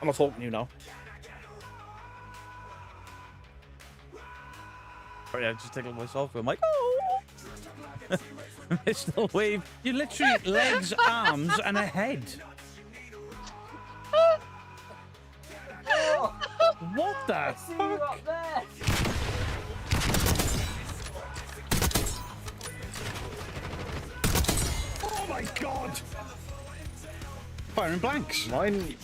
I'm not talking to you now. Sorry, I just tickled myself. I'm like, oh! Mr. Wave. You literally legs, arms, and a head. What the fuck? Oh my god! Firing blanks. Mine.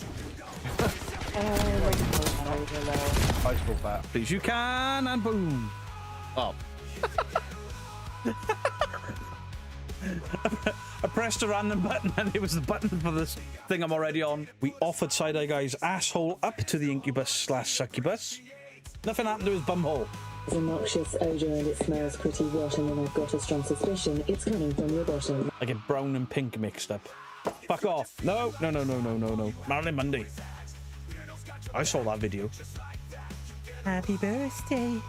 I spoke that. Please, you can, and boom. Oh. I pressed a random button and it was the button for this thing I'm already on. We offered Side-Eye Guy's asshole up to the incubus/succubus. Nothing happened to his bumhole. It's a noxious odour and it smells pretty rotten, and I've got a strong suspicion it's coming from your bottom. I get brown and pink mixed up. Fuck off. No. Marilyn Monday. I saw that video. Happy birthday,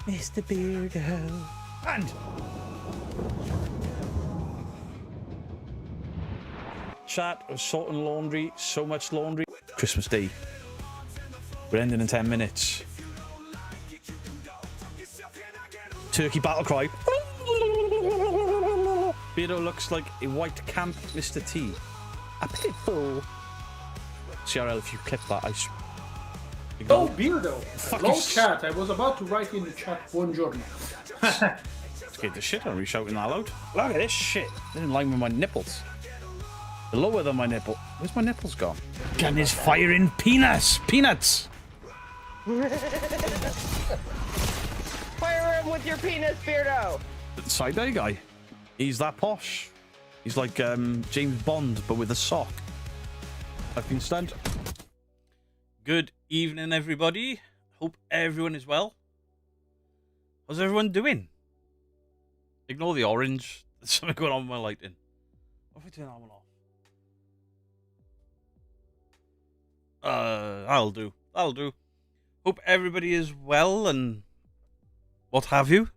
Mr. Beardo. And chat of sorting laundry, so much laundry. Christmas Day. We're ending in 10 minutes. Turkey battle cry. Beardo looks like a white camp Mr. T. A pitfall. CRL, if you clip that, I Oh, Beardo! Fuck Hello, you. chat. I was about to write in the chat, buongiorno. Scared the shit out of me shouting that loud. Look at this shit. They're in line with my nipples. They're lower than my nipple. Where's my nipples gone? Gun is firing peanuts. Peanuts. Fire him with your penis, Beardo! Side-Eye Guy. He's that posh. He's like James Bond, but with a sock. I've been stunned. Good evening, everybody. Hope everyone is well. How's everyone doing? Ignore the orange. There's something going on with my lighting. What if I turn that one off? That'll do. That'll do. Hope everybody is well and what have you.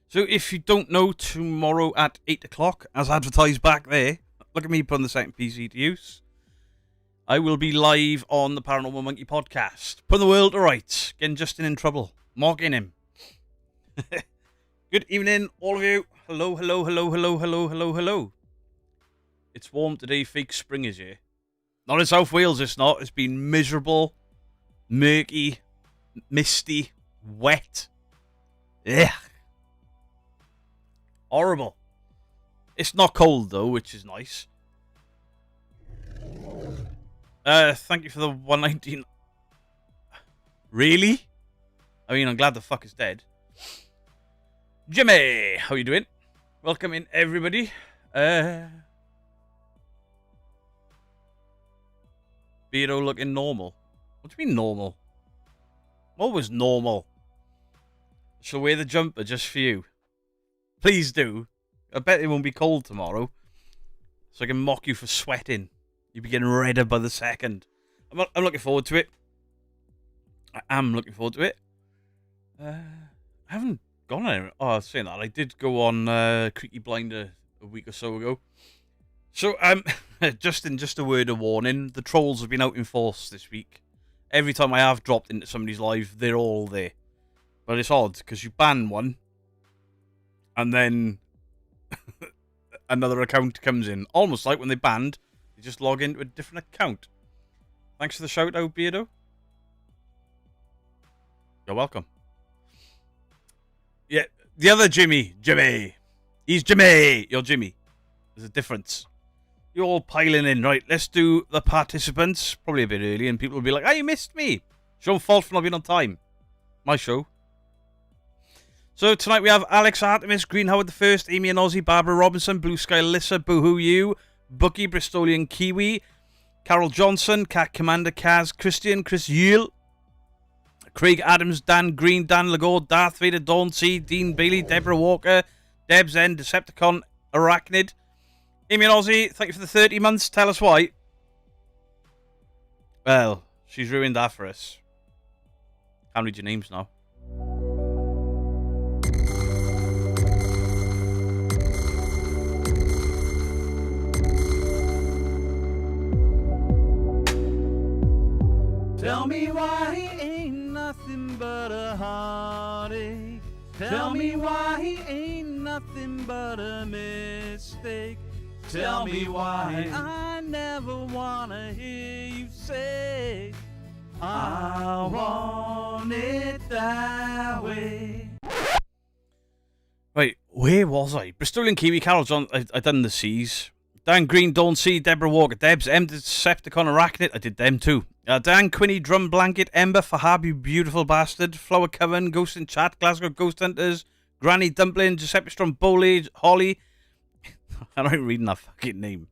So if you don't know, tomorrow at 8 o'clock, as advertised back there, look at me putting the second PC to use, I will be live on the Paranormal Monkey podcast. Putting the world to rights. Getting Justin in trouble. Mocking him. Good evening, all of you. Hello, hello, hello, hello, hello, hello, hello. It's warm today. Fake spring is here. Not in South Wales, it's not. It's been miserable, murky, misty, wet. Ugh. Horrible. It's not cold, though, which is nice. Thank you for the 119. Really? I mean, I'm glad the fuck is dead. Jimmy, how you doing? Welcome in, everybody. Beardo looking normal. What do you mean normal? I'm always normal. Shall wear the jumper just for you. Please do. I bet it won't be cold tomorrow. So I can mock you for sweating. You'll be getting redder by the second. I'm looking forward to it. I am looking forward to it. I haven't gone anywhere. Oh, I was saying that. I did go on Creaky Blinder a week or so ago. So, just a word of warning. The trolls have been out in force this week. Every time I have dropped into somebody's live, they're all there. But it's odd, because you ban one, and then another account comes in. Almost like when they banned, they just log into a different account. Thanks for the shout out, Beardo. You're welcome. Yeah, the other Jimmy. He's Jimmy. You're Jimmy. There's a difference. You're all piling in. Right, let's do the participants. Probably a bit early, and people will be like, you missed me. It's your own fault for not being on time. My show. So tonight we have Alex Artemis, Green Howard the First, Amy and Ozzy, Barbara Robinson, Blue Sky Alyssa, Boohoo You, Bucky, Bristolian Kiwi, Carol Johnson, Cat Commander Kaz, Christian, Chris Yule, Craig Adams, Dan Green, Dan Lagore, Darth Vader, Dawn C, Dean Bailey, Deborah Walker, Debs N, Decepticon, Arachnid, Amy and Ozzy, thank you for the 30 months. Tell us why. Well, she's ruined that for us. Can't read your names now. Tell me why he ain't nothing but a heartache. Tell me why he ain't nothing but a mistake. Tell me why I never wanna hear you say I want it that way. Right, where was I? Bristolian Kiwi, Carol John, I done the C's. Dan Green, Dawn C, Deborah Walker, Debs, M, Decepticon, Arachnid, I did them too. Dan Quinney, Drum Blanket, Ember, Fahab, you beautiful bastard, Flower Coven, Ghost in Chat, Glasgow Ghost Hunters, Granny Dumpling, Giuseppe Stromboli, Holly. I'm not reading that fucking name.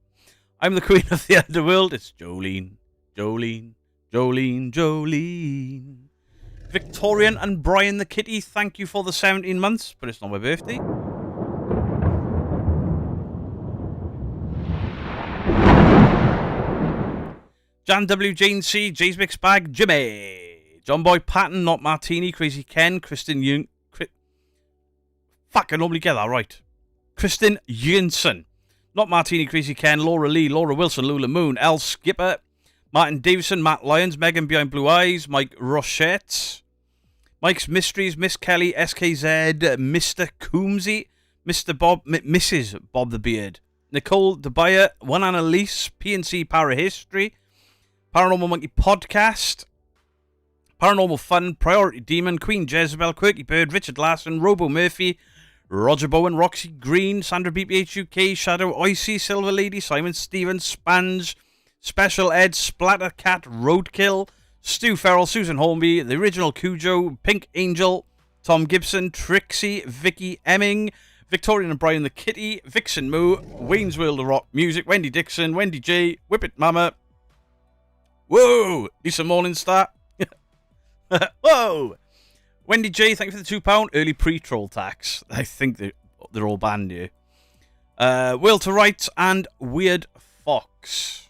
I'm the Queen of the Underworld. It's Jolene. Jolene. Jolene. Jolene. Victorian and Brian the Kitty, thank you for the 17 months, but it's not my birthday. Jan W. Jane C. Jay's Mixed Bag, Jimmy. John Boy Patton, Not Martini, Crazy Ken, Kristen Young. Fuck, I normally get that right. Kristen Jensen. Not Martini, Crazy Ken, Laura Lee, Laura Wilson, Lula Moon, L. Skipper, Martin Davison, Matt Lyons, Megan Behind Blue Eyes, Mike Rochette, Mike's Mysteries, Miss Kelly, SKZ, Mr. Coombsy, Mr. Bob, Mrs. Bob the Beard, Nicole DeBuyer, One Annalise, PNC Parahistory, Paranormal Monkey Podcast, Paranormal Fun, Priority Demon, Queen Jezebel, Quirky Bird, Richard Larson, Robo Murphy, Roger Bowen, Roxy Green, Sandra BPH UK, Shadow Icy, Silver Lady, Simon Stevens, Spange, Special Ed, Splatter Cat, Roadkill, Stu Farrell, Susan Holmby, The Original Cujo, Pink Angel, Tom Gibson, Trixie, Vicky Emming, Victorian and Brian the Kitty, Vixen Moo, Wayne's World of Rock Music, Wendy Dixon, Wendy J, Whip It Mama, whoa, Lisa Morningstar, whoa, Wendy J, thank you for the £2, early pre-troll tax, I think they're all banned here, Will to Write, and Weird Fox.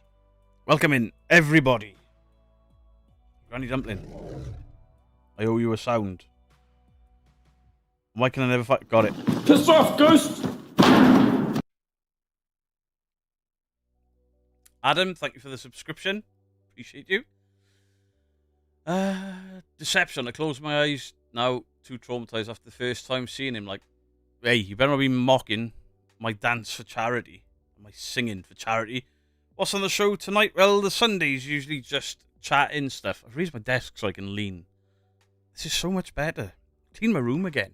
Welcome in, everybody. Granny Dumpling, I owe you a sound. Why can I never find... Got it. Piss off, Ghost! Adam, thank you for the subscription. Appreciate you. Deception. I closed my eyes. Now, too traumatized after the first time seeing him. Like, hey, you better not be mocking my dance for charity. My singing for charity. What's on the show tonight? Well, the Sundays usually just chatting stuff. I've raised my desk so I can lean. This is so much better. Clean my room again.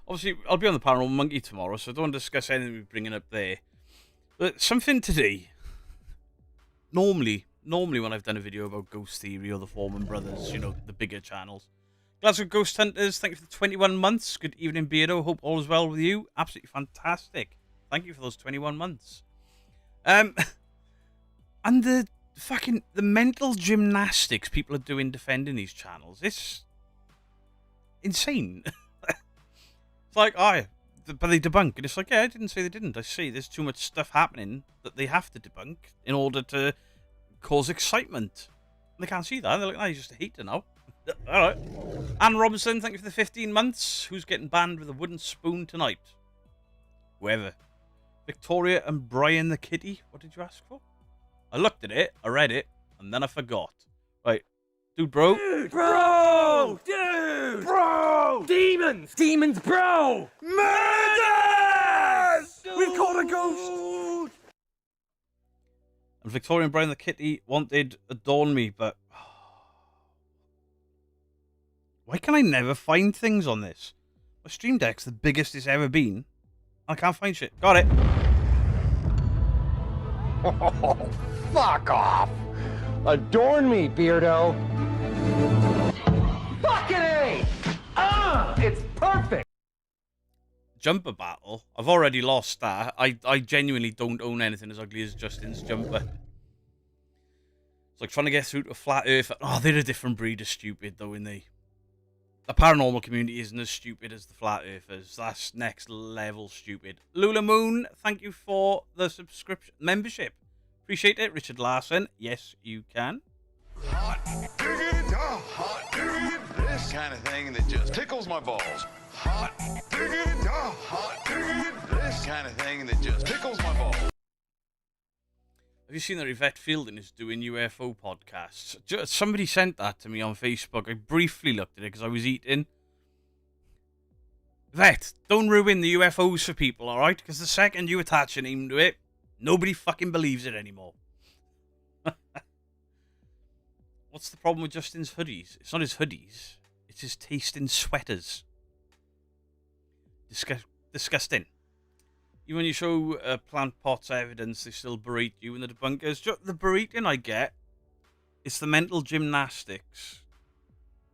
Obviously, I'll be on the Paranormal Monkey tomorrow, so I don't want to discuss anything we're bringing up there. But something today. Normally when I've done a video about Ghost Theory or the Foreman Brothers, you know, the bigger channels. Glasgow Ghost Hunters, thank you for the 21 months. Good evening, Beardo. Hope all is well with you. Absolutely fantastic. Thank you for those 21 months. And the mental gymnastics people are doing defending these channels. It's insane. It's like, but they debunk. And it's like, yeah, I didn't say they didn't. I say there's too much stuff happening that they have to debunk in order to cause excitement. And they can't see that. They're like, you're just a hater now. All right. Anne Robinson, thank you for the 15 months. Who's getting banned with a wooden spoon tonight? Whoever. Victoria and Brian the Kitty. What did you ask for? I looked at it, I read it, and then I forgot. Right. Dude, bro. Dude, bro! Dude! Bro! Demons! Demons, bro! Murders! We've caught a ghost! And Victoria and Brian the Kitty wanted Adorn Me, but... Why can I never find things on this? My Stream Deck's the biggest it's ever been. I can't find shit. Got it. Oh, fuck off! Adorn me, Beardo! Fucking A! It's perfect! Jumper battle. I've already lost that. I genuinely don't own anything as ugly as Justin's jumper. It's like trying to get through to a flat earth. Oh, they're a different breed of stupid, though, in the paranormal community isn't as stupid as the flat earthers. That's next level stupid. Lula Moon, thank you for the subscription membership. Appreciate it. Richard Larson, yes, you can. Hot diggity, hot diggity, this kind of thing that just tickles my balls. Hot diggity, hot diggity, this kind of thing that just tickles my balls. Have you seen that Yvette Fielding is doing UFO podcasts? Somebody sent that to me on Facebook. I briefly looked at it because I was eating. Yvette, don't ruin the UFOs for people, alright? Because the second you attach a name to it, nobody fucking believes it anymore. What's the problem with Justin's hoodies? It's not his hoodies. It's his taste in sweaters. Disgusting. Even when you show plant pots evidence, they still berate you in the debunkers. The berating I get, it's the mental gymnastics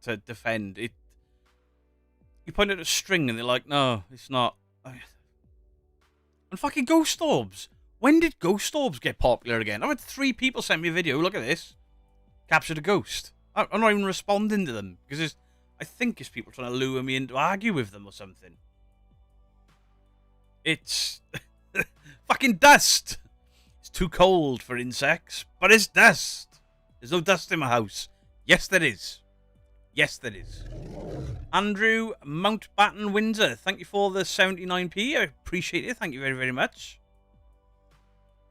to defend it. You point at a string and they're like, no, it's not. And fucking ghost orbs. When did ghost orbs get popular again? I've had 3 people send me a video. Look at this. Captured a ghost. I'm not even responding to them because I think it's people trying to lure me in to argue with them or something. It's fucking dust. It's too cold for insects, but it's dust. There's no dust in my house. Yes, there is. Yes, there is. Andrew Mountbatten Windsor, thank you for the 79p. I appreciate it. Thank you very, very much.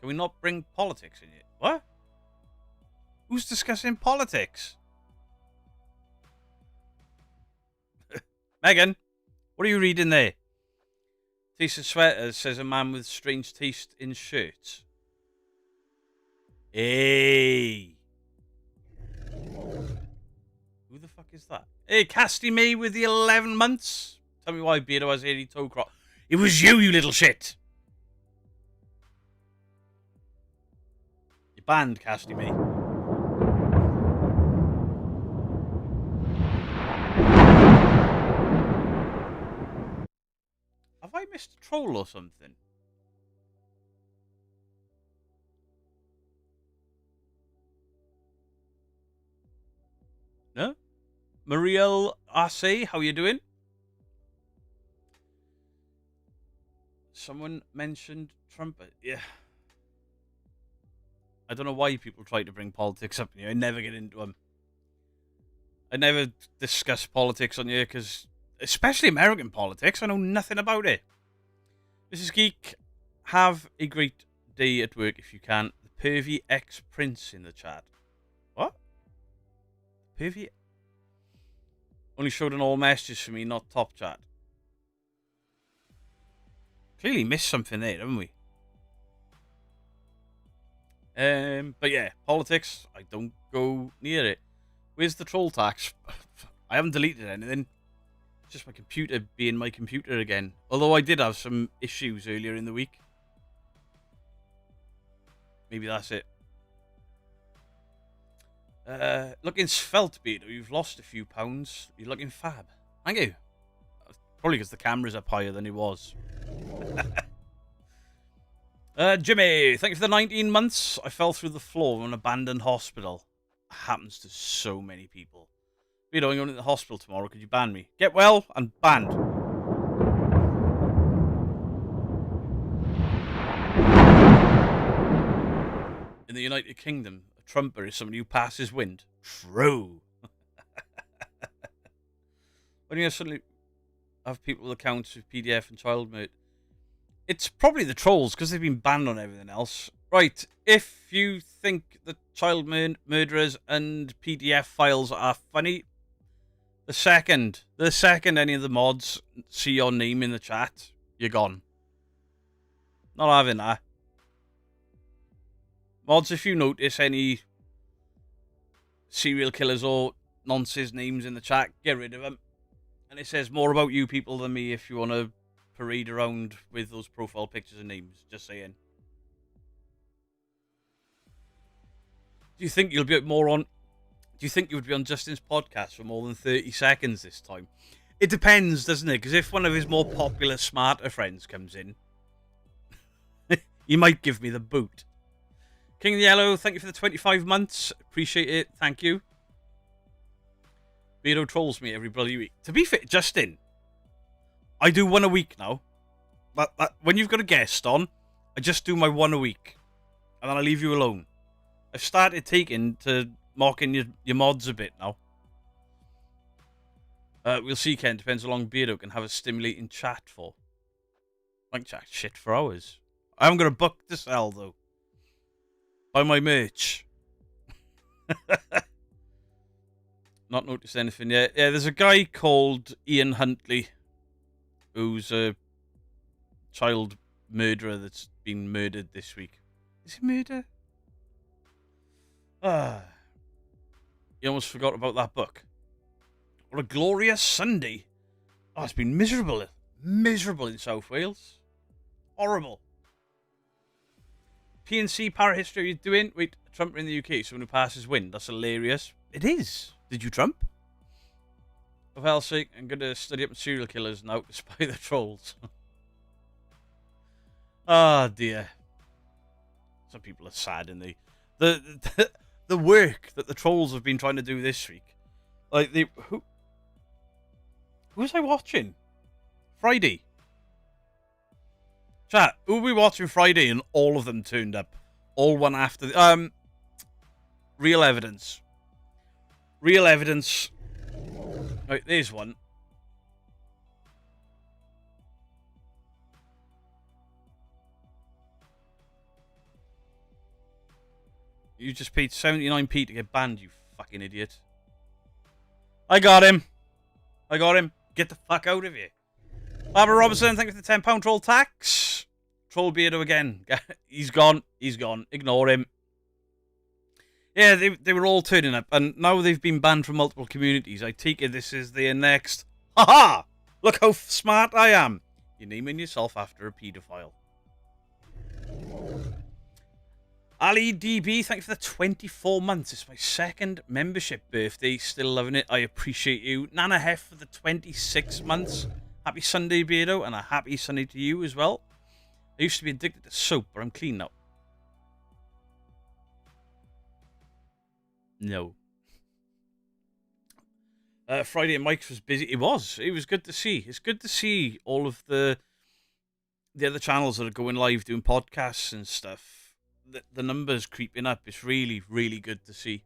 Can we not bring politics in it? What? Who's discussing politics? Megan, what are you reading there? Taste of sweaters, says a man with strange taste in shirts. Hey. Who the fuck is that? Hey, Casty May with the 11 months. Tell me why Beardo has 80 toe crop. It was you, you little shit. You're banned, Casty May. Have I missed a troll or something? No? Marielle Arce, how you doing? Someone mentioned Trump. Yeah. I don't know why people try to bring politics up in here. I never get into them. I never discuss politics on here because, especially American politics, I know nothing about it. Mrs. Geek, have a great day at work if you can. The Pervy X Prince in the chat. What? Pervy? Only showed in all messages for me, not top chat. Clearly missed something there, haven't we? But yeah, politics, I don't go near it. Where's the troll tax? I haven't deleted anything. It's just my computer being my computer again. Although I did have some issues earlier in the week. Maybe that's it. Looking svelte, Beto. You've lost a few pounds. You're looking fab. Thank you. Probably because the camera's up higher than it was. Jimmy, thank you for the 19 months. I fell through the floor of an abandoned hospital. Happens to so many people. Beto, I'm going to the hospital tomorrow. Could you ban me? Get well and banned. In the United Kingdom, a trumper is somebody who passes wind. True. When you suddenly have people with accounts with PDF and child murder, it's probably the trolls because they've been banned on everything else. Right, if you think that child murderers and PDF files are funny, the second any of the mods see your name in the chat, you're gone. Not having that. Mods, if you notice any serial killers or nonsense names in the chat, get rid of them. And it says more about you people than me if you want to parade around with those profile pictures and names. Just saying. Do you think you'll be more on... Do you think you would be on Justin's podcast for more than 30 seconds this time? It depends, doesn't it? Because if one of his more popular, smarter friends comes in, he might give me the boot. King of the Yellow, thank you for the 25 months. Appreciate it. Thank you. Beardo trolls me every bloody week. To be fair, Justin, I do one a week now. When you've got a guest on, I just do my one a week. And then I leave you alone. I've started taking to mocking your mods a bit now. We'll see, Ken. Depends how long Beardo can have a stimulating chat for. I can chat shit for hours. I haven't got a book to sell, though. Buy my merch. Not noticed anything yet. Yeah, there's a guy called Ian Huntley who's a child murderer that's been murdered this week. Is it murder? You almost forgot about that book. What a glorious Sunday. Oh, it's been miserable. Miserable in South Wales. Horrible. PNC parahistory, are you doing? Wait, Trump in the UK, someone who passes win. That's hilarious. It is. Did you Trump? For hell's sake, I'm going to study up on serial killers now to spy the trolls. Ah, dear. Some people are sad, and the work that the trolls have been trying to do this week. Like, who was I watching? Friday. Chat, who were we watching Friday and all of them turned up? All one after the... Real Evidence. Real Evidence. Right, there's one. You just paid 79p to get banned, you fucking idiot. I got him. I got him. Get the fuck out of here. Barbara Robertson, thank you for the £10 troll tax. Troll Beardo again. He's gone. He's gone. Ignore him. Yeah, they were all turning up, and now they've been banned from multiple communities. I take it this is their next... Ha-ha! Look how smart I am. You're naming yourself after a paedophile. Ali DB, thank you for the 24 months. It's my second membership birthday. Still loving it. I appreciate you. Nana Hef for the 26 months. Happy Sunday, Beardo, and a happy Sunday to you as well. I used to be addicted to soap, but I'm clean now. No. Friday at Mike's was busy. It was. It was good to see. It's good to see all of the other channels that are going live doing podcasts and stuff. The numbers creeping up. It's really, really good to see.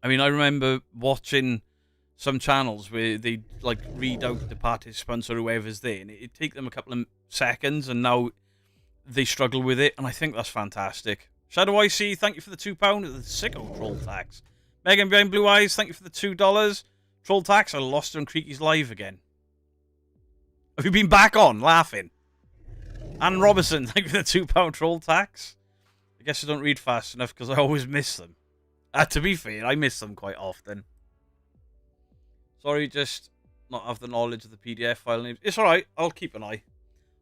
I mean, I remember watching some channels where they like read out the participants or whoever's there, and it'd take them a couple of seconds, and now they struggle with it, and I think that's fantastic. Shadow IC, thank you for the £2 of the sicko troll tax. Megan behind Blue Eyes, thank you for the $2. Troll tax, I lost her on Creaky's live again. Have you been back on, laughing? Anne Robertson, thank you for the £2 troll tax. I guess I don't read fast enough because I always miss them. To be fair, I miss them quite often. Sorry, just not have the knowledge of the PDF file names. It's alright, I'll keep an eye.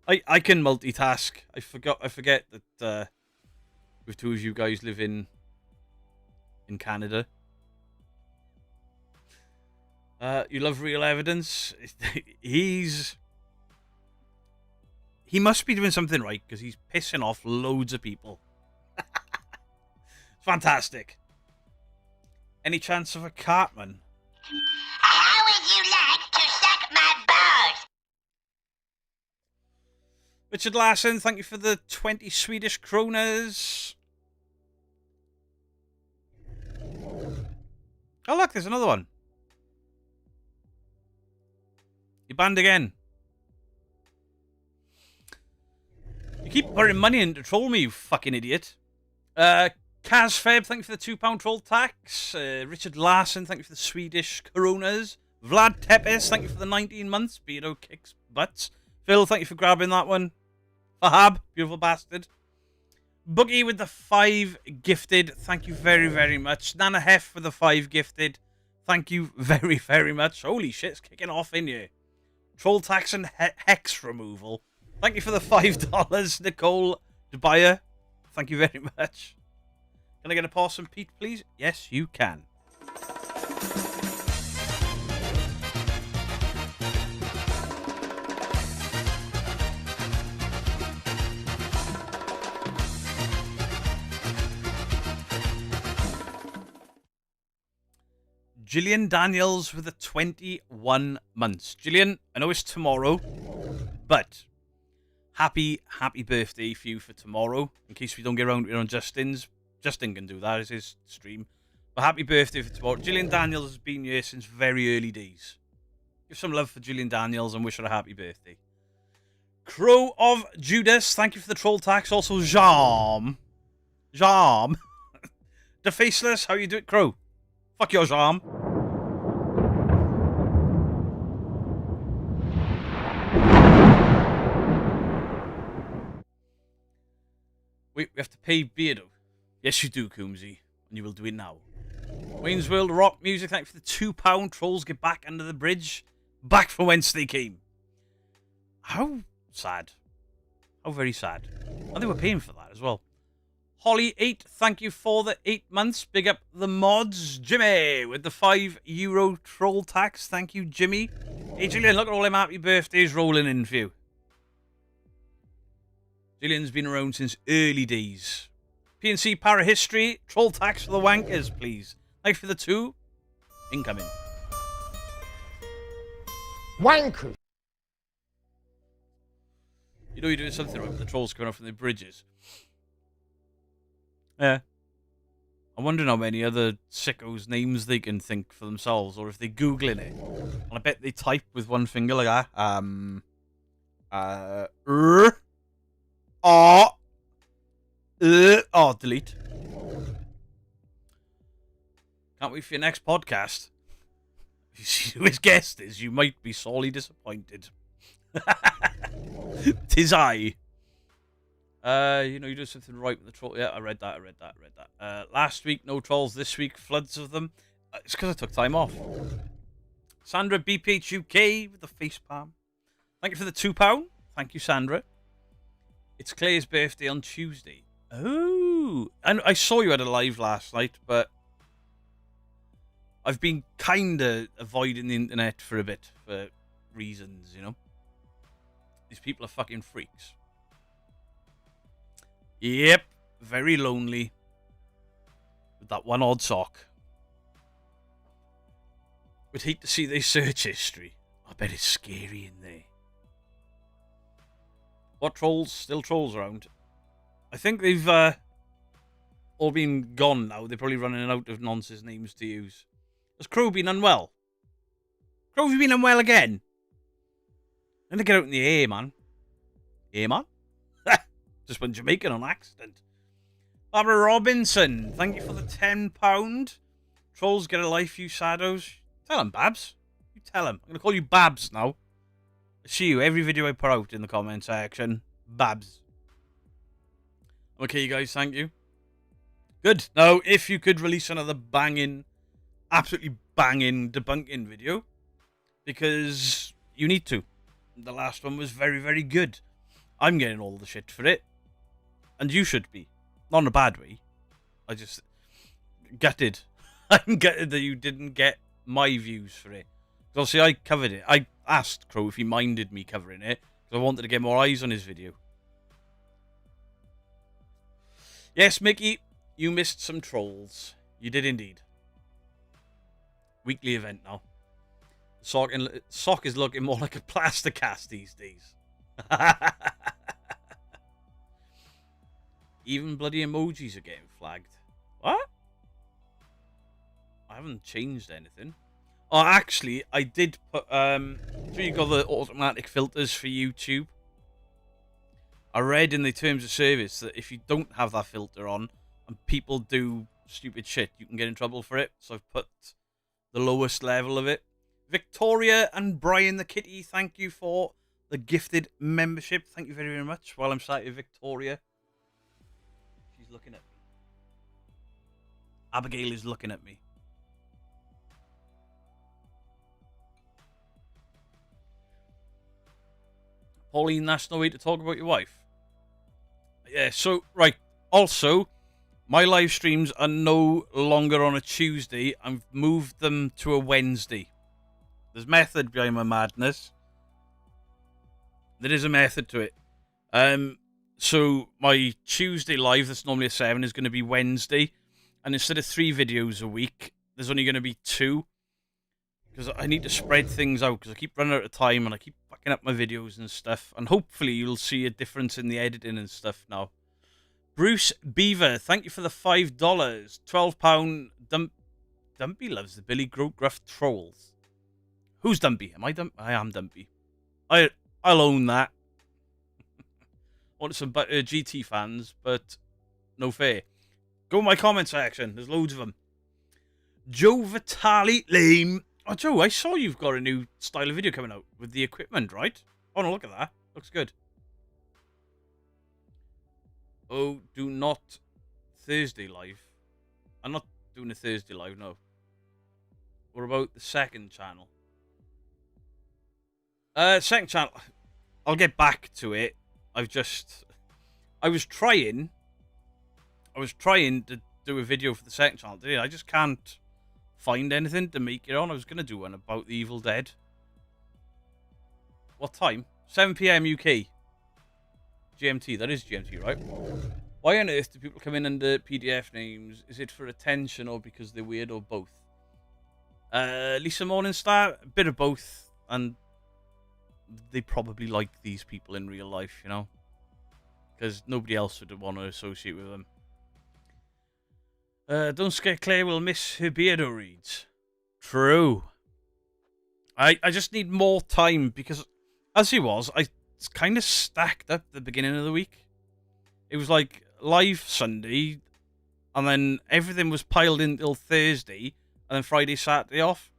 I can multitask. I forget that with two of you guys live in Canada. You love Real Evidence. He must be doing something right because he's pissing off loads of people. It's fantastic. Any chance of a Cartman? How would you like to suck my balls? Richard Larson, thank you for the 20 Swedish kronas. Oh look, there's another one. You banned again. You keep putting money in to troll me, you fucking idiot. Kaz Feb, thank you for the £2 troll tax. Richard Larson, thank you for the Swedish coronas. Vlad Tepes, thank you for the 19 months. Beardo kicks butts. Phil, thank you for grabbing that one. Fahab, beautiful bastard. Boogie with the 5 gifted. Thank you very, very much. Nana Hef with the 5 gifted. Thank you very, very much. Holy shit, it's kicking off in here. Troll tax and hex removal. Thank you for the $5. Nicole Debyer. Thank you very much. Can I get a pause and Pete, please? Yes, you can. Gillian Daniels with the 21 months. Gillian, I know it's tomorrow, but happy birthday for you for tomorrow. In case we don't get around to it on Justin's. Justin can do that, it's his stream. But happy birthday for tomorrow. Gillian Daniels has been here since very early days. Give some love for Gillian Daniels and wish her a happy birthday. Crow of Judas, thank you for the troll tax. Also, Jean Jam. The Faceless, how you do it, Crow? Fuck your Jam. Wait, we have to pay Beardo. Yes, you do, Coombsy. And you will do it now. Wayne's World Rock Music, thank you for the £2. Trolls get back under the bridge. Back from whence they came. How sad. How very sad. And they were paying for that as well. Holly8, thank you for the 8 months. Big up the mods. Jimmy with the €5 troll tax. Thank you, Jimmy. Hey, Gillian, look at all them happy birthdays rolling in for you. Gillian's been around since early days. PNC Parahistory, troll tax for the wankers, please. Thanks for the 2. Incoming. Wanker. You know you're doing something right with the trolls coming off from the bridges. Yeah. I'm wondering how many other sickos' names they can think for themselves, or if they're Googling it. And I bet they type with one finger like that. Delete. Can't wait for your next podcast. If you see who his guest is, you might be sorely disappointed. Tis I. You know, you do something right with the troll. Yeah, I read that. Last week, no trolls. This week, floods of them. It's because I took time off. Sandra BPH UK with the face palm. Thank you for the £2. Thank you, Sandra. It's Claire's birthday on Tuesday. Oh, and I saw you had a live last night, but I've been kind of avoiding the internet for a bit for reasons, you know. These people are fucking freaks. Yep, very lonely with that one odd sock. Would hate to see their search history. I bet it's scary in there. What trolls? Still trolls around. I think they've all been gone now. They're probably running out of nonsense names to use. Has Crow been unwell? Crow, have you been unwell again? I'm gonna get out in the air, man. Air, man? Just went Jamaican on accident. Barbara Robinson, thank you for the £10. Trolls get a life, you saddos. Tell him, Babs. You tell him. I'm gonna call you Babs now. I see you every video I put out in the comment section. Babs. Okay, you guys, thank you. Good. Now, if you could release another banging, absolutely banging debunking video, because you need to. The last one was very, very good. I'm getting all the shit for it. And you should be. Not in a bad way. I just gutted. I'm gutted that you didn't get my views for it. Because obviously I covered it. I asked Crow if he minded me covering it, because I wanted to get more eyes on his video. Yes, Mickey, you missed some trolls. You did indeed. Weekly event now. Sock is looking more like a plaster cast these days. Even bloody emojis are getting flagged. What? I haven't changed anything. Oh, actually, I did put... so you got the automatic filters for YouTube. I read in the terms of service that if you don't have that filter on and people do stupid shit, you can get in trouble for it. So I've put the lowest level of it. Victoria and Brian the Kitty, thank you for the gifted membership. Thank you very, very much. While I'm sat here, Victoria. She's looking at me. Abigail is looking at me. Pauline, that's no way to talk about your wife. Yeah, so, right. Also, my live streams are no longer on a Tuesday. I've moved them to a Wednesday. There's method behind my madness. There is a method to it. So my Tuesday live, that's normally a 7, is going to be Wednesday. And instead of 3 videos a week, there's only going to be 2. Because I need to spread things out, because I keep running out of time and I keep fucking up my videos and stuff. And hopefully you'll see a difference in the editing and stuff now. Bruce Beaver, thank you for the $5. £12 Dumpy loves the Billy Gruff trolls. Who's Dumpy? Am I Dumpy? I am Dumpy. I'll own that. Want some GT fans, but no fair. Go in my comment section. There's loads of them. Joe Vitale Lame. Oh, Joe, I saw you've got a new style of video coming out with the equipment, right? Oh, no, look at that. Looks good. Oh, do not Thursday live. I'm not doing a Thursday live, no. What about the second channel? Second channel. I'll get back to it. I was trying to do a video for the second channel today. I just can't find anything to make it on. I was going to do one about the Evil Dead. What time? 7 PM UK. GMT. That is GMT, right? Why on earth do people come in under PDF names? Is it for attention or because they're weird or both? Lisa Morningstar, a bit of both, and they probably like these people in real life, you know? Because nobody else would want to associate with them. Don't scare Claire, will miss her beardo reads. True. I just need more time because, as he was, I kind of stacked up the beginning of the week. It was like live Sunday, and then everything was piled in till Thursday, and then Friday, Saturday off.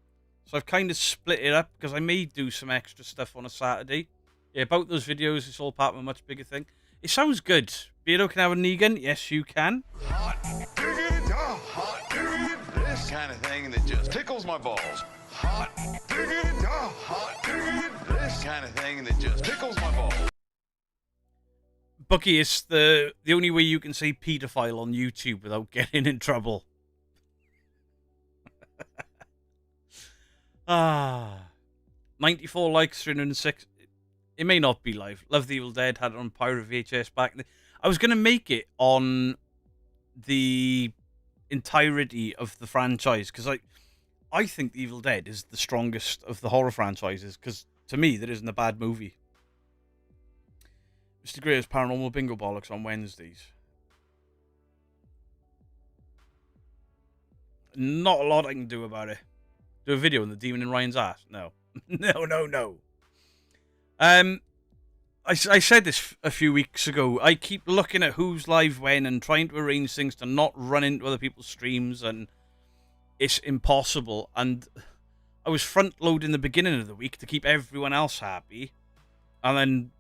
So I've kind of split it up because I may do some extra stuff on a Saturday. Yeah, about those videos, it's all part of a much bigger thing. It sounds good. Beardo can have a Negan. Yes, you can. Hot diggity, hot diggity, this kind of thing that just tickles my balls. Hot diggity, hot diggity, this kind of thing that just tickles my balls. Bucky, it's the only way you can say paedophile on YouTube without getting in trouble. 94 likes, 306. It may not be live. Love the Evil Dead, had it on Pirate VHS back. I was going to make it on the entirety of the franchise because I think the Evil Dead is the strongest of the horror franchises because to me, there isn't a bad movie. Mr. Gray's Paranormal Bingo Bollocks on Wednesdays. Not a lot I can do about it. Do a video on the demon in Ryan's ass? No. No. I said this a few weeks ago. I keep looking at who's live when and trying to arrange things to not run into other people's streams, and it's impossible. And I was front-loading the beginning of the week to keep everyone else happy, and then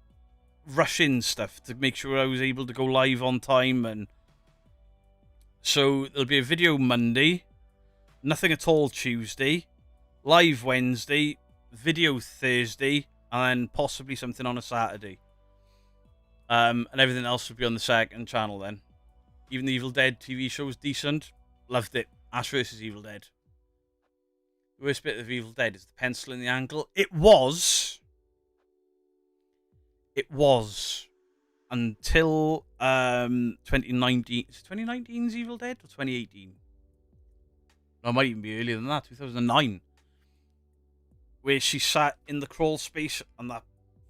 rush in stuff to make sure I was able to go live on time. And so there'll be a video Monday, nothing at all Tuesday, live Wednesday, video Thursday, and then possibly something on a Saturday. And everything else would be on the second channel then. Even the Evil Dead TV show was decent. Loved it. Ash vs. Evil Dead. The worst bit of Evil Dead is the pencil in the ankle. It was until 2019. Is it 2019's Evil Dead or 2018? No, it might even be earlier than that. 2009. Where she sat in the crawl space and that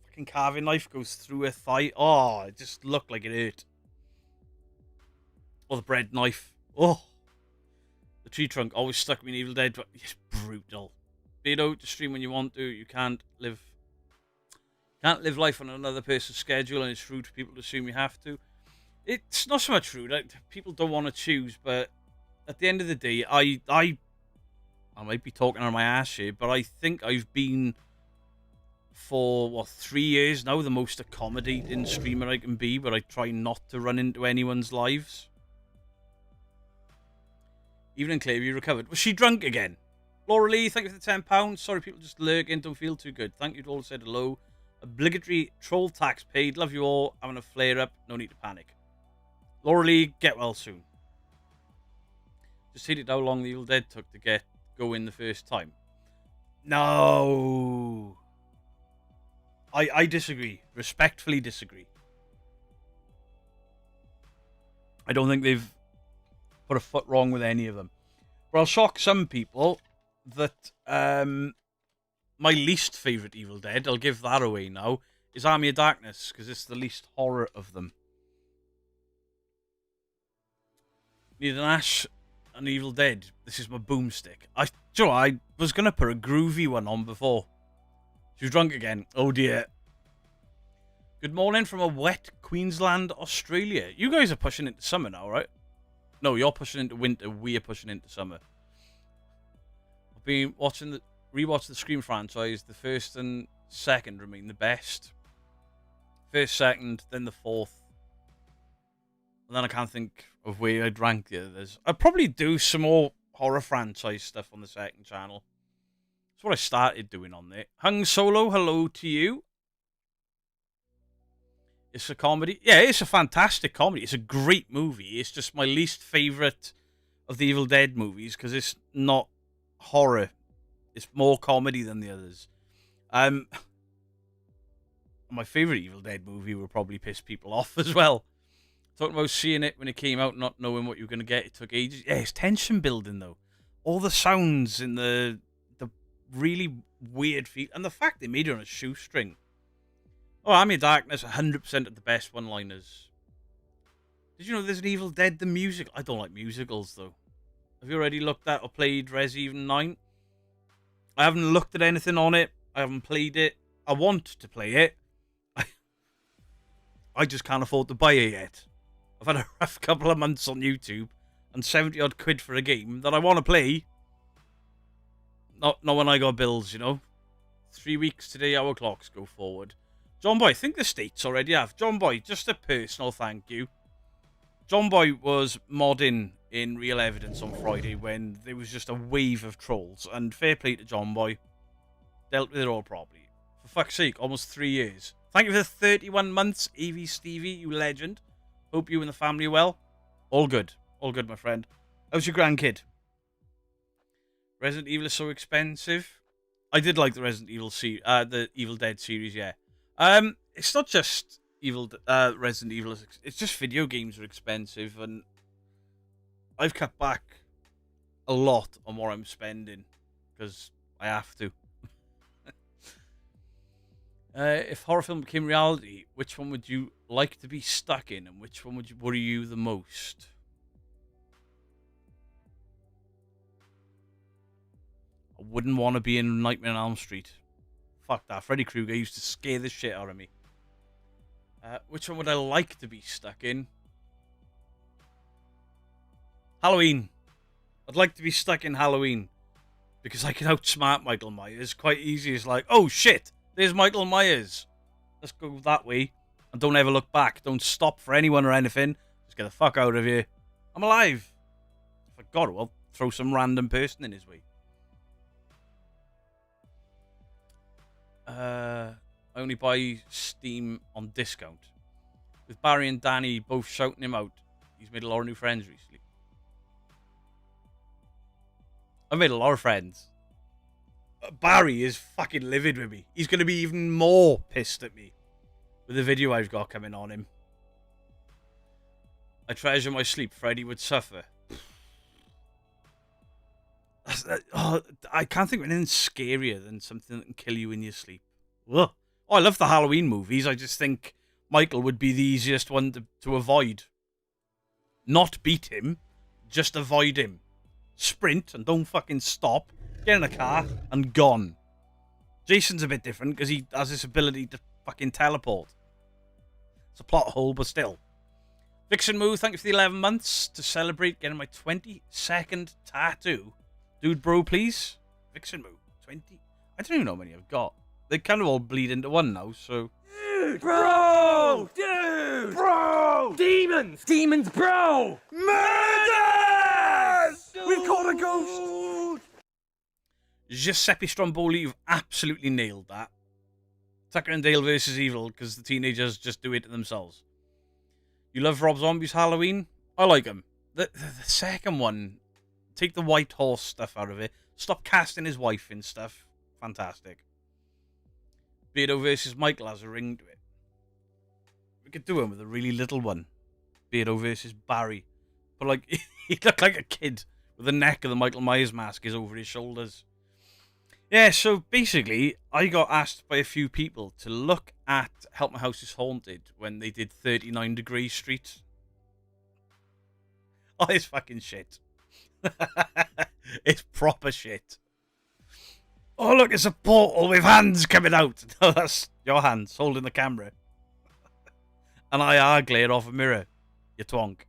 fucking carving knife goes through her thigh. Oh, it just looked like it hurt. Or the bread knife. Oh. The tree trunk always stuck me in Evil Dead. It's brutal. Beardo, to stream when you want to. You can't live life on another person's schedule, and it's rude for people to assume you have to. It's not so much rude. People don't want to choose, but at the end of the day, I might be talking on my ass here, but I think I've been, for, 3 years now, the most accommodating streamer I can be, but I try not to run into anyone's lives. Evening Claire, you recovered. Was she drunk again? Laura Lee, thank you for the £10. Sorry, people just lurking, don't feel too good. Thank you to all who said hello. Obligatory troll tax paid. Love you all. Having a flare up. No need to panic. Laura Lee, get well soon. Just hated how long the Evil Dead took to go in the first time. No. I disagree. Respectfully disagree. I don't think they've put a foot wrong with any of them. But I'll shock some people that my least favourite Evil Dead, I'll give that away now, is Army of Darkness, because it's the least horror of them. Need an Ash, an Evil Dead. This is my boomstick. I was going to put a groovy one on before. She was drunk again. Oh dear. Good morning from a wet Queensland, Australia. You guys are pushing into summer now, right? No, you're pushing into winter. We're pushing into summer. I've been rewatching the Scream franchise. The first and second remain the best. First, second, then the fourth. And then I can't think of where I'd rank the others. I'd probably do some more horror franchise stuff on the second channel. That's what I started doing on there. Hung Solo, hello to you. It's a comedy. Yeah, it's a fantastic comedy. It's a great movie. It's just my least favourite of the Evil Dead movies because it's not horror. It's more comedy than the others. My favourite Evil Dead movie will probably piss people off as well. Talking about seeing it when it came out, not knowing what you were going to get. It took ages. Yeah, it's tension building though. All the sounds in the really weird feel, and the fact they made it on a shoestring. Oh, Army of Darkness, 100% of the best one-liners. Did you know there's an Evil Dead the musical? I don't like musicals though. Have you already looked at or played Resident 9? I haven't looked at anything on it. I haven't played it. I want to play it. I just can't afford to buy it yet. I've had a rough couple of months on YouTube and 70 odd quid for a game that I want to play. Not when I got bills, you know. 3 weeks today, our clocks go forward. John Boy, I think the states already have. John Boy, just a personal thank you. John Boy was modding in Real Evidence on Friday when there was just a wave of trolls. And fair play to John Boy. Dealt with it all properly. For fuck's sake, almost 3 years. Thank you for the 31 months, Evie Stevie, you legend. Hope you and the family are well. All good. All good, my friend. How's your grandkid? Resident Evil is so expensive. I did like the the Evil Dead series, yeah. It's not just Resident Evil. It's just video games are expensive, and I've cut back a lot on what I'm spending because I have to. If horror film became reality, which one would you like to be stuck in, and which one would worry you the most? I wouldn't want to be in Nightmare on Elm Street. Fuck that. Freddy Krueger used to scare the shit out of me. Which one would I like to be stuck in? Halloween. I'd like to be stuck in Halloween. Because I can outsmart Michael Myers quite easy. It's like, oh shit, there's Michael Myers. Let's go that way. And don't ever look back. Don't stop for anyone or anything. Just get the fuck out of here. I'm alive. If I got to, I'll throw some random person in his way. I only buy Steam on discount. With Barry and Danny both shouting him out, he's made a lot of new friends recently. I've made a lot of friends. Barry is fucking livid with me. He's going to be even more pissed at me with the video I've got coming on him. I treasure my sleep. Freddy would suffer. I can't think of anything scarier than something that can kill you in your sleep. Ugh. Oh, I love the Halloween movies. I just think Michael would be the easiest one to avoid. Not beat him, just avoid him. Sprint and don't fucking stop. Get in a car and gone. Jason's a bit different because he has this ability to fucking teleport. It's a plot hole, but still. Vixen Moo, thank you for the 11 months to celebrate getting my 22nd tattoo. Dude, bro, please. Vixen Moo, 20. I don't even know how many I've got. They kind of all bleed into one now, so. Dude, bro! Dude! Bro! Demons! Demons, bro! Murders! We've caught a ghost! Giuseppe Stromboli, you've absolutely nailed that. Tucker and Dale versus Evil, because the teenagers just do it to themselves. You love Rob Zombie's Halloween? I like him. The second one, take the white horse stuff out of it. Stop casting his wife in stuff. Fantastic. Beardo versus Michael has a ring to it. We could do him with a really little one. Beardo versus Barry. But like, he looked like a kid with the neck of the Michael Myers mask is over his shoulders. Yeah, so basically, I got asked by a few people to look at Help My House is Haunted when they did 39 Degrees Street. Oh, it's fucking shit. It's proper shit. Oh, look, it's a portal with hands coming out. No, that's your hands holding the camera. And I glare off a mirror. You twonk.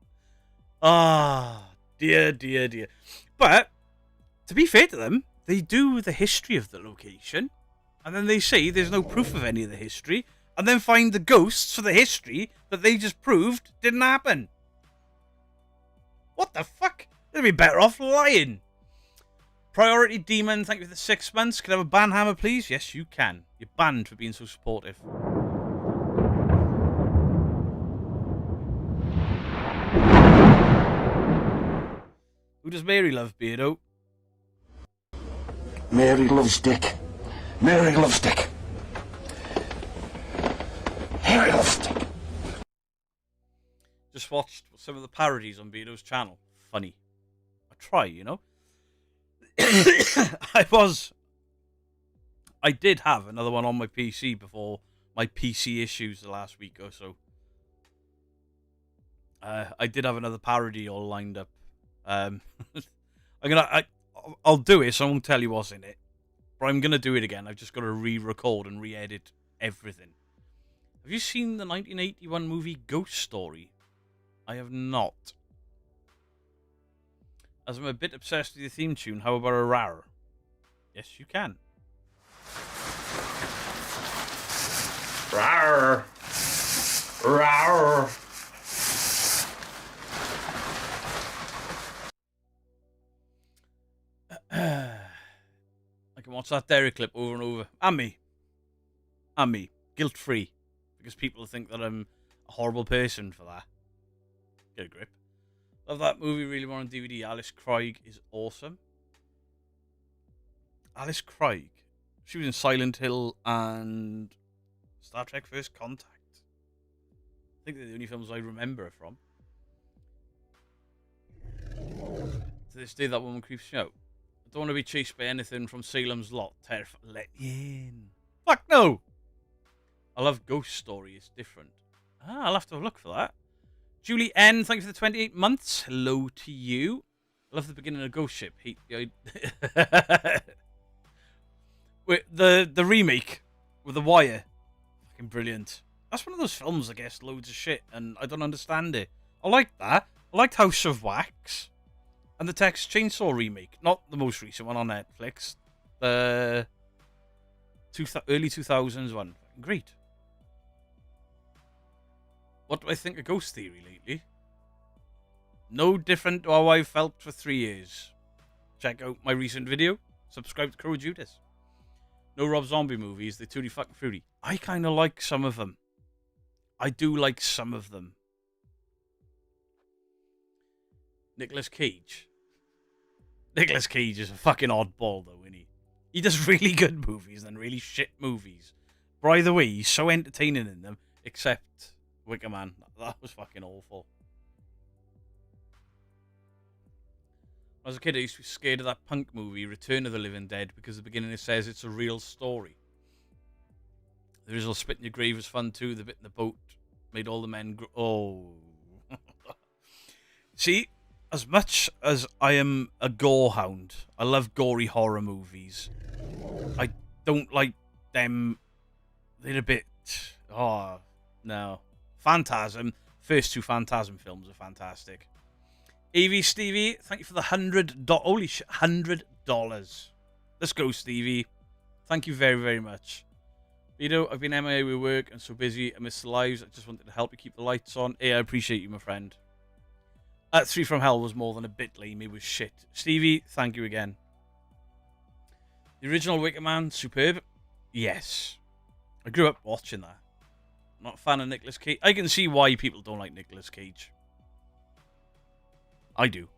Ah, dear, dear, dear. But, to be fair to them, they do the history of the location, and then they say there's no proof of any of the history, and then find the ghosts for the history that they just proved didn't happen. What the fuck? They'd be better off lying. Priority Demon, thank you for the 6 months. Can I have a ban hammer, please? Yes, you can. You're banned for being so supportive. Who does Mary love, Beardo? Mary loves Dick. Mary loves Dick. Mary loves Dick. Just watched some of the parodies on Beardo's channel. Funny. I try, you know. I did have another one on my PC before my PC issues the last week or so. I did have another parody all lined up. I'll do it, so I won't tell you what's in it. But I'm gonna do it again. I've just got to re-record and re-edit everything. Have you seen the 1981 movie Ghost Story? I have not. As I'm a bit obsessed with the theme tune, how about a rar? Yes, you can. Rawr. Rawr. I can watch that Derek clip over and over. And me. Guilt-free. Because people think that I'm a horrible person for that. Get a grip. Love that movie, really want on DVD. Alice Craig is awesome. Alice Craig. She was in Silent Hill and Star Trek First Contact. I think they're the only films I remember her from. To this day, that woman creeps me out. I don't want to be chased by anything from Salem's Lot. Terrified. Let me in. Fuck no! I love Ghost Story. It's different. I'll have to have a look for that. Julie N, thank you for the 28 months. Hello to you. I love the beginning of Ghost Ship. Hate the Wait, the remake with The Wire. Fucking brilliant. That's one of those films that gets loads of shit, and I don't understand it. I like that. I liked House of Wax. And the Texas Chainsaw remake. Not the most recent one on Netflix. The early 2000s one. Great. What do I think of Ghost Theory lately? No different to how I've felt for 3 years. Check out my recent video. Subscribe to Crow Judas. No Rob Zombie movies. They're too fucking fruity. I kind of like some of them. I do like some of them. Nicolas Cage. Nicolas Cage is a fucking oddball, though, isn't he? He does really good movies and really shit movies. But either way, he's so entertaining in them, except Wicker Man. That was fucking awful. When I was a kid, I used to be scared of that punk movie, Return of the Living Dead, because at the beginning it says it's a real story. The original Spit in Your Grave was fun too. The bit in the boat made all the men oh. See, as much as I am a gore hound, I love gory horror movies. I don't like them. They're a bit... Oh, no. Phantasm. First two Phantasm films are fantastic. AV Stevie, thank you for the $100. Holy shit, $100. Let's go, Stevie. Thank you very, very much. Vito, I've been MIA with work and so busy. I miss the lives. I just wanted to help you keep the lights on. Hey, I appreciate you, my friend. 3 from Hell was more than a bit lame. It was shit. Stevie, thank you again. The original Wicker Man, superb. Yes. I grew up watching that. I'm not a fan of Nicolas Cage. I can see why people don't like Nicolas Cage. I do.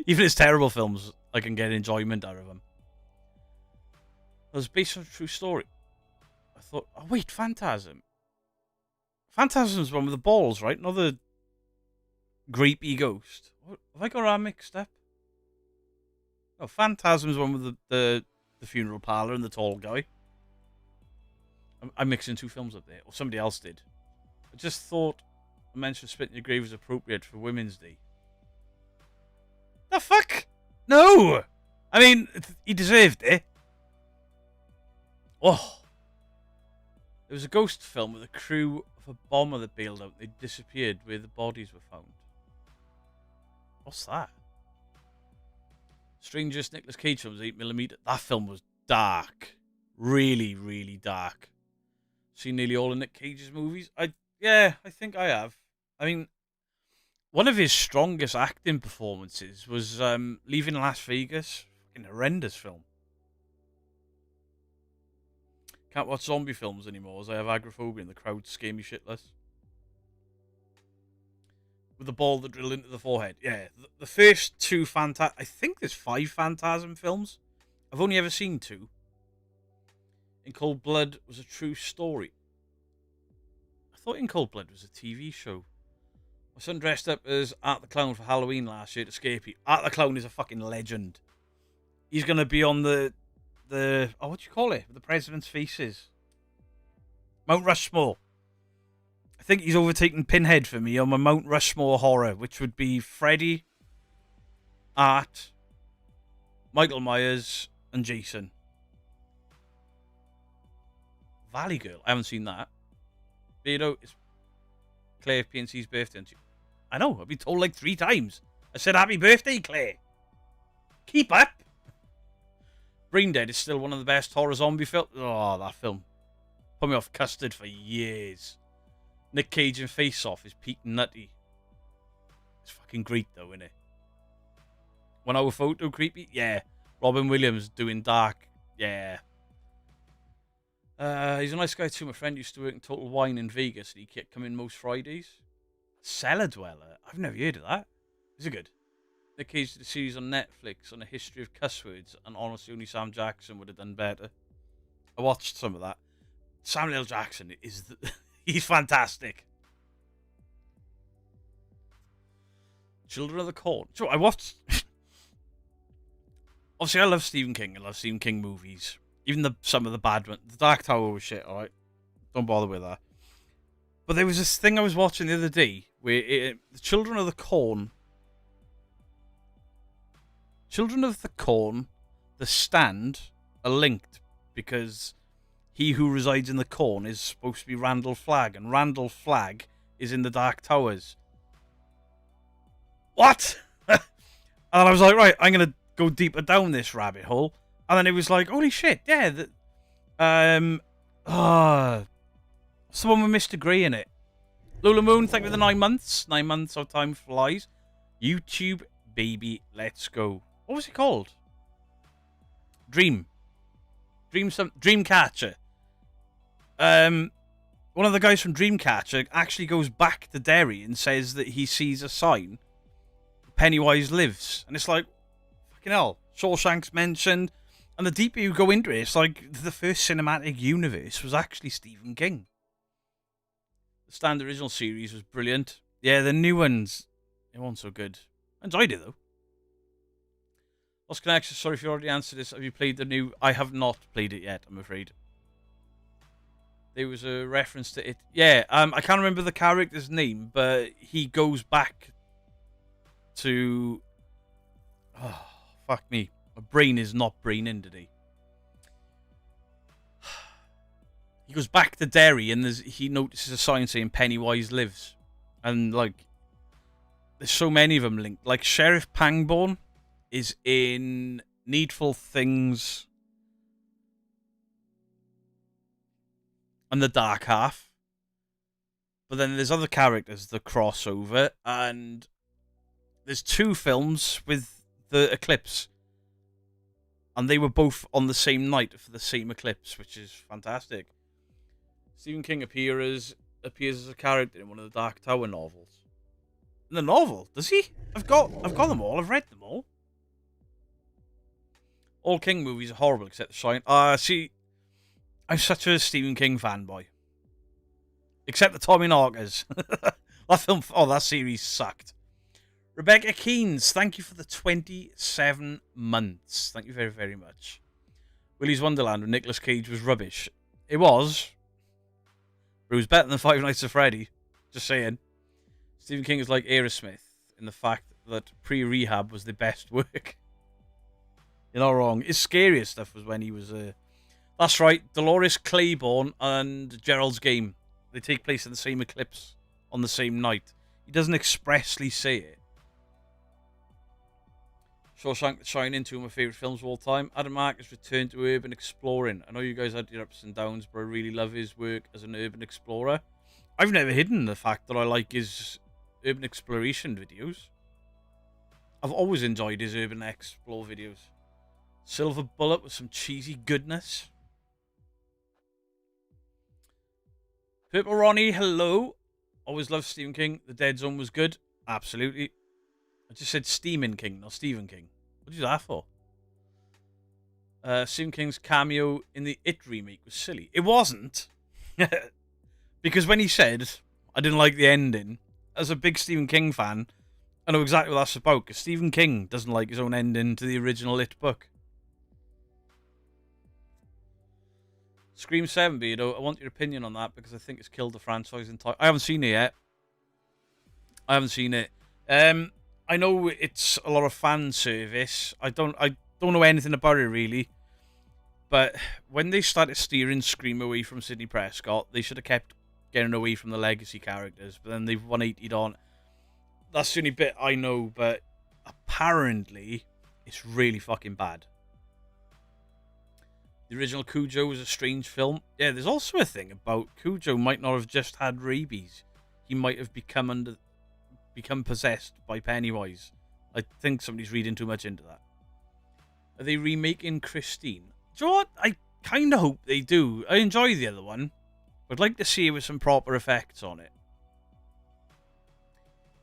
Even his terrible films, I can get enjoyment out of them. It was based on a true story. I thought, oh wait, Phantasm. Phantasm's one with the balls, right? Not the creepy ghost. What, have I got that mixed up? Oh, Phantasm's one with the funeral parlor and the tall guy. I'm mixing 2 films up there, or somebody else did. I just thought I mentioned Spit in Your Grave was appropriate for Women's Day. The fuck? No! I mean, he deserved it. Oh. There was a ghost film with a crew of a bomber that bailed out. They disappeared where the bodies were found. What's that? Strangest Nicolas Cage films, 8mm. That film was dark. Really, really dark. Seen nearly all of Nick Cage's movies? I think I have. I mean, one of his strongest acting performances was Leaving Las Vegas. Fucking horrendous film. Can't watch zombie films anymore as I have agoraphobia and the crowd scare me shitless. With the ball that drilled into the forehead. Yeah, the first two I think there's 5 Phantasm films. I've only ever seen 2. In Cold Blood was a true story. I thought In Cold Blood was a TV show. My son dressed up as Art the Clown for Halloween last year to scare people. Art the Clown is a fucking legend. He's going to be on the what do you call it? The President's Faces. Mount Rushmore. I think he's overtaken Pinhead for me on my Mount Rushmore horror, which would be Freddy, Art, Michael Myers, and Jason. Valley Girl. I haven't seen that. Beardo, it's Claire PNC's birthday. I know, I've been told like 3 times. I said happy birthday, Claire. Keep up. Brain Dead is still one of the best horror zombie films. Oh, that film. Put me off custard for years. Nick Cage in Face Off is peak nutty. It's fucking great though, isn't it? 1 Hour Photo creepy? Yeah. Robin Williams doing dark. Yeah. He's a nice guy too. My friend used to work in Total Wine in Vegas and he kept coming most Fridays. Cellar Dweller? I've never heard of that. Is it good? Nick Cage did a series on Netflix on a history of cuss words, and honestly only Sam Jackson would have done better. I watched some of that. Samuel L. Jackson is... he's fantastic. Children of the Corn. So I watched... Obviously, I love Stephen King. I love Stephen King movies. Even some of the bad ones. The Dark Tower was shit, alright? Don't bother with that. But there was this thing I was watching the other day where the Children of the Corn... Children of the Corn, The Stand, are linked because he who resides in the corn is supposed to be Randall Flagg, and Randall Flagg is in the Dark Towers. What? And I was like, right, I'm going to go deeper down this rabbit hole. And then it was like, holy shit, yeah. What's the one with Mr. Grey in it? Lola Moon, thank you for the 9 months. 9 months, how time flies. YouTube, baby, let's go. What was it called? Dreamcatcher. One of the guys from Dreamcatcher actually goes back to Derry and says that he sees a sign. Pennywise lives. And it's like, fucking hell. Shawshank's mentioned. And the deeper you go into it, it's like the first cinematic universe was actually Stephen King. The Stand original series was brilliant. Yeah, the new ones, they weren't so good. I enjoyed it though. Lost Connection, sorry if you already answered this. Have you played the new... I have not played it yet, I'm afraid. There was a reference to it. Yeah, I can't remember the character's name, but he goes back to... Oh, fuck me. My brain is not braining today. He goes back to Derry and he notices a sign saying Pennywise lives. And, like, there's so many of them linked. Like, Sheriff Pangborn is in Needful Things and The Dark Half. But then there's other characters that cross over, and there's 2 films with the eclipse. And they were both on the same night for the same eclipse, which is fantastic. Stephen King appears as a character in one of the Dark Tower novels. In the novel? Does he? I've got them all. I've read them all. All King movies are horrible except The Shine. See, I'm such a Stephen King fanboy. Except the Tommy Knockers. That series sucked. Rebecca Keynes, thank you for the 27 months. Thank you very, very much. Willy's Wonderland with Nicolas Cage was rubbish. It was. But it was better than Five Nights at Freddy. Just saying. Stephen King is like Aerosmith in the fact that pre-rehab was the best work. You're not wrong. His scariest stuff was when he was... That's right, Dolores Claiborne and Gerald's Game. They take place in the same eclipse on the same night. He doesn't expressly say it. Shawshank the Shining, two of my favourite films of all time. Adam Marcus returned to urban exploring. I know you guys had your ups and downs, but I really love his work as an urban explorer. I've never hidden the fact that I like his urban exploration videos. I've always enjoyed his urban explore videos. Silver Bullet with some cheesy goodness. Purple Ronnie, hello. Always loved Stephen King. The Dead Zone was good. Absolutely. I just said Steaming King, not Stephen King. What did you do that for? Stephen King's cameo in the It remake was silly. It wasn't. Because when he said, I didn't like the ending, as a big Stephen King fan, I know exactly what that's about, because Stephen King doesn't like his own ending to the original It book. Scream 7, Beardo, I want your opinion on that, because I think it's killed the franchise entirely. I haven't seen it yet. I haven't seen it. I know it's a lot of fan service. I don't know anything about it, really. But when they started steering Scream away from Sidney Prescott, they should have kept getting away from the legacy characters. But then they've 180'd on. That's the only bit I know, but apparently it's really fucking bad. The original Cujo was a strange film. Yeah, there's also a thing about Cujo might not have just had rabies. He might have become possessed by Pennywise. I think somebody's reading too much into that. Are they remaking Christine? Do you know what? I kind of hope they do. I enjoy the other one. I'd like to see it with some proper effects on it.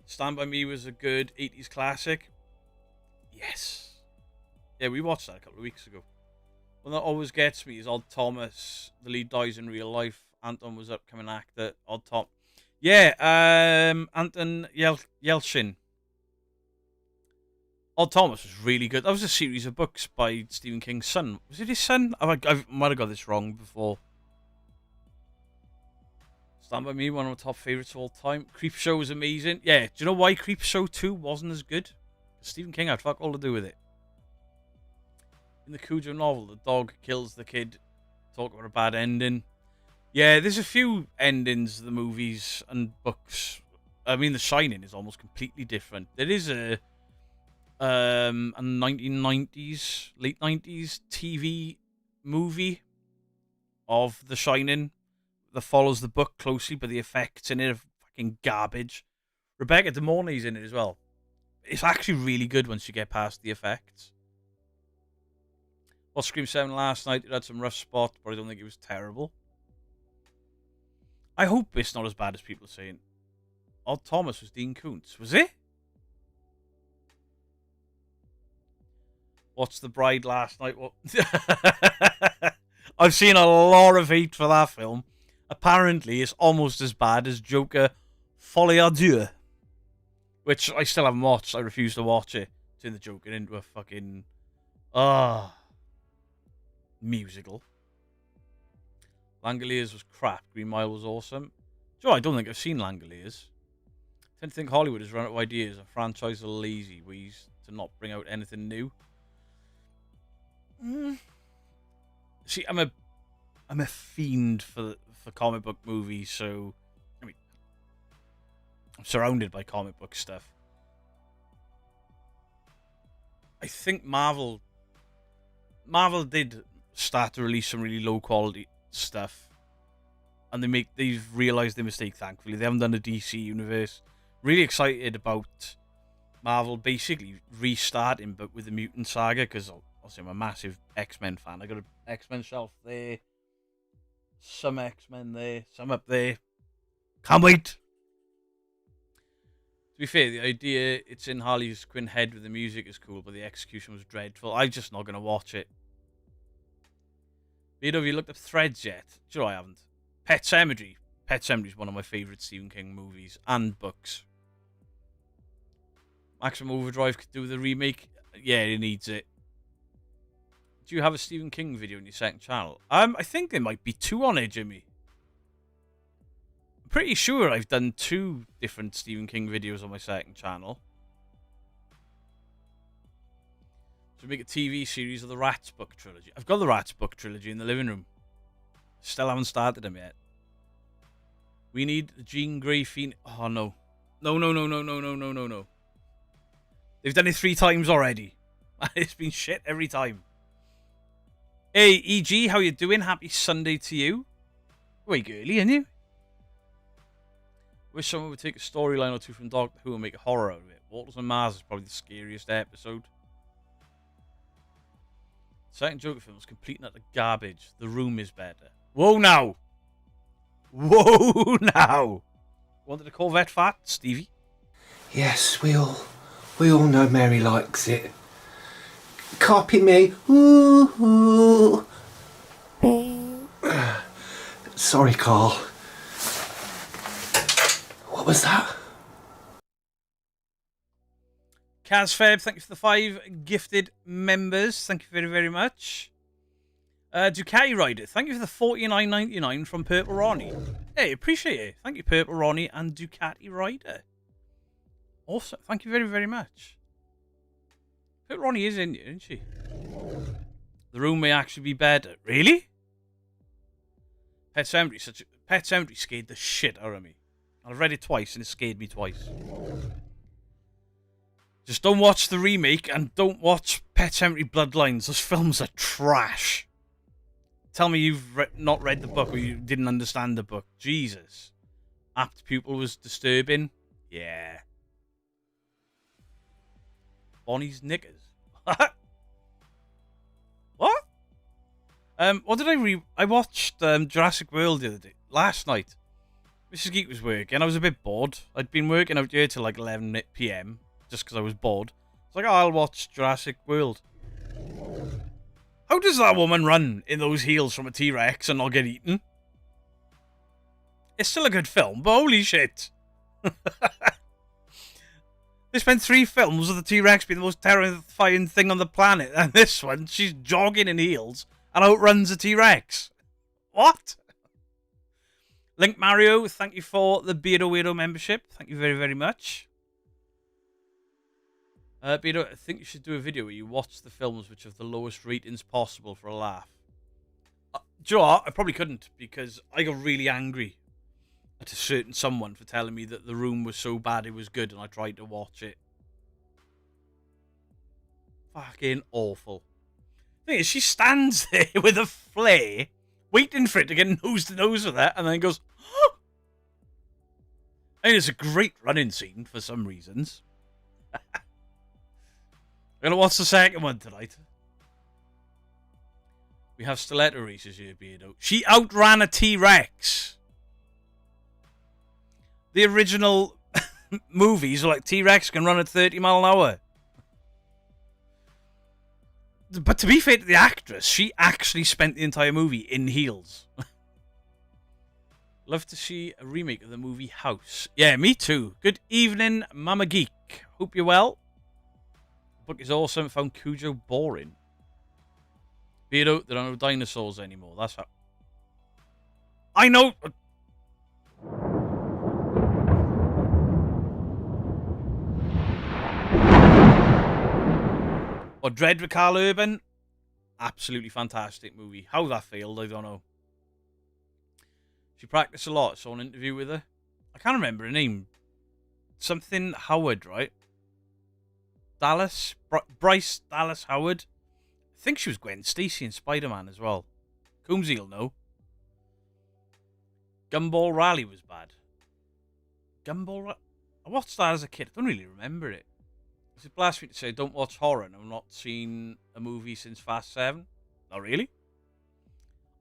Stand By Me was a good 80s classic. Yes. Yeah, we watched that a couple of weeks ago. One that always gets me is Odd Thomas. The lead dies in real life. Anton was upcoming actor. Odd Tom. Yeah, Anton Yelchin. Odd Thomas was really good. That was a series of books by Stephen King's son. Was it his son? I might have got this wrong before. Stand By Me, one of my top favourites of all time. Creepshow was amazing. Yeah, do you know why Creepshow 2 wasn't as good? Stephen King had fuck all to do with it. In the Cujo novel, the dog kills the kid. Talk about a bad ending. Yeah, there's a few endings of the movies and books. I mean, The Shining is almost completely different. There is a 1990s, late 90s TV movie of The Shining that follows the book closely, but the effects in it are fucking garbage. Rebecca De Mornay's in it as well. It's actually really good once you get past the effects. Well, Scream 7 last night, it had some rough spots, but I don't think it was terrible. I hope it's not as bad as people are saying. Odd Thomas was Dean Koontz, was it? Watched The Bride last night. What? I've seen a lot of hate for that film. Apparently, it's almost as bad as Joker Folie à Deux, which I still haven't watched. I refuse to watch it. Turn the Joker into a fucking musical. Langoliers was crap. Green Mile was awesome. Joe, I don't think I've seen Langoliers. I tend to think Hollywood has run out of ideas and franchises are lazy ways to not bring out anything new. See, I'm a fiend for comic book movies, so I mean, I'm surrounded by comic book stuff. I think Marvel did start to release some really low quality stuff, and they've realized their mistake. Thankfully, they haven't done a DC universe. Really excited about Marvel basically restarting, but with the Mutant Saga, because obviously I'm a massive X-Men fan. I got an X-Men shelf there, some X-Men there, some up there. Can't wait. To be fair, the idea it's in Harley Quinn head with the music is cool, but the execution was dreadful. I'm just not going to watch it. Vito, have you looked up Threads yet? Do you know I haven't? Pet Sematary. Pet Sematary is one of my favourite Stephen King movies and books. Maximum Overdrive could do the remake. Yeah, it needs it. Do you have a Stephen King video on your second channel? I think there might be two on it, Jimmy. I'm pretty sure I've done 2 different Stephen King videos on my second channel. To make a TV series of the Rats book trilogy. I've got the Rats book trilogy in the living room. Still haven't started them yet. We need the Jean Grey Phoenix. Oh, no. No. They've done it 3 times already. It's been shit every time. Hey, EG, how you doing? Happy Sunday to you. Wake early, ain't you? Wish someone would take a storyline or two from Doctor Who and make a horror out of it. Waters on Mars is probably the scariest episode. Second Joker film is complete and utter garbage. The Room is better. Whoa now! Whoa now! Wanted a Corvette fat, Stevie? Yes, we all know Mary likes it. Copy me. Ooh, ooh. Sorry, Carl. What was that? Kazfeb, thank you for the 5 gifted members. Thank you very, very much. Ducati Rider, thank you for the $49.99 from Purple Ronnie. Hey, appreciate it. Thank you, Purple Ronnie and Ducati Rider. Awesome. Thank you very, very much. Purple Ronnie is in here, isn't she? The Room may actually be better. Really? Pet Sematary scared the shit out of me. I've read it twice and it scared me twice. Just don't watch the remake and don't watch Pet Sematary Bloodlines. Those films are trash. Tell me you've not read the book or you didn't understand the book. Jesus. Apt Pupil was disturbing. Yeah. Bonnie's knickers. What? What did I watched Jurassic World the other day. Last night. Mrs. Geek was working. I was a bit bored. I'd been working out here till like 11 PM. Just because I was bored. It's like, oh, I'll watch Jurassic World. How does that woman run in those heels from a T-Rex and not get eaten? It's still a good film, but holy shit. They spent 3 films with the T-Rex being the most terrifying thing on the planet. And this one, she's jogging in heels and outruns a T-Rex. What? Link Mario, thank you for the Beardo Weirdo membership. Thank you very, very much. Beardo, I think you should do a video where you watch the films which have the lowest ratings possible for a laugh. Do you know what? I probably couldn't because I got really angry at a certain someone for telling me that The Room was so bad it was good and I tried to watch it. Fucking awful. The thing is, she stands there with a flare, waiting for it to get nose to nose with her, and then goes, oh! And it's a great running scene for some reasons. I'm going to watch the second one tonight. We have stiletto races here, Beardo. She outran a T-Rex. The original movies were like T-Rex can run at 30 mile an hour. But to be fair to the actress, she actually spent the entire movie in heels. Love to see a remake of the movie House. Yeah, me too. Good evening, Mama Geek. Hope you're well. Book is awesome. Found Cujo boring. Beardo, there are no dinosaurs anymore. That's how. I know. Or Dread with Carl Urban. Absolutely fantastic movie. How that failed, I don't know. She practiced a lot. Saw an interview with her. I can't remember her name. Something Howard, right? Dallas? Bryce Dallas Howard? I think she was Gwen Stacy in Spider-Man as well. Coomsey'll know. Gumball Rally was bad. I watched that as a kid. I don't really remember it. Is it blasphemy to say don't watch horror and I've not seen a movie since Fast 7? Not really.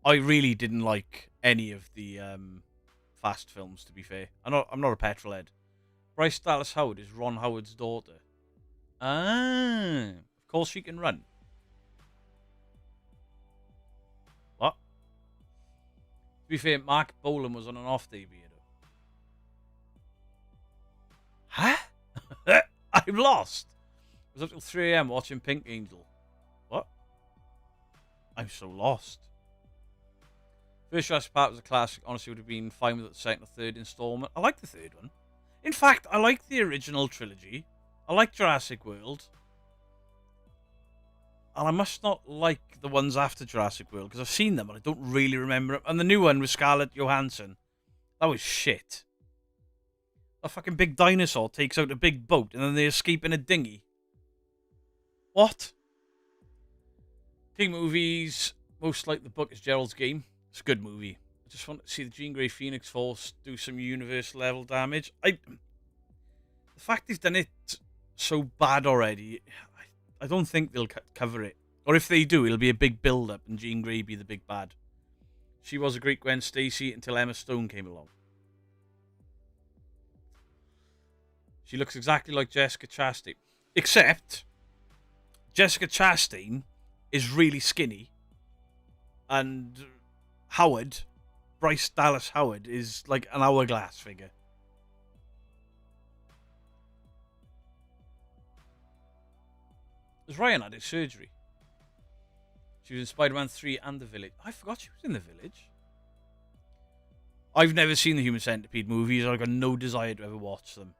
I really didn't like any of the Fast films, to be fair. I'm not a petrol head. Bryce Dallas Howard is Ron Howard's daughter. Ah, of course she can run. What? To be fair, Mark Bolan was on an off day, Beardo. Huh? I'm lost. I was up till 3 AM watching Pink Angel. What? I'm so lost. First Jurassic Park was a classic. Honestly, would have been fine with the second or third installment. I like the third one. In fact, I like the original trilogy. I like Jurassic World. And I must not like the ones after Jurassic World, because I've seen them, but I don't really remember them. And the new one with Scarlett Johansson, that was shit. A fucking big dinosaur takes out a big boat, and then they escape in a dinghy. What? King movies, most like the book is Gerald's Game. It's a good movie. I just want to see the Jean Grey Phoenix Force do some universe level damage. The fact he's done it so bad already, I don't think they'll cover it. Or if they do, it'll be a big build up and Jean Grey be the big bad. She was a great Gwen Stacy until Emma Stone came along. She looks exactly like Jessica Chastain. Except, Jessica Chastain is really skinny. And Howard, Bryce Dallas Howard, is like an hourglass figure. As Ryan had his surgery. She was in Spider-Man 3 and The Village. I forgot she was in The Village. I've never seen the Human Centipede movies. I've got no desire to ever watch them.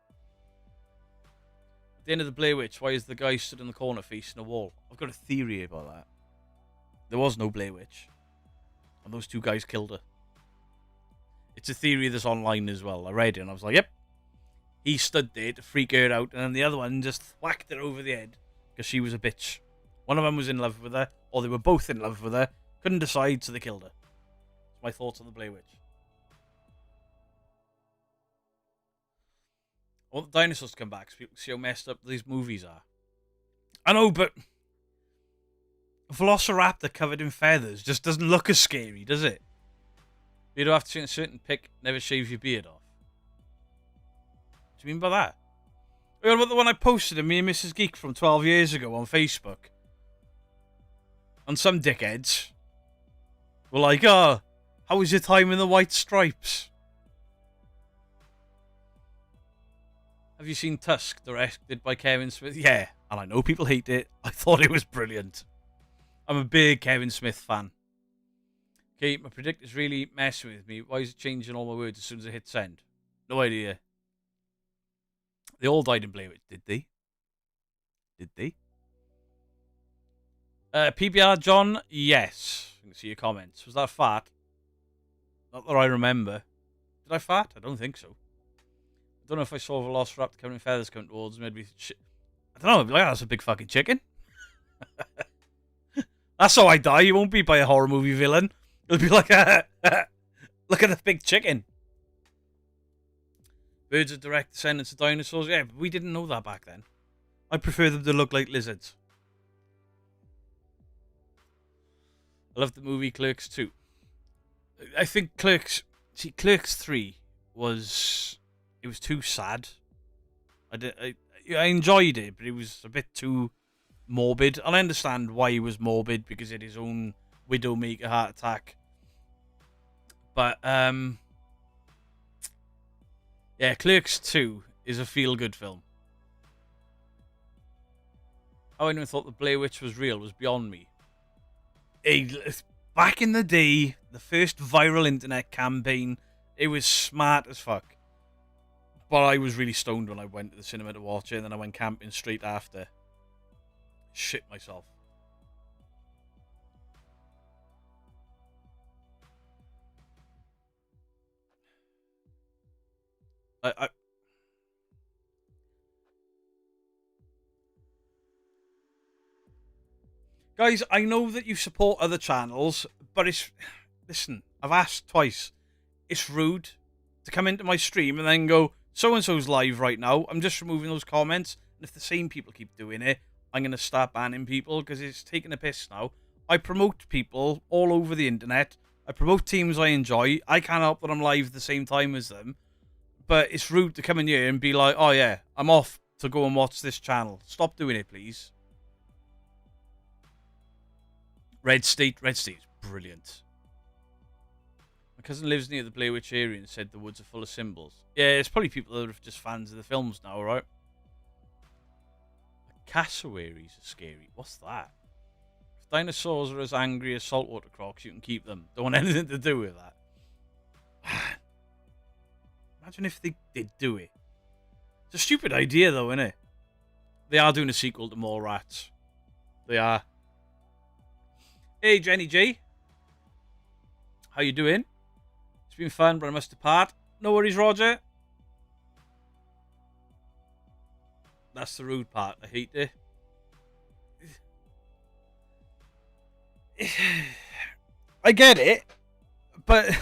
At the end of the Blair Witch, why is the guy stood in the corner facing a wall? I've got a theory about that. There was no Blair Witch. And those two guys killed her. It's a theory that's online as well. I read it and I was like, yep. He stood there to freak her out, and then the other one just whacked her over the head because she was a bitch. One of them was in love with her, or they were both in love with her. Couldn't decide, so they killed her. That's my thoughts on the Blair Witch. I want the dinosaurs to come back so people can see how messed up these movies are. I know, but a Velociraptor covered in feathers just doesn't look as scary, does it? You don't have to see a certain pic, never shave your beard off. What do you mean by that? What about the one I posted of me and Mrs. Geek from 12 years ago on Facebook? And some dickheads were like, oh, how was your time in the White Stripes? Have you seen Tusk, directed by Kevin Smith? Yeah, and I know people hate it. I thought it was brilliant. I'm a big Kevin Smith fan. Okay, my predictor's really messing with me. Why is it changing all my words as soon as I hit send? No idea. They all died in Blair Witch, did they? Did they? PBR John, yes. You can see your comments. Was that fart? Not that I remember. Did I fart? I don't think so. I don't know if I saw a Velociraptor coming in feathers coming towards me. I don't know. I'd be like, oh, that's a big fucking chicken. That's how I die. You won't be by a horror movie villain. It'll be like, look at the big chicken. Birds are direct descendants of dinosaurs. Yeah, but we didn't know that back then. I prefer them to look like lizards. I love the movie Clerks 2. I think Clerks 3 was too sad. I enjoyed it, but it was a bit too morbid. And I understand why he was morbid, because he had his own Widowmaker heart attack. But yeah, Clerks 2 is a feel-good film. How anyone thought the Blair Witch was real was beyond me. Back in the day, the first viral internet campaign, it was smart as fuck. But I was really stoned when I went to the cinema to watch it, and then I went camping straight after. Shit myself. Guys, I know that you support other channels, but listen, I've asked twice. It's rude to come into my stream and then go, so-and-so's live right now. I'm just removing those comments. And if the same people keep doing it, I'm going to start banning people because it's taking a piss now. I promote people all over the internet. I promote teams I enjoy. I can't help that I'm live at the same time as them. But it's rude to come in here and be like, oh yeah, I'm off to go and watch this channel. Stop doing it, please. Red State is brilliant. My cousin lives near the Blair Witch area and said the woods are full of symbols. Yeah, it's probably people that are just fans of the films now, right? The cassowaries are scary. What's that? If dinosaurs are as angry as saltwater crocs, you can keep them. Don't want anything to do with that. Imagine if they did do it. It's a stupid idea, though, isn't it? They are doing a sequel to More Rats. They are. Hey, Jenny G. How you doing? It's been fun, but I must depart. No worries, Roger. That's the rude part. I hate it. I get it, but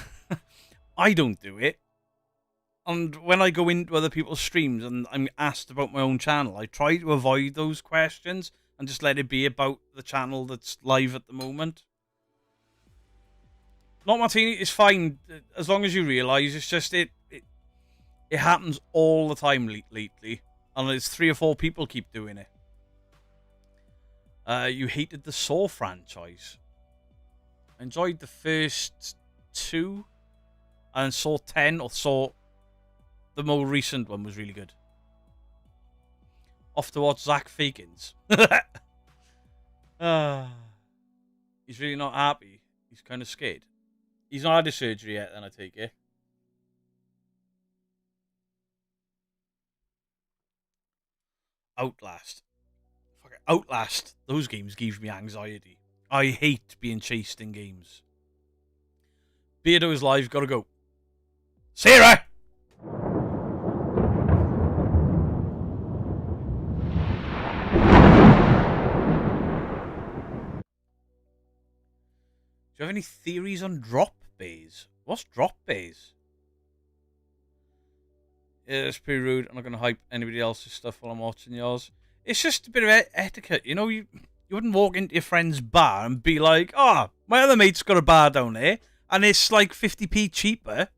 I don't do it. And when I go into other people's streams and I'm asked about my own channel, I try to avoid those questions and just let it be about the channel that's live at the moment. Not Martini is fine as long as you realise it's just it happens all the time lately, and there's 3 or 4 people keep doing it. You hated the Saw franchise. I enjoyed the first 2, and Saw 10 or Saw the more recent one was really good. Off to watch Zach Fakins. He's really not happy. He's kind of scared. He's not had his surgery yet, then I take it. Outlast. Fuck it. Outlast. Those games give me anxiety. I hate being chased in games. Beardo's live. Gotta go. Sarah! Do you have any theories on drop bays? What's drop bays? Yeah, it's pretty rude. I'm not going to hype anybody else's stuff while I'm watching yours. It's just a bit of etiquette. You know, you wouldn't walk into your friend's bar and be like, oh, my other mate's got a bar down there, and it's like 50p cheaper.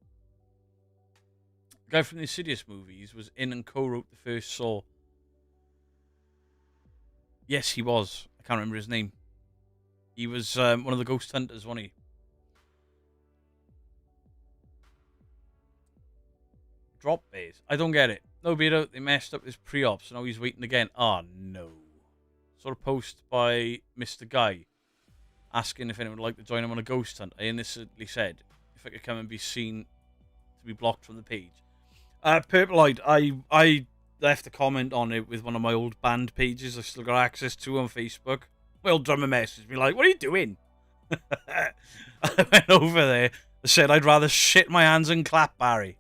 The guy from the Insidious movies was in and co-wrote the first Saw. Yes, he was. I can't remember his name. He was one of the ghost hunters, wasn't he? Drop bays. I don't get it. No, Beto, they messed up his pre-op, so now he's waiting again. Oh, no. Sort of post by Mr. Guy asking if anyone would like to join him on a ghost hunt. I innocently said if I could come and be seen to be blocked from the page. Purple-eyed, I left a comment on it with one of my old band pages I've still got access to on Facebook. My old drummer messaged me like, what are you doing? I went over there and said I'd rather shit my hands and clap Barry.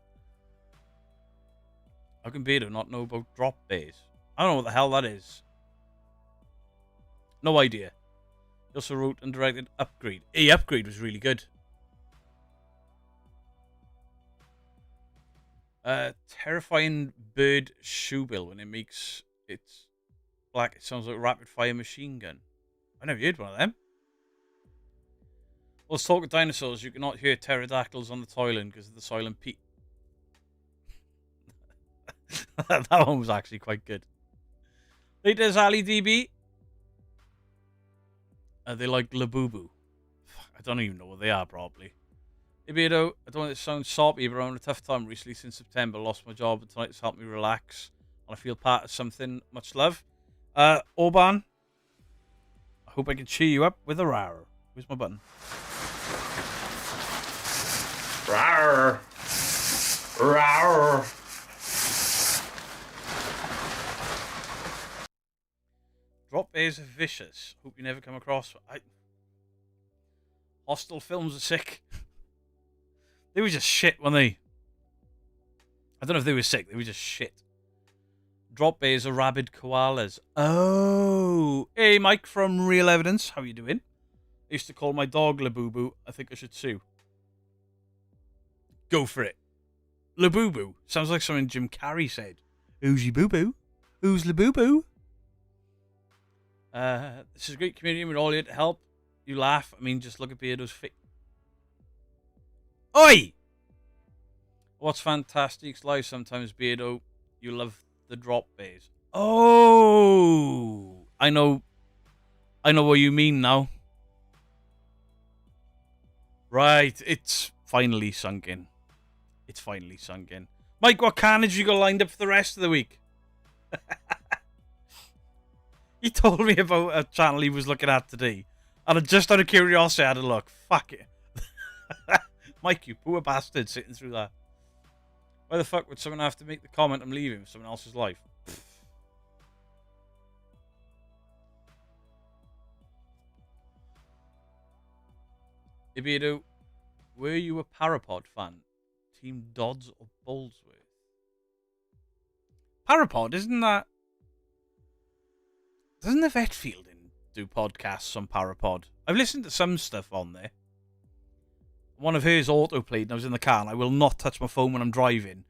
How can Beto not know about drop bays? I don't know what the hell that is. No idea. He also wrote and directed Upgrade. Upgrade was really good. Terrifying bird shoebill when it makes its black. It sounds like a rapid fire machine gun. I never heard one of them. Let's talk of dinosaurs. You cannot hear pterodactyls on the toilet because of the silent P. That one was actually quite good. Latest Ali DB. They like Labubu. I don't even know what they are, probably. Ibido, I don't want it to sound soppy, but I'm having a tough time recently since September. Lost my job, and tonight's helped me relax. And I feel part of something. Much love. Orban, I hope I can cheer you up with a rar. Where's my button? Rawr. Rawr. Drop bays are vicious. Hope you never come across. Hostile films are sick. They were just shit, weren't they? I don't know if they were sick. They were just shit. Drop bays are rabid koalas. Oh. Hey, Mike from Real Evidence. How you doing? I used to call my dog Labubu. I think I should sue. Go for it. Labubu. Sounds like something Jim Carrey said. Who's your boo-boo? Who's Labubu? This is a great community. We're all here to help. You laugh. I mean, just look at Beardo's face. Oi! What's Fantastic's life sometimes, Beardo? You love the drop bays. Oh! I know what you mean now. Right, it's finally sunk in. It's finally sunk in. Mike, what carnage you got lined up for the rest of the week? He told me about a channel he was looking at today. And just out of curiosity, I had a look. Fuck it. Mike, you poor bastard sitting through that. Why the fuck would someone have to make the comment I'm leaving for someone else's life? Ibido, were you a Parapod fan? Team Dodds or Bolesworth? Parapod, isn't that... Doesn't the vet fielding do podcasts on Parapod? I've listened to some stuff on there. One of hers auto-played, and I was in the car, and I will not touch my phone when I'm driving.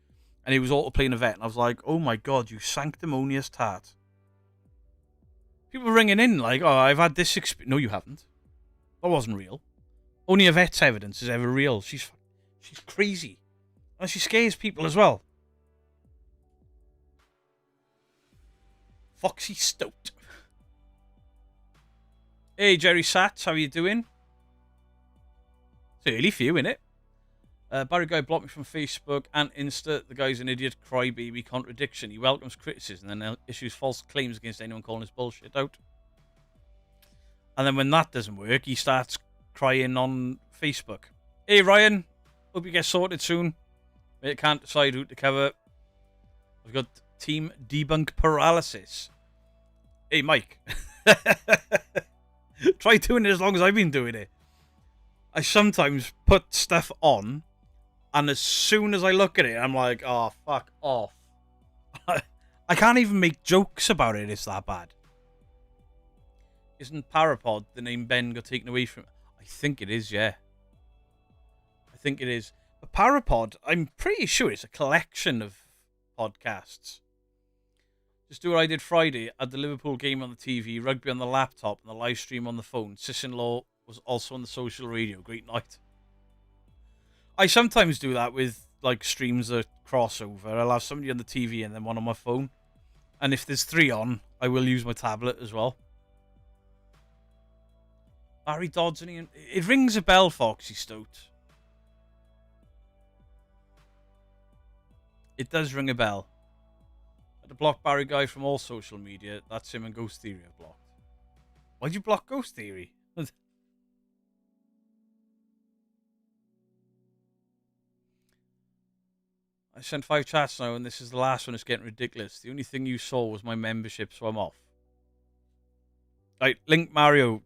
And he was auto-playing a vet, and I was like, oh my god, you sanctimonious tart. People ringing in like, oh, I've had this experience. No, you haven't. That wasn't real. Only a vet's evidence is ever real. She's crazy. And she scares people as well. Foxy Stoat. Hey, Jerry Sats, how are you doing? It's early for you, innit? Barry Guy blocked me from Facebook and Insta. The guy's an idiot, crybaby, contradiction. He welcomes criticism and then issues false claims against anyone calling his bullshit out. And then when that doesn't work, he starts crying on Facebook. Hey, Ryan. Hope you get sorted soon. Mate, can't decide who to cover. I've got Team Debunk Paralysis. Hey, Mike. Try doing it as long as I've been doing it. I sometimes put stuff on, and as soon as I look at it, I'm like, oh, fuck off. I can't even make jokes about it, it's that bad. Isn't Parapod the name Ben got taken away from? I think it is, yeah. I think it is. But Parapod, I'm pretty sure it's a collection of podcasts. Just do what I did Friday. Had the Liverpool game on the TV, rugby on the laptop, and the live stream on the phone. Sis-in-law was also on the social radio. Great night. I sometimes do that with like streams that crossover. I'll have somebody on the TV and then one on my phone. And if there's 3 on, I will use my tablet as well. Barry Dodds and Ian. It rings a bell, Foxy Stoat. It does ring a bell. I had to block Barry Guy from all social media. That's him and Ghost Theory I've blocked. Why'd you block Ghost Theory? I sent 5 chats now, and this is the last one. It's getting ridiculous. The only thing you saw was my membership, so I'm off. Right, Link Mario.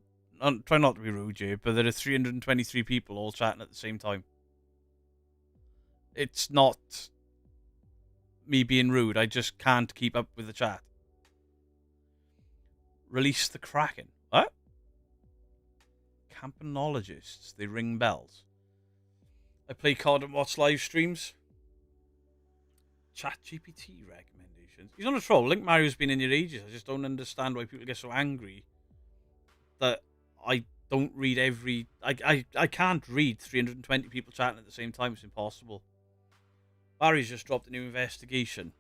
Try not to be rude, Jay, but there are 323 people all chatting at the same time. It's not me being rude. I just can't keep up with the chat. Release the Kraken. What? Campanologists. They ring bells. I play COD and watch live streams. Chat GPT recommendations. He's on a troll. Link Mario's been in your ages. I just don't understand why people get so angry that I don't read every... I can't read 320 people chatting at the same time. It's impossible. Barry's just dropped a new investigation.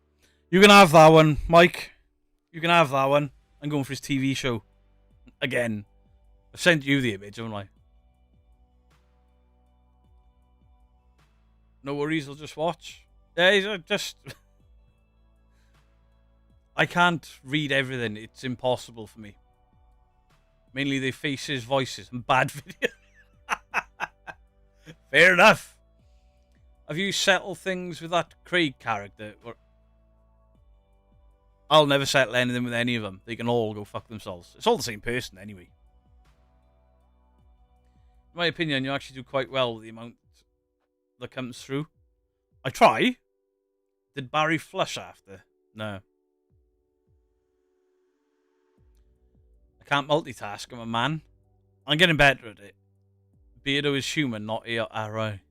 You can have that one, Mike. You can have that one. I'm going for his TV show. Again. I've sent you the image, haven't I? No worries, I'll just watch. Yeah, just... I can't read everything. It's impossible for me. Mainly the faces, voices, and bad video. Fair enough. Have you settled things with that Craig character? Or... I'll never settle anything with any of them. They can all go fuck themselves. It's all the same person anyway. In my opinion, you actually do quite well with the amount that comes through. I try. Did Barry flush after? No. I can't multitask. I'm a man. I'm getting better at it. Beardo is human, not AI.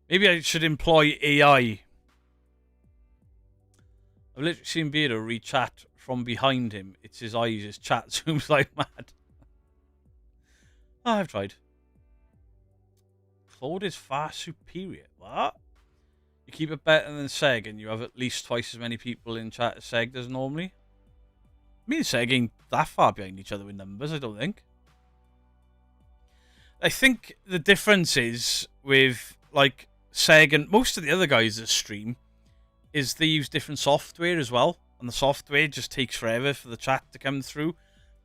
Maybe I should employ AI. I've literally seen Beardo read chat from behind him. It's his eyes. His chat zooms like mad. Oh, I've tried. Claude is far superior. What? You keep it better than Seg and you have at least twice as many people in chat as Seg does normally. Me and Seg ain't that far behind each other with numbers, I don't think. I think the difference is with, like, Seg and most of the other guys that stream is they use different software as well. And the software just takes forever for the chat to come through.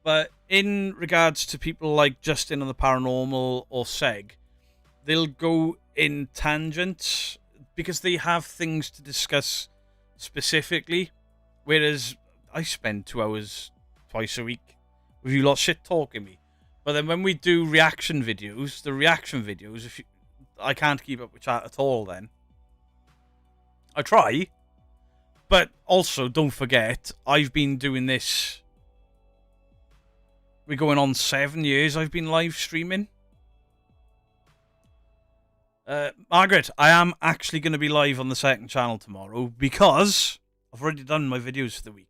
But in regards to people like Justin on the Paranormal or Seg, they'll go in tangents because they have things to discuss specifically. Whereas I spend 2 hours twice a week with you lot shit talking me. But then when we do reaction videos, I can't keep up with chat at all then. I try. But also, don't forget, I've been doing this we're going on 7 years I've been live streaming. Margaret, I am actually going to be live on the second channel tomorrow because I've already done my videos for the week.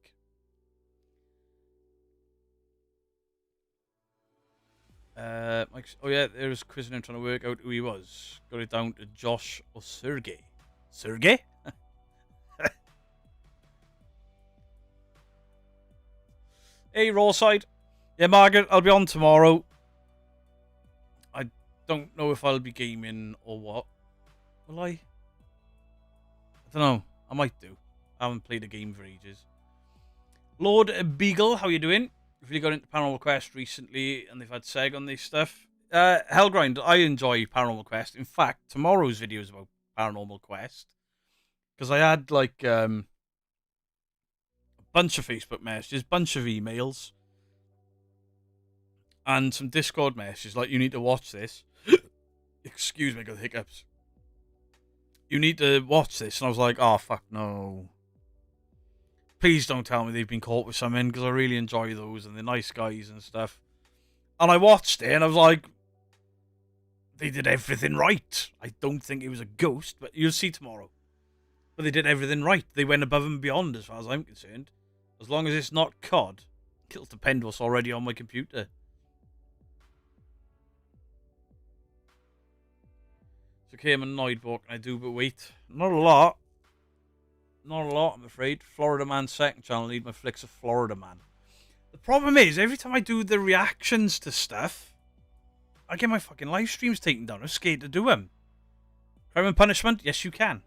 Oh yeah, there's Quizzing trying to work out who he was. Got it down to Josh or Sergey. Sergey? Hey, Rawside. Yeah, Margaret, I'll be on tomorrow. I don't know if I'll be gaming or what. Will I? I don't know. I might do. I haven't played a game for ages. Lord Beagle, how you doing? I've really got into Paranormal Quest recently, and they've had Seg on this stuff. Hellgrind, I enjoy Paranormal Quest. In fact, tomorrow's video is about Paranormal Quest. Because I had, like, a bunch of Facebook messages, bunch of emails, and some Discord messages, like, you need to watch this. Excuse me, I got the hiccups. You need to watch this. And I was like, oh, fuck no. Please don't tell me they've been caught with something, because I really enjoy those, and they're nice guys and stuff. And I watched it, and I was like, they did everything right. I don't think it was a ghost, but you'll see tomorrow. But they did everything right. They went above and beyond, as far as I'm concerned. As long as it's not COD. It'll depend what's already on my computer. It's okay, I'm annoyed, but what can I do but wait? Not a lot. Not a lot, I'm afraid. Florida Man second channel. Need my flicks of Florida Man. The problem is, every time I do the reactions to stuff, I get my fucking live streams taken down. I'm scared to do them. Crime and punishment? Yes, you can.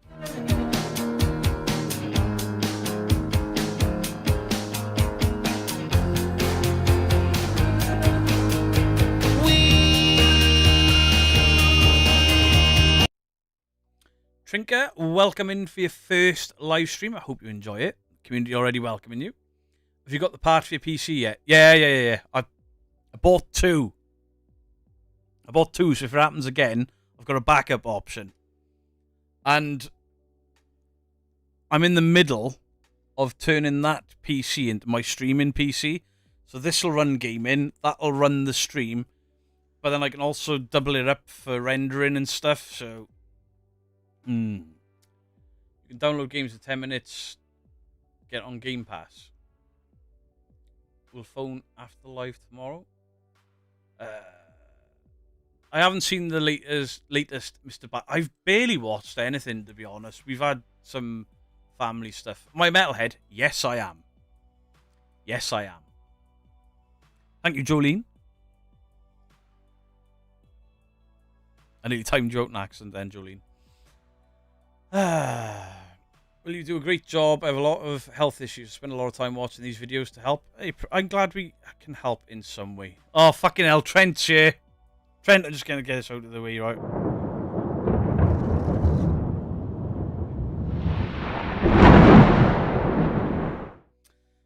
Trinker, welcome in for your first live stream. I hope you enjoy it. Community already welcoming you. Have you got the part for your PC yet? Yeah. I bought two. So if it happens again, I've got a backup option. And I'm in the middle of turning that PC into my streaming PC. So this will run gaming, that'll run the stream. But then I can also double it up for rendering and stuff, so... You can download games in 10 minutes. Get on Game Pass. We'll phone after live tomorrow. I haven't seen the latest Mr. I've barely watched anything, to be honest. We've had some family stuff. My Metalhead, yes I am. Yes I am. Thank you, Jolene. I nearly timed you out in accent then, Jolene. Well, you do a great job. I have a lot of health issues. Spend a lot of time watching these videos to help. Hey, I'm glad we can help in some way. Oh, fucking hell, Trent's here. Trent, I'm just going to get this out of the way, right?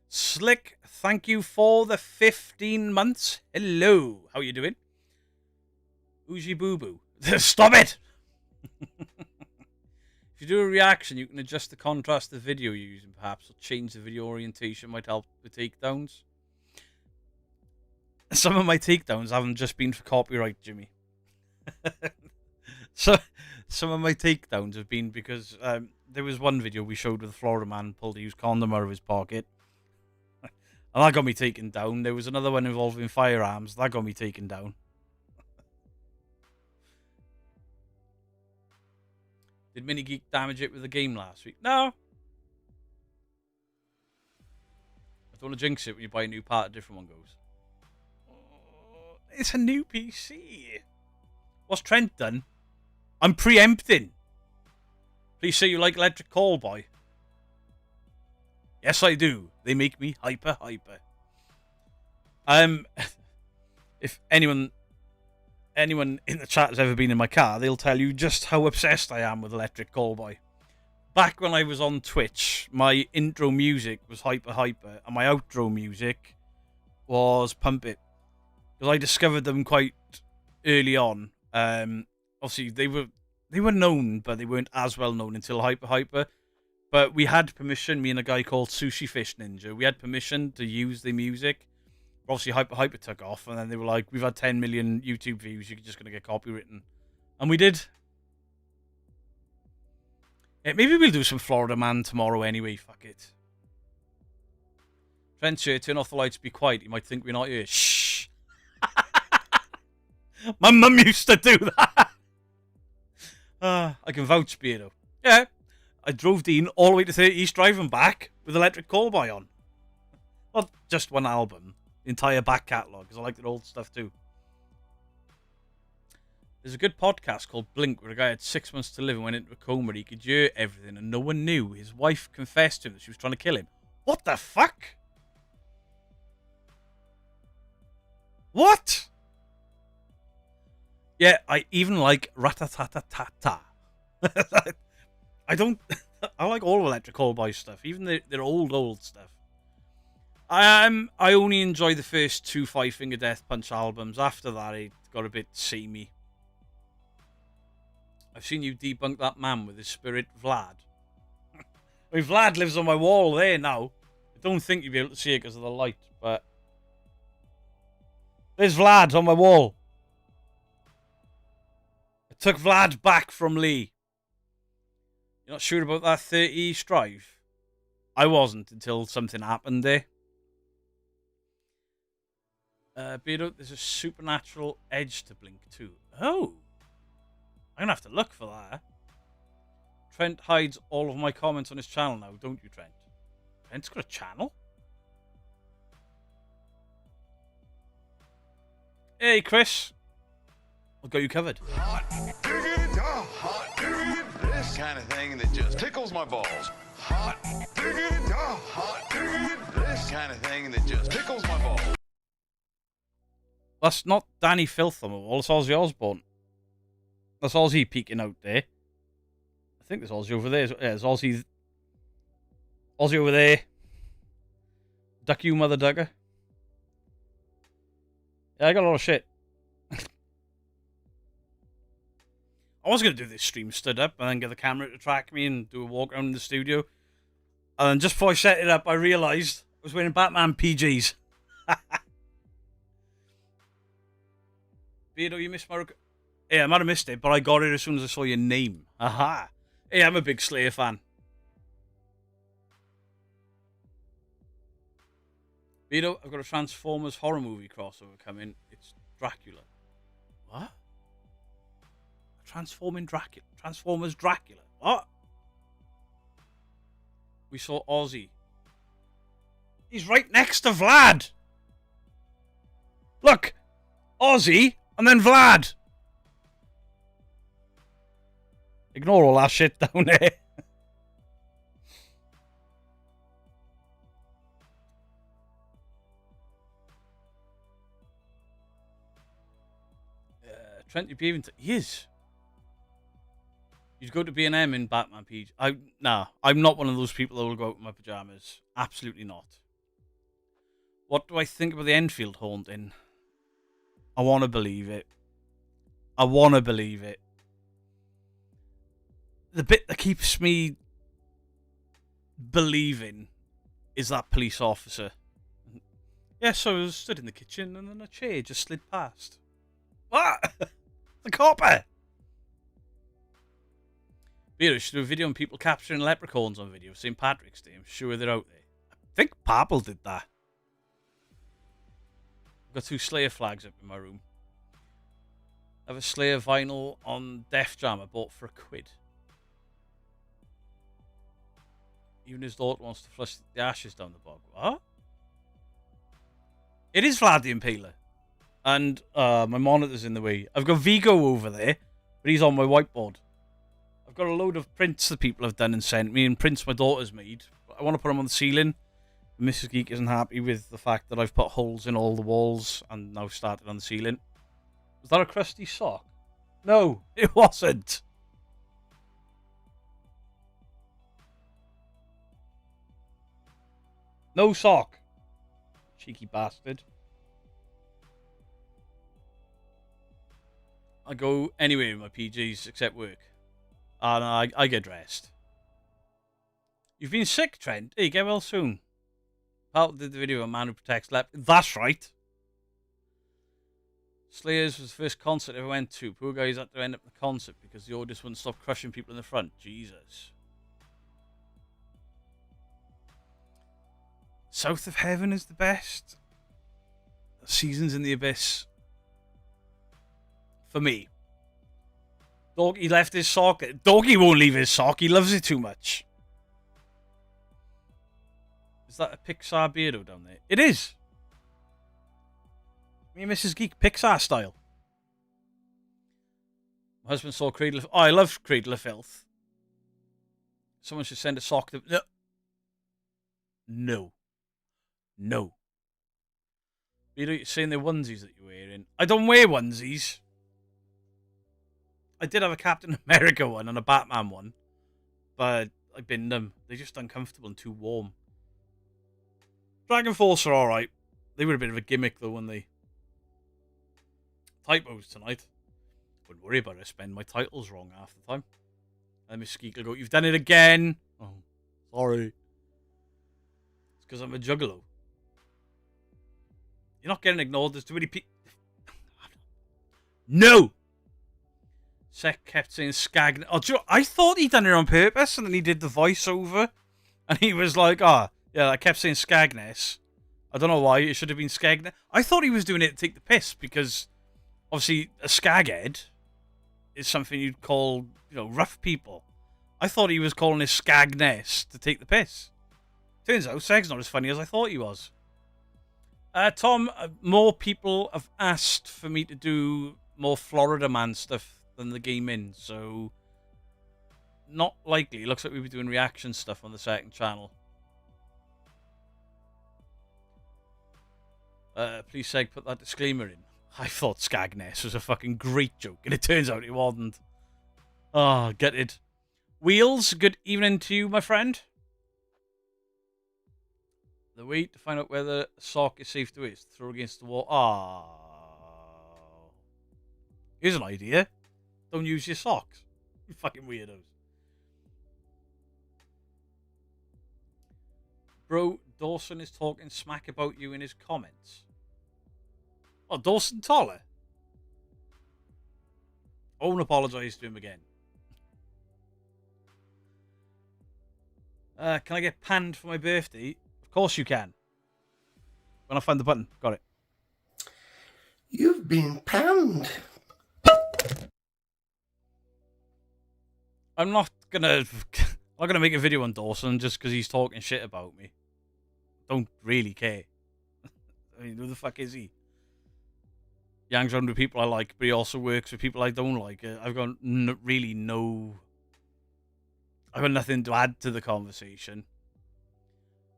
Slick, thank you for the 15 months. Hello. How you doing? Oozy boo boo. Stop it! If you do a reaction, you can adjust the contrast of the video you're using, perhaps, or change the video orientation. Might help with takedowns. Some of my takedowns haven't just been for copyright, Jimmy. So, some of my takedowns have been because there was one video we showed with the Florida Man pulled a used condom out of his pocket. And that got me taken down. There was another one involving firearms. That got me taken down. Did Mini Geek damage it with the game last week? No. I don't want to jinx it when you buy a new part, a different one goes. Oh, it's a new PC. What's Trent done? I'm preempting. Please say you like Electric Callboy. Yes, I do. They make me hyper. If anyone in the chat has ever been in my car, they'll tell you just how obsessed I am with Electric Callboy. Back when I was on Twitch, my intro music was hyper, and my outro music was Pump It. Because I discovered them quite early on. Obviously, they were known, but they weren't as well known until hyper. But we had permission, me and a guy called Sushi Fish Ninja, we had permission to use the music Obviously, Hyper took off, and then they were like, we've had 10 million YouTube views, you're just going to get copywritten. And we did. Yeah, maybe we'll do some Florida Man tomorrow anyway, fuck it. Trent's here, turn off the lights, be quiet, you might think we're not here. Shh! My mum used to do that! I can vouch, Beardo. Yeah, I drove Dean all the way to 30 East Drive and back with Electric Callboy on. Not just one album. The entire back catalogue, because I like their old stuff too. There's a good podcast called Blink where a guy had 6 months to live and went into a coma. He could hear everything and no one knew. His wife confessed to him that she was trying to kill him. What the fuck? What? Yeah, I even like Ratatatata. I don't... I like all of Electric Callboy stuff, even their old stuff. I only enjoy the first 2 Five Finger Death Punch albums. After that, it got a bit samey. I've seen you debunk that man with his spirit, Vlad. I mean, Vlad lives on my wall there now. I don't think you'll be able to see it because of the light, but... There's Vlad on my wall. I took Vlad back from Lee. You're not sure about that 30 East Drive? I wasn't until something happened there. Beardo, there's a supernatural edge to Blink too. Oh! I'm gonna have to look for that. Trent hides all of my comments on his channel now, don't you, Trent? Trent's got a channel? Hey, Chris. I've got you covered. Hot diggity, hot diggity, this kind of thing that just tickles my balls. Hot diggity, hot diggity, this kind of thing that just tickles my balls. That's not Danny Filth on the wall, it's Ozzy Osbourne. That's Ozzy peeking out there. I think there's Ozzy over there. Yeah, there's Ozzy over there. Duck you, mother ducker. Yeah, I got a lot of shit. I was going to do this stream stood up and then get the camera to track me and do a walk around in the studio. And then just before I set it up, I realised I was wearing Batman PGs. Beardo, you missed my... Yeah, I might have missed it, but I got it as soon as I saw your name. Aha. Hey, I'm a big Slayer fan. Beardo, I've got a Transformers horror movie crossover coming. It's Dracula. What? Transformers Dracula. What? We saw Ozzy. He's right next to Vlad. Look. Ozzy and then Vlad. Ignore all that shit down there. Trent, you'd be even... He is. You'd go to B&M in Batman PG. Nah, I'm not one of those people that will go out in my pyjamas. Absolutely not. What do I think about the Enfield haunting? I want to believe it. I want to believe it. The bit that keeps me believing is that police officer. Yeah, so I was stood in the kitchen and then a chair just slid past. What? The copper! Beardo should do a video on people capturing leprechauns on video. St. Patrick's Day. I'm sure they're out there. I think Papel did that. I've got 2 Slayer flags up in my room. I have a Slayer vinyl on Def Jam I bought for £1. Even his daughter wants to flush the ashes down the bog. What? It is Vlad the Impaler. And my monitor's in the way. I've got Vigo over there, but he's on my whiteboard. I've got a load of prints that people have done and sent me, and prints my daughter's made. I want to put them on the ceiling. Mrs. Geek isn't happy with the fact that I've put holes in all the walls and now started on the ceiling. Was that a crusty sock? No, it wasn't. No sock. Cheeky bastard. I go anywhere with my PGs except work. And I get dressed. You've been sick, Trent. Hey, get well soon. Pal did the video of a man who protects lep. That's right. Slayers was the first concert I ever went to. Poor guys had to end up the concert because the audience wouldn't stop crushing people in the front. Jesus. South of Heaven is the best. Seasons in the Abyss. For me. Doggy left his sock. Doggy won't leave his sock. He loves it too much. Is that a Pixar beardo down there? It is. Me and Mrs. Geek, Pixar style. My husband saw Cradle of... Oh, I love Cradle of Filth. Someone should send a sock to... No. No. No. Beardo, you're saying they're onesies that you're wearing. I don't wear onesies. I did have a Captain America one and a Batman one. But I binned them. They're just uncomfortable and too warm. Dragon Force are alright. They were a bit of a gimmick though, when they... Typos tonight. Wouldn't worry about it. I spend my titles wrong half the time. And Miss Skeek will go, you've done it again. Oh, sorry. It's because I'm a juggalo. You're not getting ignored. There's too many people. No! Sec kept saying Skag. Oh, do you know, I thought he'd done it on purpose, and then he did the voiceover. And he was like, yeah, I kept saying Skagness. I don't know why. It should have been Skagness. I thought he was doing it to take the piss, because obviously a skaghead is something you'd call, rough people. I thought he was calling it Skagness to take the piss. Turns out Seg's not as funny as I thought he was. Tom, more people have asked for me to do more Florida Man stuff than the game in, so not likely. It looks like we'll be doing reaction stuff on the second channel. Please, Seg, put that disclaimer in. I thought Skagness was a fucking great joke, and it turns out it wasn't. Oh, gutted. Wheels, good evening to you, my friend. The way to find out whether a sock is safe to wear is to throw against the wall. Oh. Here's an idea. Don't use your socks. You fucking weirdos. Bro, Dawson is talking smack about you in his comments. Oh, Dawson Toller? I won't apologise to him again. Can I get panned for my birthday? Of course you can. When I find the button. Got it. You've been panned. I'm not gonna make a video on Dawson just because he's talking shit about me. Don't really care. I mean, who the fuck is he? He hangs around with people I like, but he also works with people I don't like. I've got really no... I've got nothing to add to the conversation.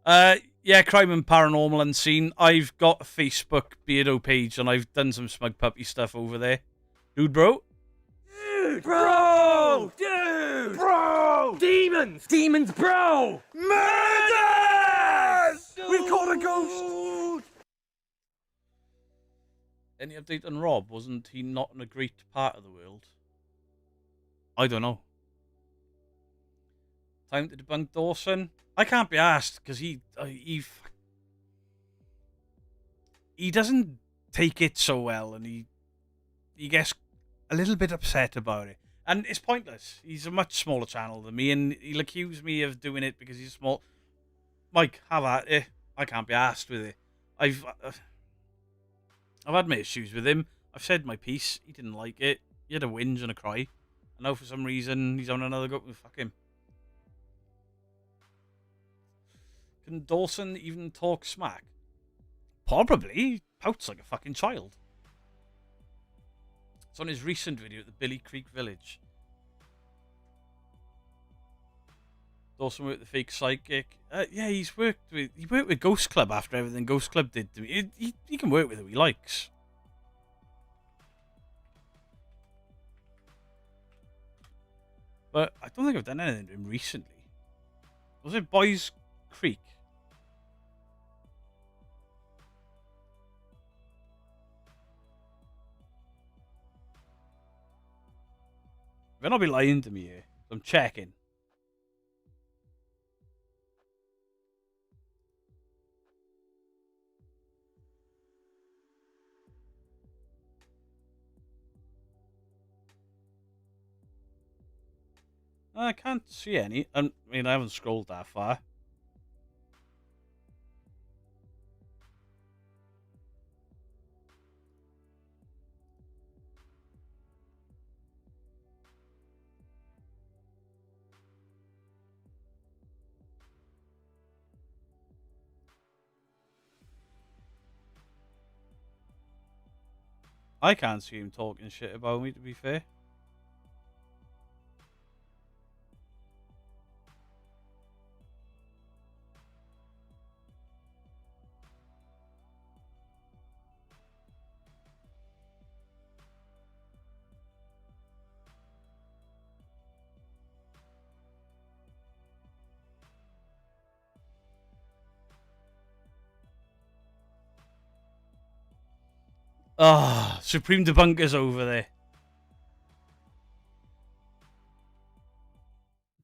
Yeah, Crime and Paranormal Unseen. I've got a Facebook Beardo page, and I've done some Smug Puppy stuff over there. Dude, bro? Dude, bro! Dude! Bro! Demons! Demons, bro! Murders! We've caught a ghost! Any update on Rob? Wasn't he not in a great part of the world? I don't know. Time to debunk Dawson? I can't be asked, because he doesn't take it so well, and he gets a little bit upset about it. And it's pointless. He's a much smaller channel than me, and he'll accuse me of doing it because he's small. Mike, have at it. I can't be asked with it. I've had my issues with him. I've said my piece. He didn't like it. He had a whinge and a cry. And now for some reason he's on another go. Fuck him. Can Dawson even talk smack? Probably. He pouts like a fucking child. It's on his recent video at the Billy Creek Village. Dawson worked with the fake psychic. Yeah, he worked with Ghost Club after everything Ghost Club did to me. He can work with who he likes. But I don't think I've done anything to him recently. Was it Boys Creek? They're not be lying to me here. I'm checking. I can't see any. I mean, I haven't scrolled that far. I can't see him talking shit about me, to be fair. Ah, Supreme Debunker's over there.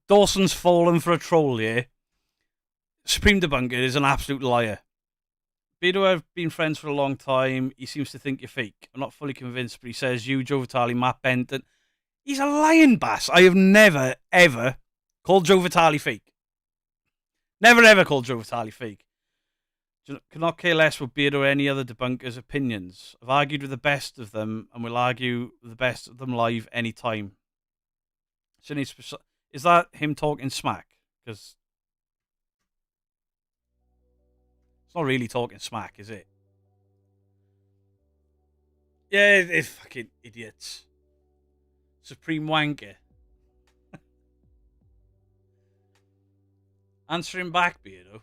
Dawson's fallen for a troll here. Supreme Debunker is an absolute liar. Beardo, I've been friends for a long time. He seems to think you're fake. I'm not fully convinced, but he says you, Joe Vitale, Matt Benton. He's a lying bass. I have never, ever called Joe Vitale fake. Never, ever called Joe Vitale fake. Cannot care less with Beard or any other debunkers' opinions. I've argued with the best of them and will argue with the best of them live anytime. So is that him talking smack? Because it's not really talking smack, is it? Yeah, they're fucking idiots. Supreme wanker. Answer him back, Beardo.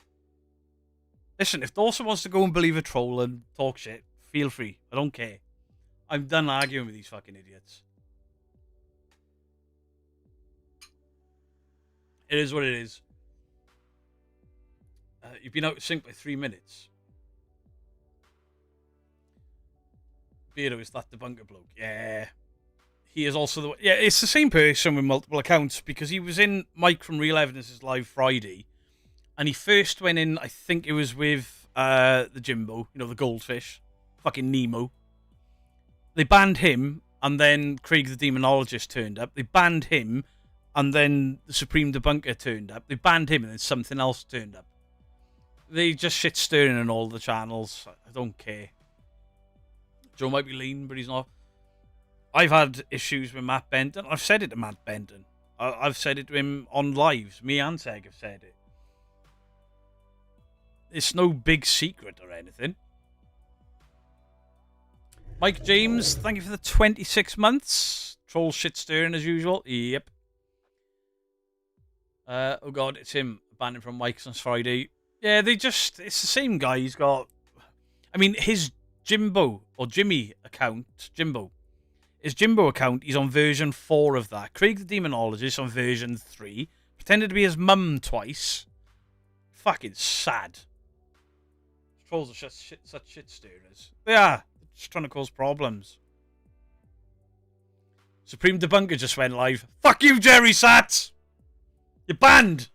Listen, if Dawson wants to go and believe a troll and talk shit, feel free. I don't care. I'm done arguing with these fucking idiots. It is what it is. You've been out of sync by 3 minutes. Beardo is that debunker bloke. Yeah. He is also the... Yeah, it's the same person with multiple accounts because he was in Mike from Real Evidence's Live Friday. And he first went in, I think it was with the Jimbo, you know, the goldfish. Fucking Nemo. They banned him, and then Craig the Demonologist turned up. They banned him, and then the Supreme Debunker turned up. They banned him, and then something else turned up. They just shit stirring on all the channels. I don't care. Joe might be lean, but he's not. I've had issues with Matt Benton. I've said it to Matt Benton. I've said it to him on lives. Me and Seg have said it. It's no big secret or anything. Mike James, thank you for the 26 months. Troll shit stirring as usual. Yep. Oh god, it's him banning from Mike since Friday. Yeah, it's the same guy. He's got, I mean, his Jimbo or Jimmy account, his Jimbo account, he's on version 4 of that. Craig the Demonologist on version 3. Pretended to be his mum twice. Fucking sad. Trolls are such shit stirrers. They are. They're just trying to cause problems. Supreme Debunker just went live. Fuck you, Jerry Sats! You're banned!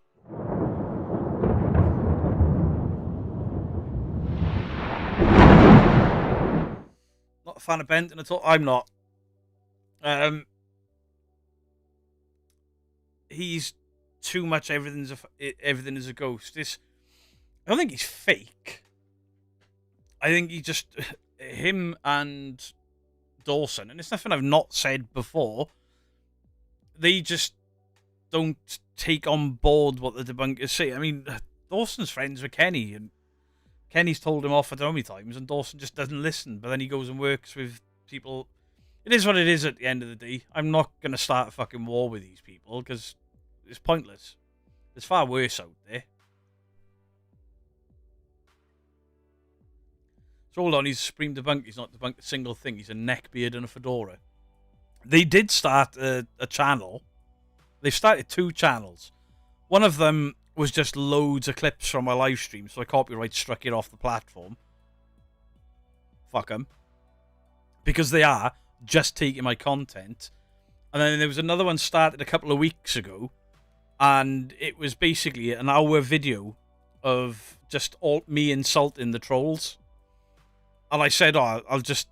Not a fan of Benton at all. I'm not. He's too much everything is a ghost. I don't think he's fake. I think he just, him and Dawson, and it's nothing I've not said before, they just don't take on board what the debunkers say. I mean, Dawson's friends with Kenny, and Kenny's told him off a dummy times, and Dawson just doesn't listen, but then he goes and works with people. It is what it is at the end of the day. I'm not going to start a fucking war with these people, because it's pointless. There's far worse out there. So hold on, he's Supreme Debunker. He's not debunked a single thing. He's a neckbeard and a fedora. They did start a channel. They've started 2 channels. One of them was just loads of clips from my live stream, so I copyright struck it off the platform. Fuck them. Because they are just taking my content. And then there was another one started a couple of weeks ago, and it was basically an hour video of just me insulting the trolls. And I said, oh, I'll just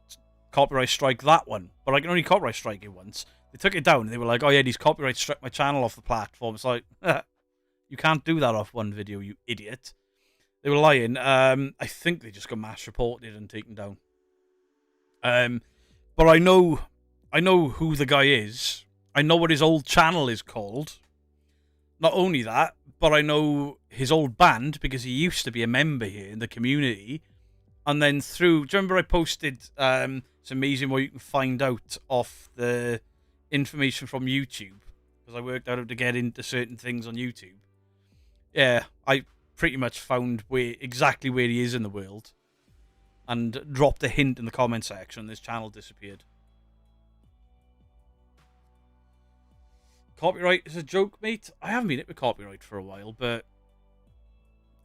copyright strike that one. But I can only copyright strike it once. They took it down and they were like, oh yeah, these copyrights struck my channel off the platform. It's like, you can't do that off one video, you idiot. They were lying. I think they just got mass reported and taken down. But I know who the guy is. I know what his old channel is called. Not only that, but I know his old band because he used to be a member here in the community. And then do you remember I posted it's amazing what you can find out off the information from YouTube? Because I worked out how to get into certain things on YouTube. Yeah, I pretty much found exactly where he is in the world. And dropped a hint in the comment section. His channel disappeared. Copyright is a joke, mate. I haven't been hit with copyright for a while, but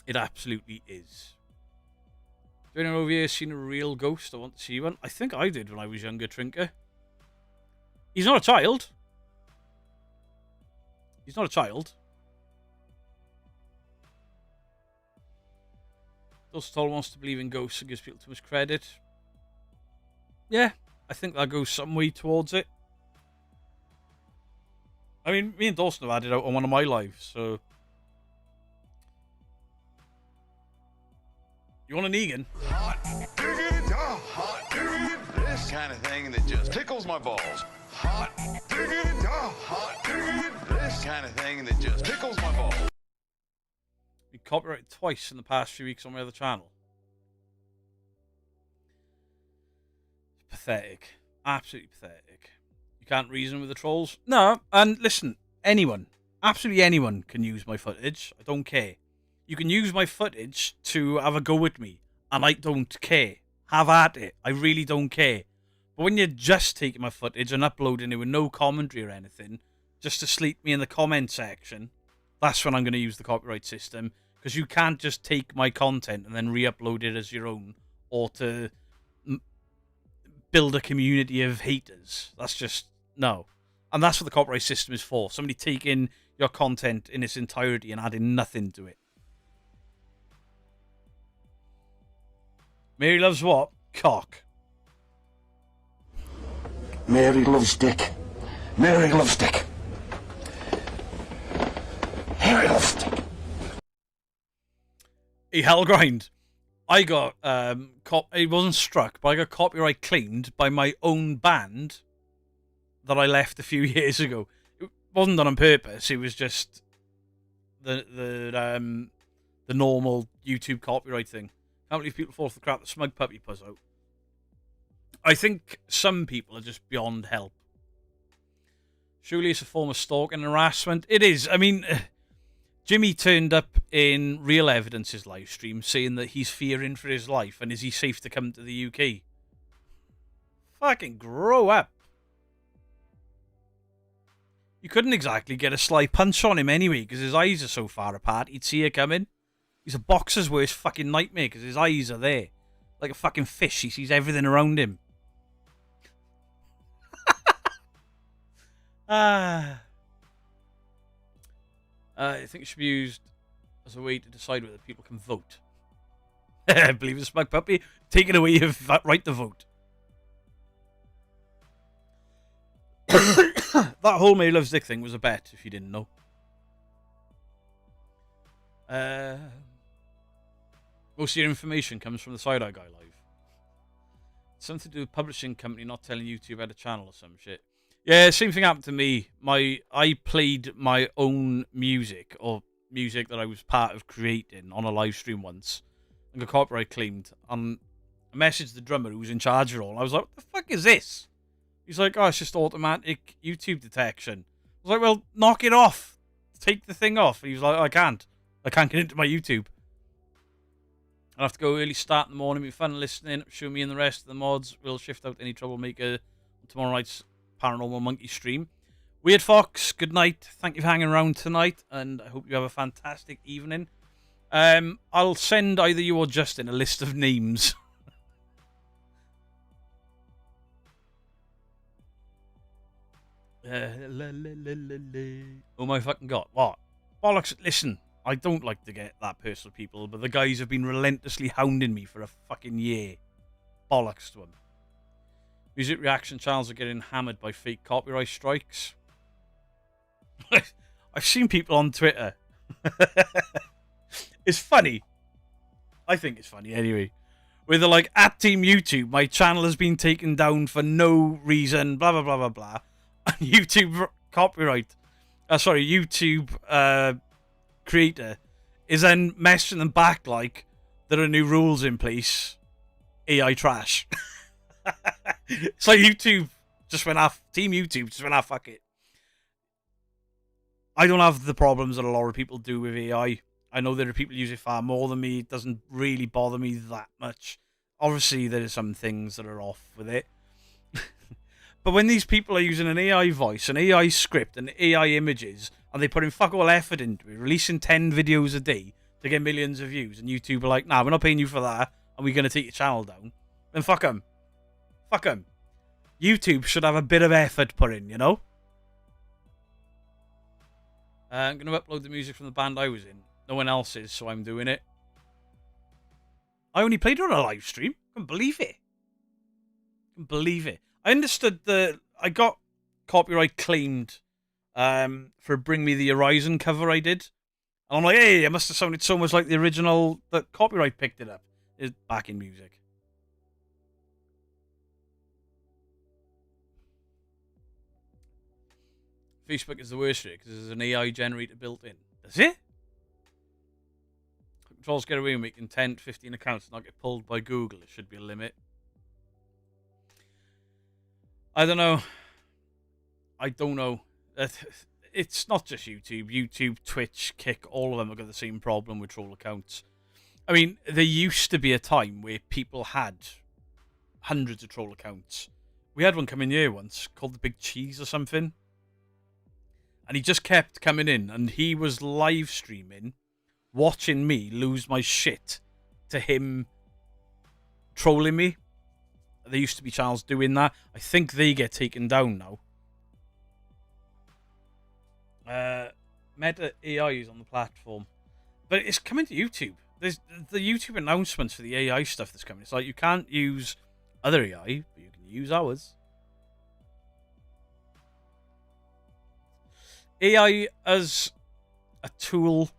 it absolutely is. Do anyone over here seen a real ghost? I want to see one. I think I did when I was younger, Trinker. He's not a child. He's not a child. Dostal wants to believe in ghosts and gives people too much credit. Yeah, I think that goes some way towards it. I mean, me and Dawson have had it out on one of my lives, so... You want an Egan? Hot diggity dog, hot diggity this kind of thing that just tickles my balls. Hot diggity dog, hot diggity this kind of thing that just tickles my balls. Been copyrighted twice in the past few weeks on my other channel. Pathetic. Absolutely pathetic. You can't reason with the trolls? No, and listen, anyone, absolutely anyone can use my footage. I don't care. You can use my footage to have a go with me, and I don't care. Have at it. I really don't care. But when you're just taking my footage and uploading it with no commentary or anything, just to sleep me in the comment section, that's when I'm going to use the copyright system, because you can't just take my content and then re-upload it as your own, or to build a community of haters. That's just, no. And that's what the copyright system is for. Somebody taking your content in its entirety and adding nothing to it. Mary loves what? Cock. Mary loves dick. Mary loves dick. Mary loves dick. Hey, Hellgrind. I got, it wasn't struck, but I got copyright claimed by my own band that I left a few years ago. It wasn't done on purpose. It was just the normal YouTube copyright thing. Can't believe people fall for the crap that Smug Puppy puts out. I think some people are just beyond help. Surely it's a form of stalking and harassment. It is. I mean, Jimmy turned up in Real Evidence's live stream saying that he's fearing for his life and is he safe to come to the UK? Fucking grow up. You couldn't exactly get a sly punch on him anyway because his eyes are so far apart he'd see it coming. He's a boxer's worst fucking nightmare because his eyes are there. Like a fucking fish, he sees everything around him. I think it should be used as a way to decide whether people can vote. Believe it's Smug Puppy. Take it away, you right to vote. That whole Mary Loves Dick thing was a bet, if you didn't know. Most of your information comes from the Side-Eye Guy live. Something to do with publishing company not telling YouTube had a channel or some shit. Yeah, same thing happened to me. I played my own music, or music that I was part of creating, on a live stream once, and got copyright claimed. And I messaged the drummer who was in charge of it all. I was like, what the fuck is this? He's like, oh, it's just automatic YouTube detection. I was like, well, knock it off. Take the thing off. And he was like, oh, I can't get into my YouTube. I'll have to go early start in the morning, be fun listening, show me and the rest of the mods. We'll shift out any troublemaker on tomorrow night's Paranormal Monkey stream. Weird Fox, good night. Thank you for hanging around tonight, and I hope you have a fantastic evening. I'll send either you or Justin a list of names. Oh my fucking god. What? Bollocks, listen. I don't like to get that personal, people, but the guys have been relentlessly hounding me for a fucking year. Bollocks to them. Music reaction channels are getting hammered by fake copyright strikes. I've seen people on Twitter. It's funny. I think it's funny anyway. Where they're like, at Team YouTube, my channel has been taken down for no reason, blah, blah, blah, blah, blah. And YouTube YouTube creator is then messaging them back like, there are new rules in place. AI trash. It's like YouTube just went off. Team YouTube just went off. Fuck it. I don't have the problems that a lot of people do with AI. I know there are people who use it far more than me. It doesn't really bother me that much. Obviously, there are some things that are off with it. But when these people are using an AI voice, an AI script, and AI images, and they put in fuck all effort into it, releasing 10 videos a day to get millions of views, and YouTube are like, nah, we're not paying you for that, and we're going to take your channel down, then fuck them. Fuck them. YouTube should have a bit of effort put in, you know? I'm going to upload the music from the band I was in. No one else is, so I'm doing it. I only played it on a live stream. I can't believe it. I understood I got copyright claimed for Bring Me the Horizon cover I did. And I'm like, hey, it must have sounded so much like the original that copyright picked it up. It's back in music. Facebook is the worst for it because there's an AI generator built in. Does it? Controls get away with making 10, 15 accounts and not get pulled by Google. It should be a limit. I don't know. It's not just YouTube. YouTube, Twitch, Kick, all of them have got the same problem with troll accounts. I mean, there used to be a time where people had hundreds of troll accounts. We had one come in here once called the Big Cheese or something. And he just kept coming in, and he was live streaming, watching me lose my shit to him trolling me. There used to be channels doing that. I think they get taken down now. Meta AI is on the platform. But it's coming to YouTube. There's the YouTube announcements for the AI stuff that's coming. It's like you can't use other AI, but you can use ours. AI as a tool,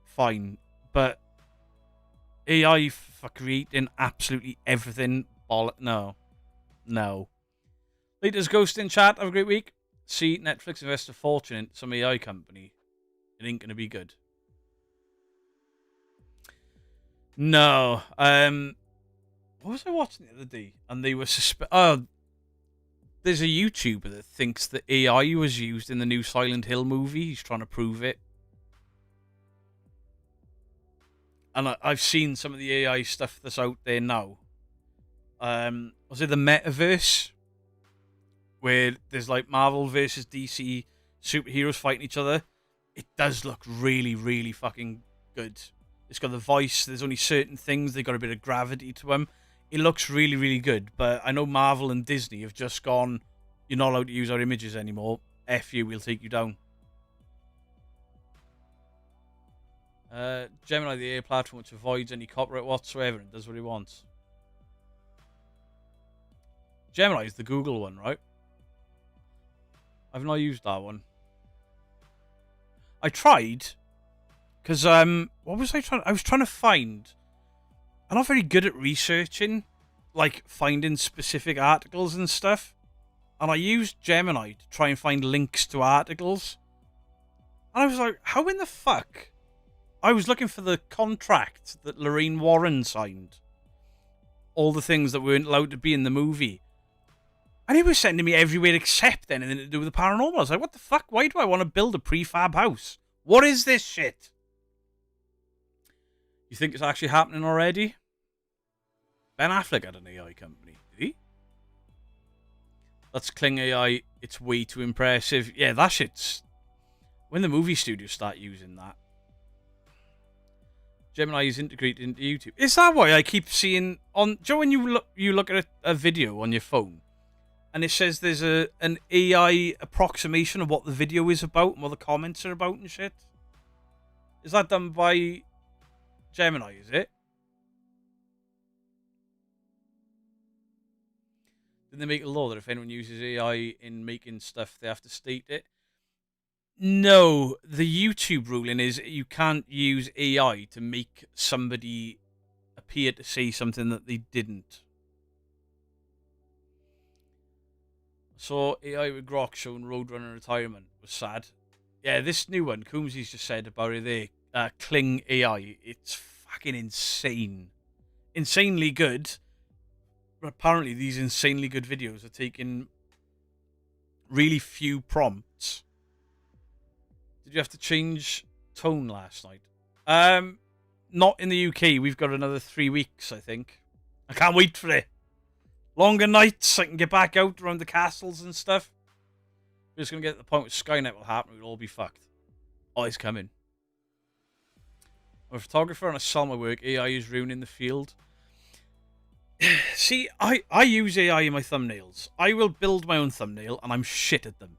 fine. But AI for creating absolutely everything, no. Leaders Ghost in chat, have a great week. See, Netflix invest a fortune in some AI company. It ain't going to be good. No. What was I watching the other day? And they were there's a YouTuber that thinks that AI was used in the new Silent Hill movie. He's trying to prove it. And I've seen some of the AI stuff that's out there now. Was it the Metaverse? Where there's like Marvel versus DC superheroes fighting each other. It does look really, really fucking good. It's got the voice. There's only certain things. They got a bit of gravity to them. It looks really, really good. But I know Marvel and Disney have just gone, you're not allowed to use our images anymore. F you, we'll take you down. Gemini, the AI platform which avoids any copyright whatsoever and does what he wants. Gemini is the Google one, right? I've not used that one. I tried, because what was I trying? I was trying to find. I'm not very good at researching, like finding specific articles and stuff. And I used Gemini to try and find links to articles. And I was like, how in the fuck? I was looking for the contract that Lorraine Warren signed. All the things that weren't allowed to be in the movie. And he was sending me everywhere except anything to do with the paranormal. I was like, what the fuck? Why do I want to build a prefab house? What is this shit? You think it's actually happening already? Ben Affleck had an AI company, did he? That's Kling AI. It's way too impressive. Yeah, that shit's... When the movie studios start using that. Gemini is integrated into YouTube. Is that why I keep seeing on... Joe, when you look at a video on your phone, and it says there's an AI approximation of what the video is about and what the comments are about and shit. Is that done by Gemini, is it? Didn't they make a law that if anyone uses AI in making stuff, they have to state it? No, the YouTube ruling is you can't use AI to make somebody appear to say something that they didn't. So AI with Grok showing Roadrunner retirement was sad. Yeah, this new one, Coombsy's just said about it there, Kling AI, it's fucking insane. Insanely good. But apparently these insanely good videos are taking really few prompts. Did you have to change tone last night? Not in the UK. We've got another 3 weeks, I think. I can't wait for it. Longer nights, I can get back out around the castles and stuff. We're just going to get to the point where Skynet will happen. We'll all be fucked. Oh, it's coming. I'm a photographer and I sell my work. AI is ruining the field. See, I use AI in my thumbnails. I will build my own thumbnail and I'm shit at them.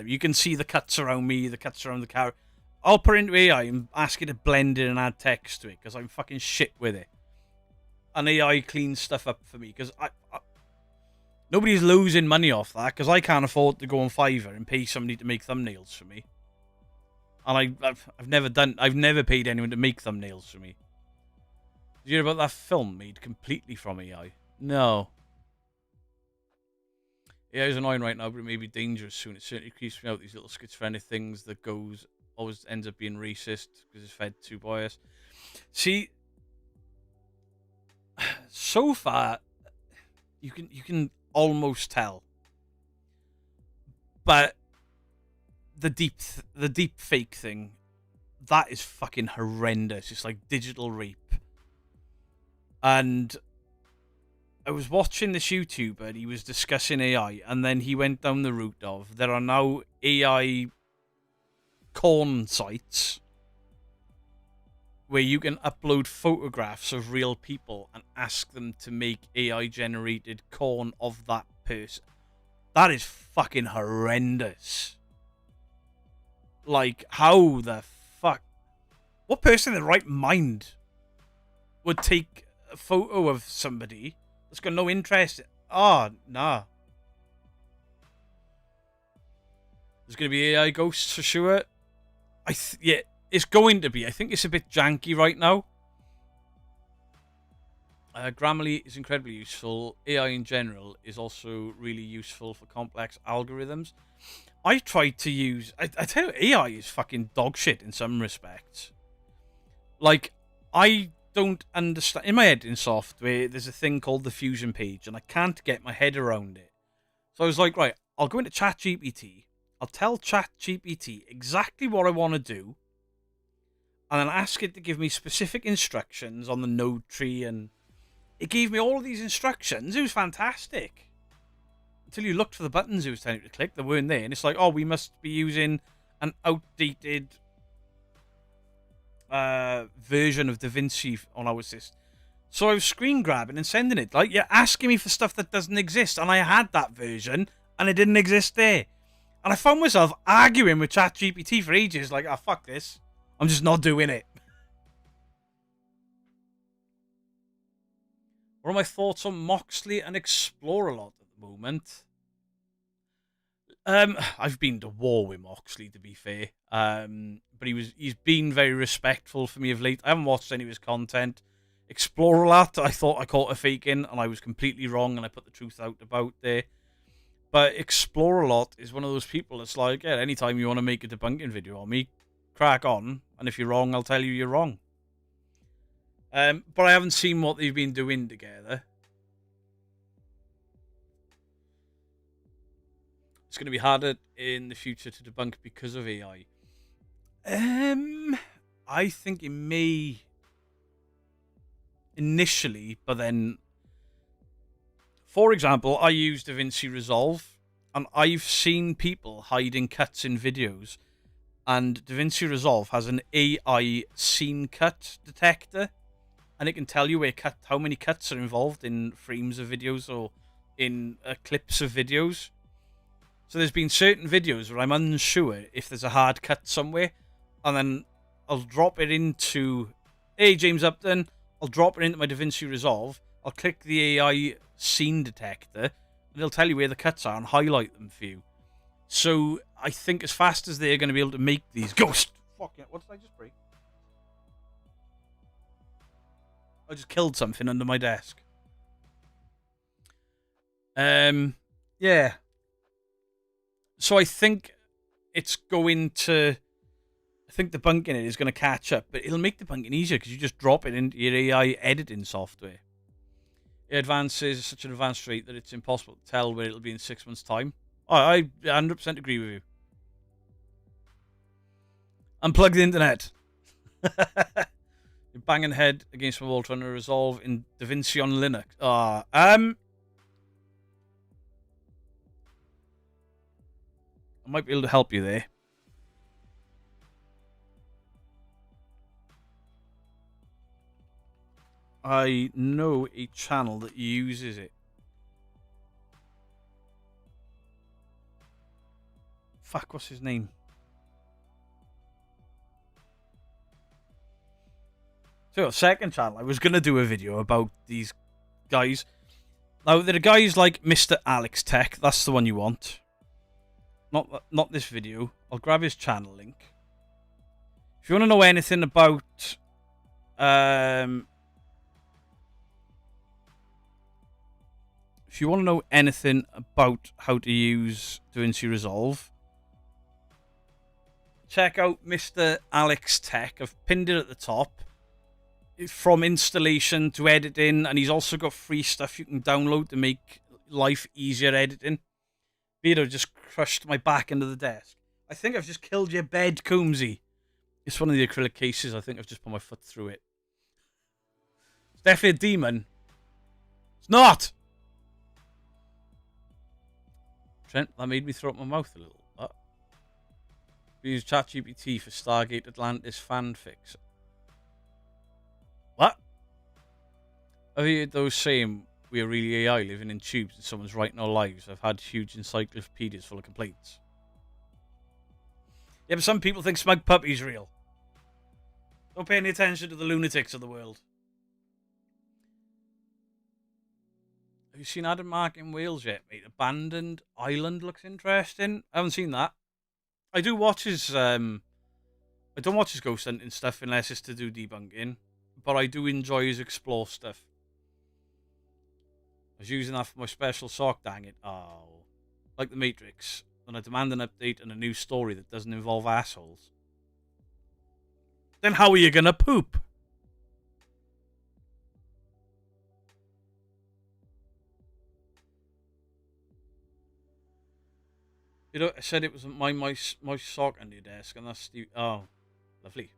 You can see the cuts around me, the cuts around the car. I'll put it into AI and ask it to blend it and add text to it because I'm fucking shit with it. And AI cleans stuff up for me because nobody's losing money off that because I can't afford to go on Fiverr and pay somebody to make thumbnails for me. And I've never paid anyone to make thumbnails for me. Did you hear about that film made completely from AI? No. AI is annoying right now, but it may be dangerous soon. It certainly creeps me out, these little schizophrenic things that always ends up being racist because it's fed too biased. See, so far, you can almost tell. But the deep fake thing, that is fucking horrendous. It's like digital rape. And I was watching this YouTuber and he was discussing AI, and then he went down the route of there are now AI corn sites where you can upload photographs of real people and ask them to make AI generated corn of that person. That is fucking horrendous. Like, how the fuck? What person in their right mind would take a photo of somebody that's got no interest? Nah. There's going to be AI ghosts for sure. Yeah, it's going to be. I think it's a bit janky right now. Grammarly is incredibly useful. AI in general is also really useful for complex algorithms. I tried to use... I tell you, AI is fucking dog shit in some respects. Like, I don't understand... In my editing software, there's a thing called the Fusion page, and I can't get my head around it. So I was like, right, I'll go into ChatGPT. I'll tell ChatGPT exactly what I want to do, and then ask it to give me specific instructions on the node tree, and it gave me all of these instructions. It was fantastic. Until you looked for the buttons it was telling you to click, they weren't there. And it's like, oh, we must be using an outdated version of DaVinci on our system. So I was screen grabbing and sending it. Like, you're asking me for stuff that doesn't exist. And I had that version, and it didn't exist there. And I found myself arguing with ChatGPT for ages. Like, fuck this. I'm just not doing it. What are my thoughts on Moxley and Explore-A-Lot at the moment? I've been to war with Moxley, to be fair. But he's been very respectful for me of late. I haven't watched any of his content. Explore-A-Lot, I thought I caught a fake in, and I was completely wrong, and I put the truth out about there. But Explore-A-Lot is one of those people that's like, yeah, anytime you want to make a debunking video on me, crack on, and if you're wrong, I'll tell you you're wrong. But I haven't seen what they've been doing together. It's going to be harder in the future to debunk because of AI. I think it may initially, but then, for example, I use DaVinci Resolve, and I've seen people hiding cuts in videos, and DaVinci Resolve has an AI scene cut detector, and it can tell you how many cuts are involved in frames of videos or in clips of videos. So there's been certain videos where I'm unsure if there's a hard cut somewhere, and then I'll drop it into, hey, James Upton, I'll drop it into my DaVinci Resolve, I'll click the AI scene detector, and it'll tell you where the cuts are and highlight them for you. So I think as fast as they're going to be able to make these ghost... Fuck it, what did I just break? I just killed something under my desk. Yeah. So I think it's going to... I think debunking it is going to catch up, but it'll make debunking easier because you just drop it into your AI editing software. It advances at such an advanced rate that it's impossible to tell where it'll be in 6 months' time. I 100% agree with you. Unplug the internet. You're banging head against my wall trying to resolve in DaVinci on Linux. I might be able to help you there. I know a channel that uses it. Fuck, what's his name? So, second channel, I was going to do a video about these guys. Now, there are guys like Mr. Alex Tech. That's the one you want. Not this video. I'll grab his channel link. If you want to know anything about... if you want to know anything about how to use DaVinci Resolve, check out Mr. Alex Tech. I've pinned it at the top. From installation to editing, and he's also got free stuff you can download to make life easier editing. Vito just crushed my back into the desk. I think I've just killed your bed, Coomsy. It's one of the acrylic cases. I think I've just put my foot through it. It's definitely a demon. It's not! Trent, that made me throw up my mouth a little. We use ChatGPT for Stargate Atlantis fanfics. What? Have you heard those saying we are really AI living in tubes and someone's writing our lives? I've had huge encyclopedias full of complaints. Yeah, but some people think Smug Puppy's real. Don't pay any attention to the lunatics of the world. Have you seen Adam Mark in Wales yet, mate? Abandoned Island looks interesting. I haven't seen that. I do watch his... I don't watch his ghost hunting stuff unless it's to do debunking. But I do enjoy his explore stuff. I was using that for my special sock, dang it. Oh. Like the Matrix. When I demand an update and a new story that doesn't involve assholes. Then how are you gonna poop? You know, I said it was my sock under your desk, and that's the... Oh, lovely.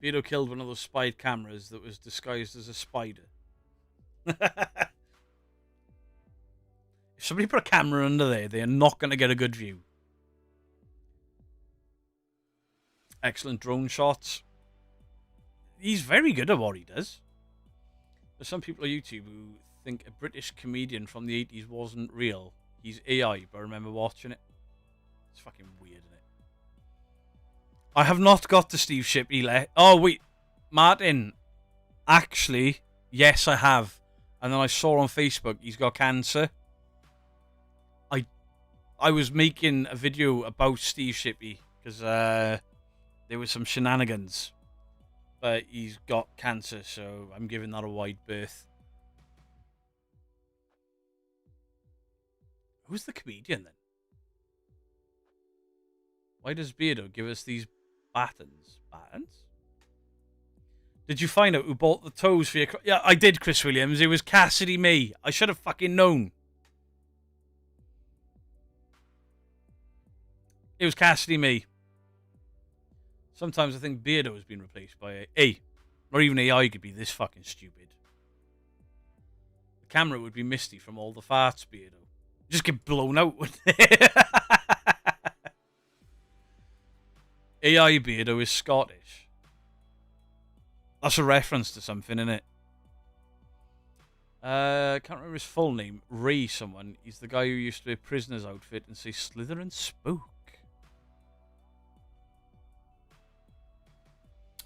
Vito killed one of those spied cameras that was disguised as a spider. If somebody put a camera under there, they are not going to get a good view. Excellent drone shots. He's very good at what he does. There's some people on YouTube who think a British comedian from the 80s wasn't real. He's AI, but I remember watching it. It's fucking weird, isn't it? I have not got to Steve Shipley. Oh, wait. Martin. Actually, yes, I have. And then I saw on Facebook he's got cancer. I was making a video about Steve Shipley because there was some shenanigans. But he's got cancer, so I'm giving that a wide berth. Who's the comedian then? Why does Beardo give us these battens? Battens? Did you find out who bought the toes for your... Yeah, I did, Chris Williams. It was Cassidy May. I should have fucking known. It was Cassidy May. Sometimes I think Beardo has been replaced by a... Not even AI could be this fucking stupid. The camera would be misty from all the farts, Beardo. Just get blown out, wouldn't it? AI Beardo is Scottish. That's a reference to something, isn't it? I can't remember his full name. Ray someone. He's the guy who used to wear prisoner's outfit and say Slither and Spook.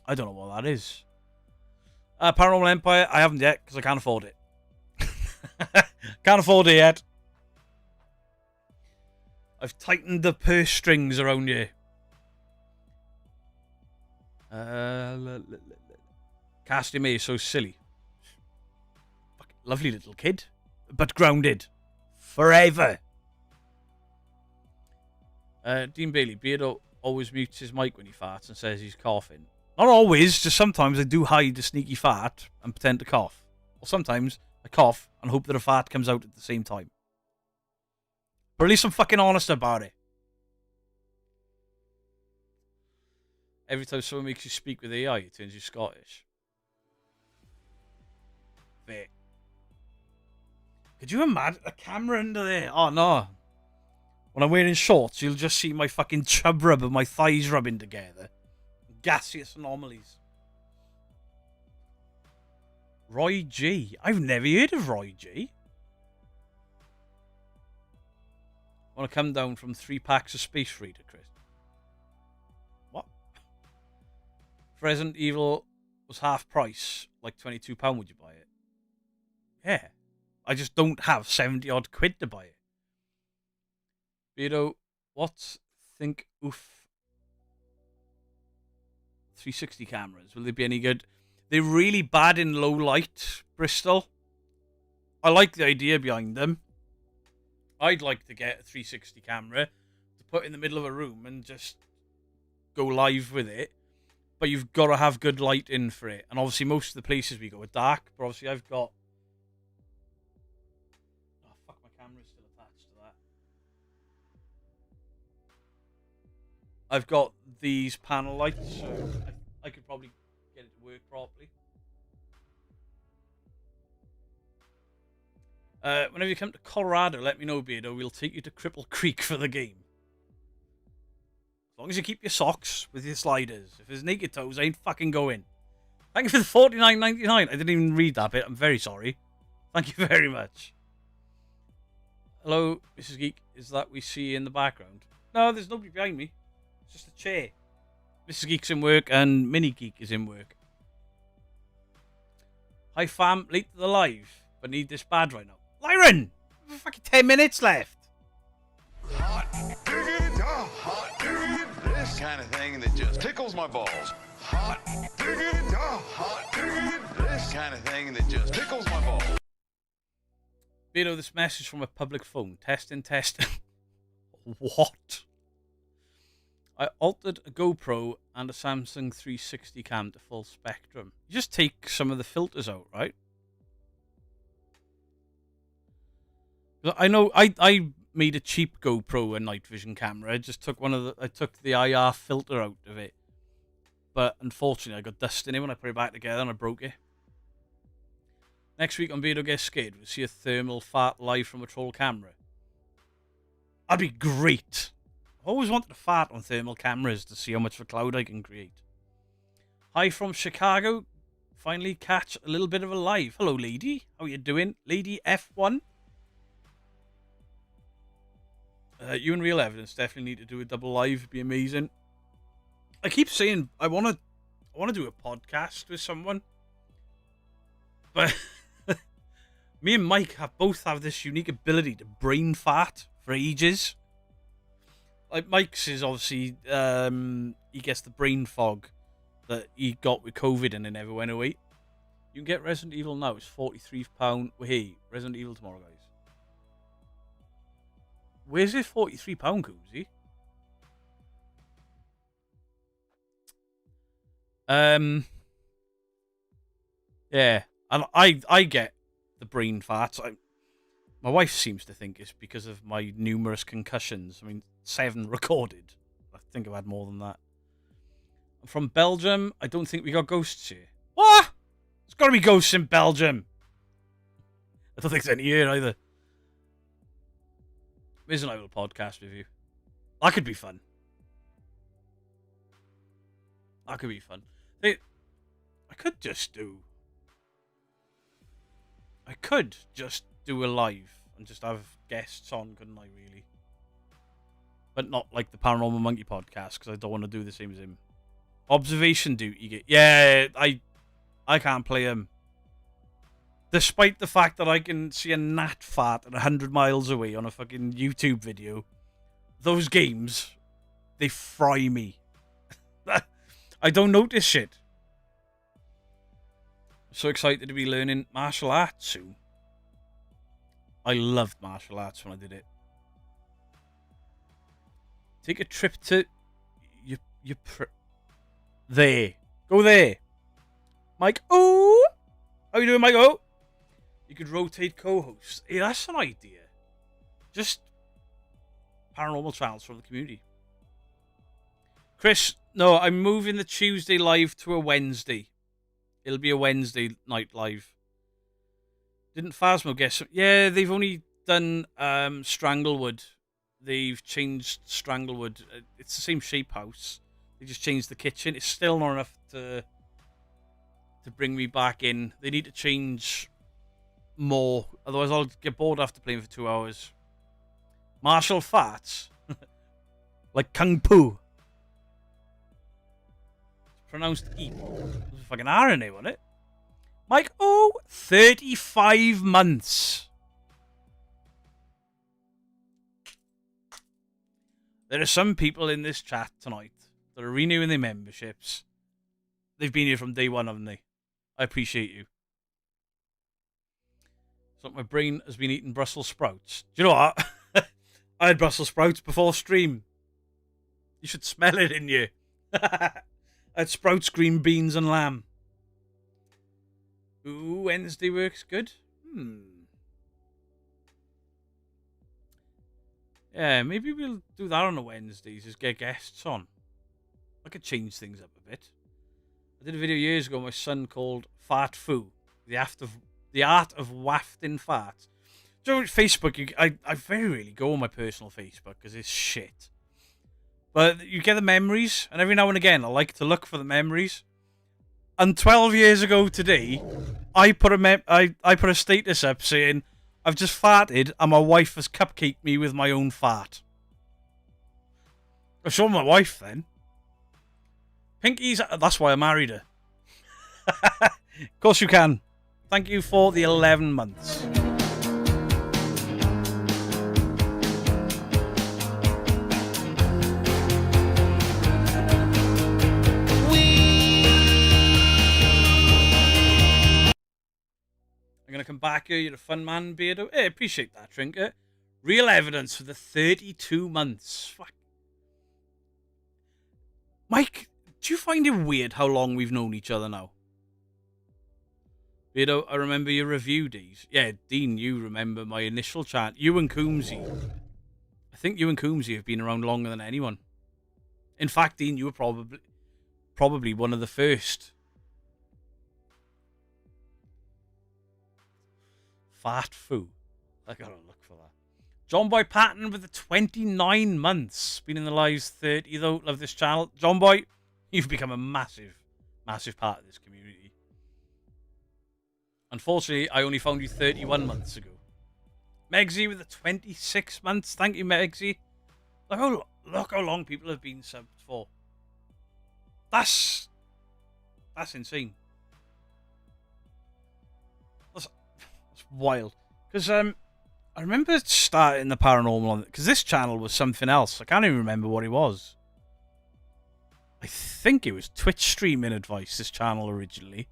I don't know what that is. Paranormal Empire, I haven't yet because I can't afford it. Can't afford it yet. I've tightened the purse strings around you. Casting me is so silly. Fucking lovely little kid. But grounded. Forever. Dean Bailey, Beardo always mutes his mic when he farts and says he's coughing. Not always, just sometimes I do hide a sneaky fart and pretend to cough. Or sometimes I cough and hope that a fart comes out at the same time. But at least I'm fucking honest about it. Every time someone makes you speak with AI, it turns you Scottish. Fair. Could you imagine a camera under there? Oh no. When I'm wearing shorts, you'll just see my fucking chub rub and my thighs rubbing together. Gaseous anomalies. Roy G. I've never heard of Roy G. Want to come down from 3 packs of Space Freighter, Chris? What? If Resident Evil was half price, like £22, would you buy it? Yeah. I just don't have 70 odd quid to buy it. Beardo, what think oof 360 cameras? Will they be any good? They're really bad in low light, Bristol. I like the idea behind them. I'd like to get a 360 camera to put in the middle of a room and just go live with it. But you've got to have good lighting for it. And obviously most of the places we go are dark. But obviously I've got... Oh, fuck, my camera's still attached to that. I've got these panel lights, so I could probably get it to work properly. Whenever you come to Colorado, let me know, Beardo. We'll take you to Cripple Creek for the game. As long as you keep your socks with your sliders. If there's naked toes, I ain't fucking going. Thank you for the $49.99. I didn't even read that bit. I'm very sorry. Thank you very much. Hello, Mrs. Geek. Is that we see in the background? No, there's nobody behind me. It's just a chair. Mrs. Geek's in work and Mini Geek is in work. Hi, fam. Late to the live, but need this bad right now. Lyron! Fucking 10 minutes left. Hot diggity dog, hot diggity this kind of thing that just tickles my balls. Hot diggity dog, hot diggity this kind of thing that just tickles my balls. Beardo, this message from a public phone. Testing. What? I altered a GoPro and a Samsung 360 cam to full spectrum. You just take some of the filters out, right? I know I made a cheap GoPro and night vision camera. I just took I took the IR filter out of it. But unfortunately I got dust in it when I put it back together and I broke it. Next week on Beardo Gets Scared, we'll see a thermal fart live from a troll camera. That'd be great. I've always wanted to fart on thermal cameras to see how much of a cloud I can create. Hi from Chicago. Finally catch a little bit of a live. Hello, lady. How you doing? Lady F1. You and Real Evidence definitely need to do a double live. It'd be amazing. I keep saying I want to do a podcast with someone. But me and Mike both have this unique ability to brain fart for ages. Like Mike's is obviously he gets the brain fog that he got with COVID and it never went away. You can get Resident Evil now. It's £43. Hey, Resident Evil tomorrow, guys. Where's this £43, Koozie? Yeah, and I get the brain farts. My wife seems to think it's because of my numerous concussions. I mean, 7 recorded. I think I've had more than that. I'm from Belgium. I don't think we got ghosts here. What? There's got to be ghosts in Belgium. I don't think there's any here either. There's an idle podcast with you. That could be fun. That could be fun. I could just do a live and just have guests on, couldn't I, really? But not like the Paranormal Monkey podcast, because I don't want to do the same as him. Observation duty. Yeah, I can't play him. Despite the fact that I can see a gnat fart at 100 miles away on a fucking YouTube video, those games, they fry me. I don't notice shit. I'm so excited to be learning martial arts soon. I loved martial arts when I did it. Take a trip to... There. Go there. Mike, oh! How you doing, Mike? Oh! You could rotate co-hosts. Hey, that's an idea. Just paranormal channels from the community. Chris, no, I'm moving the Tuesday live to a Wednesday. It'll be a Wednesday night live. Didn't Phasmo guess? Yeah, they've only done Stranglewood. They've changed Stranglewood. It's the same shape house. They just changed the kitchen. It's still not enough to bring me back in. They need to change more. Otherwise, I'll get bored after playing for 2 hours. Martial farts. Like Kung Fu. It's pronounced eat. There's a fucking R in there, wasn't it? Mike, 35 months. There are some people in this chat tonight that are renewing their memberships. They've been here from day one, haven't they? I appreciate you. So my brain has been eating Brussels sprouts. Do you know what? I had Brussels sprouts before stream. You should smell it in you. I had sprouts, green beans, and lamb. Ooh, Wednesday works good. Yeah, maybe we'll do that on a Wednesdays, just get guests on. I could change things up a bit. I did a video years ago on my son called Fart Foo, the art of wafting farts. Do you know, Facebook, I very rarely go on my personal Facebook because it's shit. But you get the memories, and every now and again I like to look for the memories. And 12 years ago today, I put a status up saying, I've just farted and my wife has cupcaked me with my own fart. I showed my wife then. Pinky's, that's why I married her. Of course you can. Thank you for the 11 months. I'm going to come back here. You're a fun man, Beardo. Hey, appreciate that, Trinket. Real evidence for the 32 months. Fuck. Mike, do you find it weird how long we've known each other now? Beardo, I remember your review days. Yeah, Dean, you remember my initial chat. You and Coombsy. I think you and Coombsy have been around longer than anyone. In fact, Dean, you were probably one of the first. Fart Foo. I gotta look for that. John Boy Patton with the 29 months. Been in the lives 30 though. Love this channel. John Boy, you've become a massive, massive part of this community. Unfortunately, I only found you 31 months ago. Megsy with the 26 months. Thank you, Megsy. Look how long people have been subbed for. That's insane. That's wild. Because I remember starting the paranormal on it, because this channel was something else. I can't even remember what it was. I think it was Twitch streaming advice, this channel originally.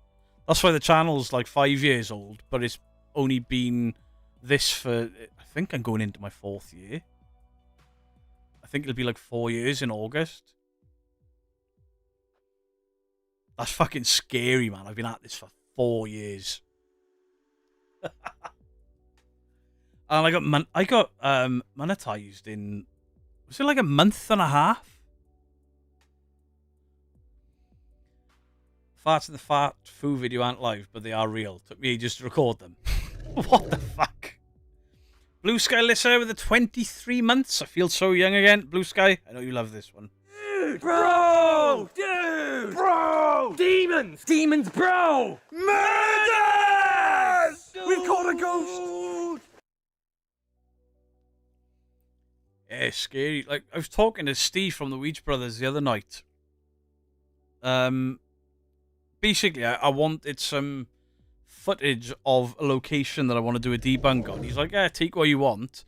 That's why the channel's like 5 years old, but it's only been this for, I think I'm going into my 4th year. I think it'll be like 4 years in August. That's fucking scary, man. I've been at this for 4 years. And I got monetized in, was it like a month and a half? Farts in the Fart Foo video aren't live, but they are real. Took me ages to record them. What the fuck? Blue Sky Listener with the 23 months. I feel so young again. Blue Sky, I know you love this one. Dude, bro! Dude! Bro! Demons! Demons, bro! Murders! We've caught a ghost! Yeah, scary. Like, I was talking to Steve from the Weech Brothers the other night. Basically, I wanted some footage of a location that I want to do a debunk on. He's like, yeah, take what you want.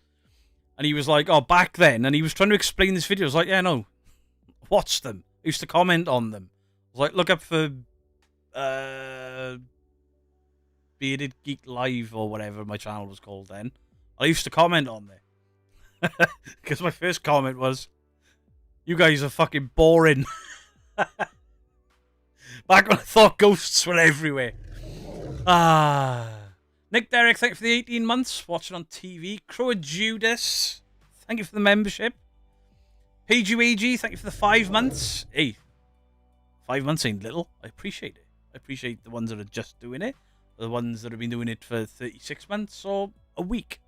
And he was like, oh, back then. And he was trying to explain this video. I was like, yeah, no. Watch them. I used to comment on them. I was like, look up for Bearded Geek Live or whatever my channel was called then. I used to comment on there. Because my first comment was, you guys are fucking boring. Back when I thought ghosts were everywhere. Nick Derrick, thank you for the 18 months. Watching on TV. Crow Judas, thank you for the membership. PGAG, thank you for the 5 months. Hey, 5 months ain't little. I appreciate it. I appreciate the ones that are just doing it. The ones that have been doing it for 36 months or a week.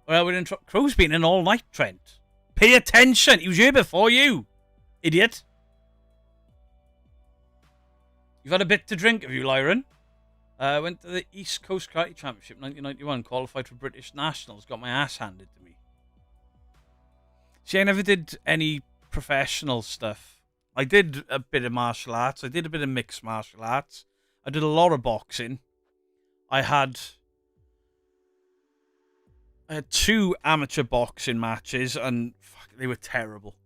Well, we're in Crow's been in all night, Trent. Pay attention. He was here before you, idiot. You've had a bit to drink, have you, Lyron? Went to the East Coast Karate Championship 1991, qualified for British Nationals, got my ass handed to me. See, I never did any professional stuff. I did a bit of martial arts. I did a bit of mixed martial arts. I did a lot of boxing. I had 2 amateur boxing matches, and fuck, they were terrible.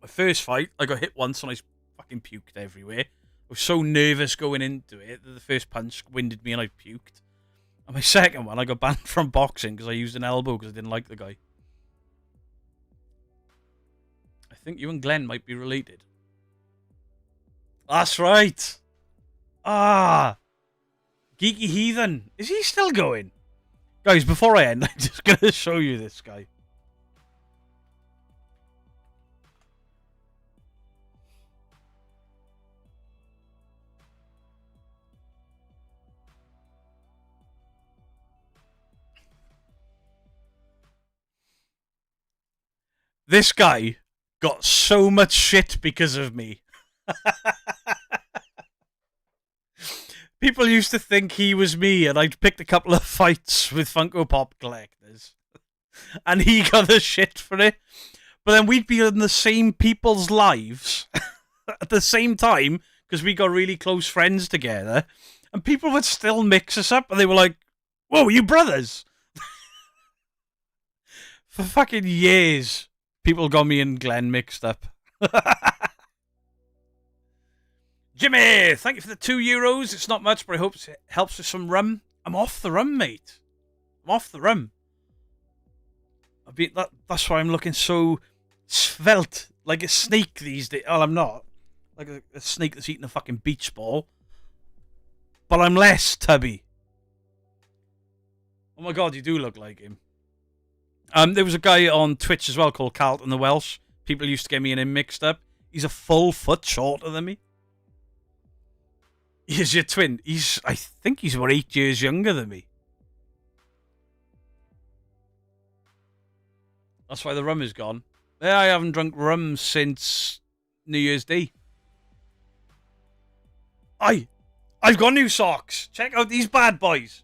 My first fight, I got hit once and I fucking puked everywhere. I was so nervous going into it that the first punch winded me and I puked. And my second one, I got banned from boxing because I used an elbow because I didn't like the guy. I think you and Glenn might be related. That's right. Geeky Heathen. Is he still going? Guys, before I end, I'm just going to show you this guy. This guy got so much shit because of me. People used to think he was me, and I'd picked a couple of fights with Funko Pop collectors. And he got the shit for it. But then we'd be in the same people's lives at the same time, because we got really close friends together. And people would still mix us up, and they were like, whoa, you brothers? For fucking years. People got me and Glenn mixed up. Jimmy, thank you for the €2. It's not much, but I hope it helps with some rum. I'm off the rum, mate. I'm off the rum. That's why I'm looking so svelte, like a snake these days. Well, I'm not. Like a snake that's eating a fucking beach ball. But I'm less tubby. Oh my god, you do look like him. There was a guy on Twitch as well called Carlton the Welsh. People used to get me and him mixed up. He's a full foot shorter than me. He's your twin. I think he's about 8 years younger than me. That's why the rum is gone. Yeah, I haven't drunk rum since New Year's Day. I've got new socks. Check out these bad boys.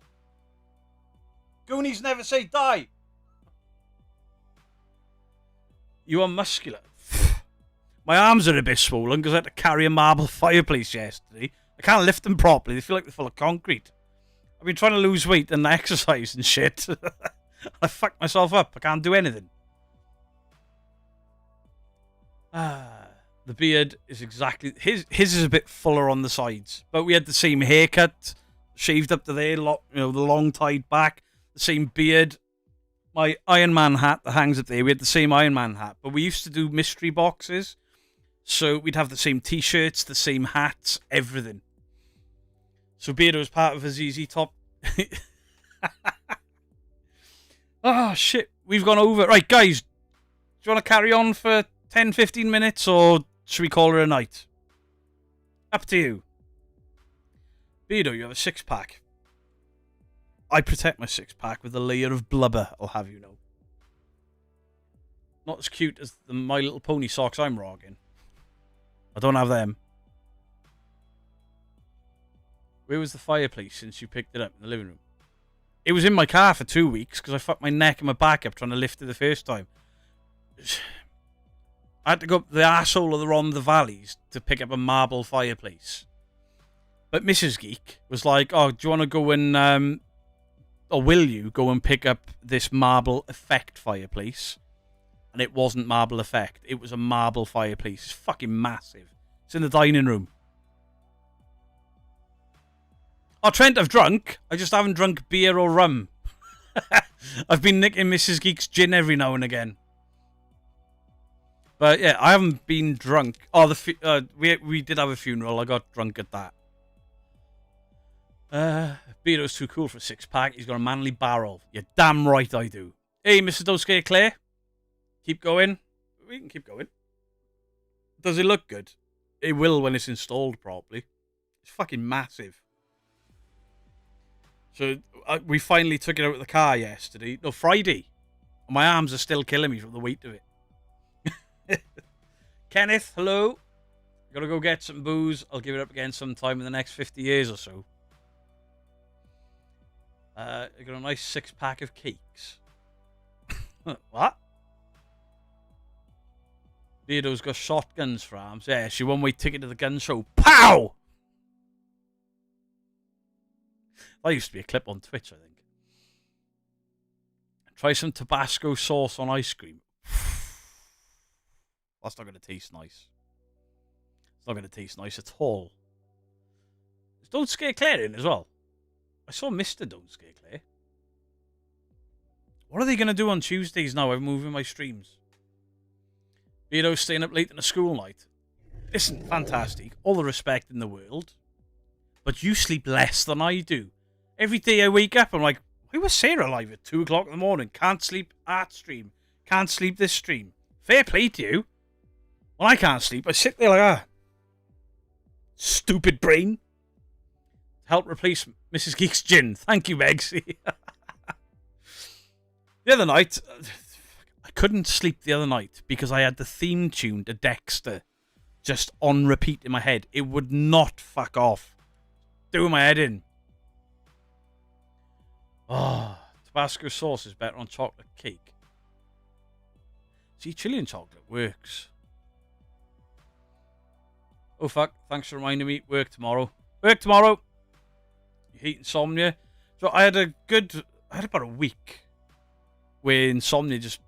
Goonies never say die. You are muscular. My arms are a bit swollen because I had to carry a marble fireplace yesterday. I can't lift them properly. They feel like they're full of concrete. I've been trying to lose weight and exercise and shit. I fucked myself up. I can't do anything. The beard is exactly... His is a bit fuller on the sides. But we had the same haircut. Shaved up to there. The long tied back. The same beard. My Iron Man hat that hangs up there, we had the same Iron Man hat. But we used to do mystery boxes. So we'd have the same t-shirts, the same hats, everything. So Beardo was part of a ZZ Top. Oh, shit. We've gone over. Right, guys. Do you want to carry on for 10, 15 minutes? Or should we call it a night? Up to you. Beardo, you have a 6-pack. I protect my 6-pack with a layer of blubber, I'll have you know. Not as cute as the My Little Pony socks I'm rocking. I don't have them. Where was the fireplace since you picked it up in the living room? It was in my car for 2 weeks because I fucked my neck and my back up trying to lift it the first time. I had to go up the arsehole of the Ron the Valleys to pick up a marble fireplace. But Mrs. Geek was like, oh, do you want to go and, or will you go and pick up this marble effect fireplace? And it wasn't marble effect. It was a marble fireplace. It's fucking massive. It's in the dining room. Oh, Trent, I've drunk. I just haven't drunk beer or rum. I've been nicking Mrs. Geek's gin every now and again. But yeah, I haven't been drunk. Oh, we did have a funeral. I got drunk at that. Beardo's too cool for a 6-pack. He's got a manly barrel. You're damn right I do. Hey, Mr. Dosuke Claire. Keep going. We can keep going. Does it look good? It will when it's installed properly. It's fucking massive. So we finally took it out of the car yesterday. No, Friday. My arms are still killing me from the weight of it. Kenneth, hello. Gotta go get some booze. I'll give it up again sometime in the next 50 years or so. I got a nice 6-pack of cakes. What? Beardo's got shotguns for arms. Yeah, she one-way ticket to the gun show. Pow! That used to be a clip on Twitch, I think. Try some Tabasco sauce on ice cream. That's not going to taste nice. It's not going to taste nice at all. Don't Scare Claire in as well. I saw Mr. Don't Scare Claire. What are they going to do on Tuesdays now? I'm moving my streams. Beardo's staying up late in a school night. Listen, fantastic. All the respect in the world. But you sleep less than I do. Every day I wake up, I'm like, why was Sarah live at 2 o'clock in the morning? Can't sleep art stream. Can't sleep this stream. Fair play to you. When I can't sleep, I sit there like, stupid brain. Help replace Mrs. Geek's gin. Thank you, Megs. The other night, I couldn't sleep the other night because I had the theme tune to Dexter just on repeat in my head. It would not fuck off. Doing my head in. Oh, Tabasco sauce is better on chocolate cake. See, chili and chocolate works. Oh, fuck. Thanks for reminding me. Work tomorrow. Work tomorrow. You hate insomnia. So I had about a week where insomnia just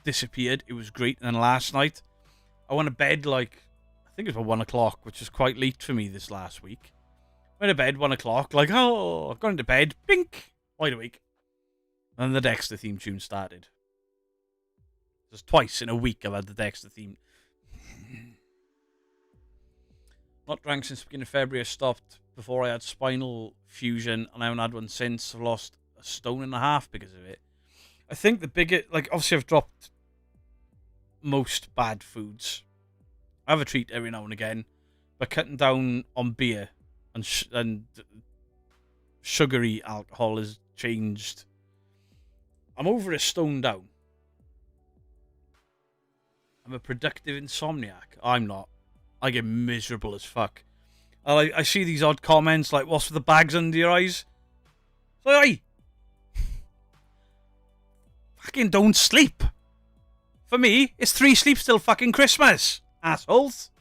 disappeared. It was great. And then last night, I went to bed like, I think it was about 1 o'clock, which was quite late for me this last week. Went to bed 1 o'clock, like, oh, I've gone into bed. Bink. Wide awake. And the Dexter theme tune started. Just twice in a week I've had the Dexter theme. Not drank since the beginning of February. I stopped before I had spinal fusion, and I haven't had one since. I've lost 1.5 stone because of it. I think the biggest, like, obviously I've dropped most bad foods. I have a treat every now and again, but cutting down on beer and sugary alcohol has changed. I'm over 1 stone down. I'm a productive insomniac. I'm not. I get miserable as fuck. I see these odd comments like, what's with the bags under your eyes? It's like, oi! Fucking don't sleep. For me, it's 3 sleeps till fucking Christmas. Assholes.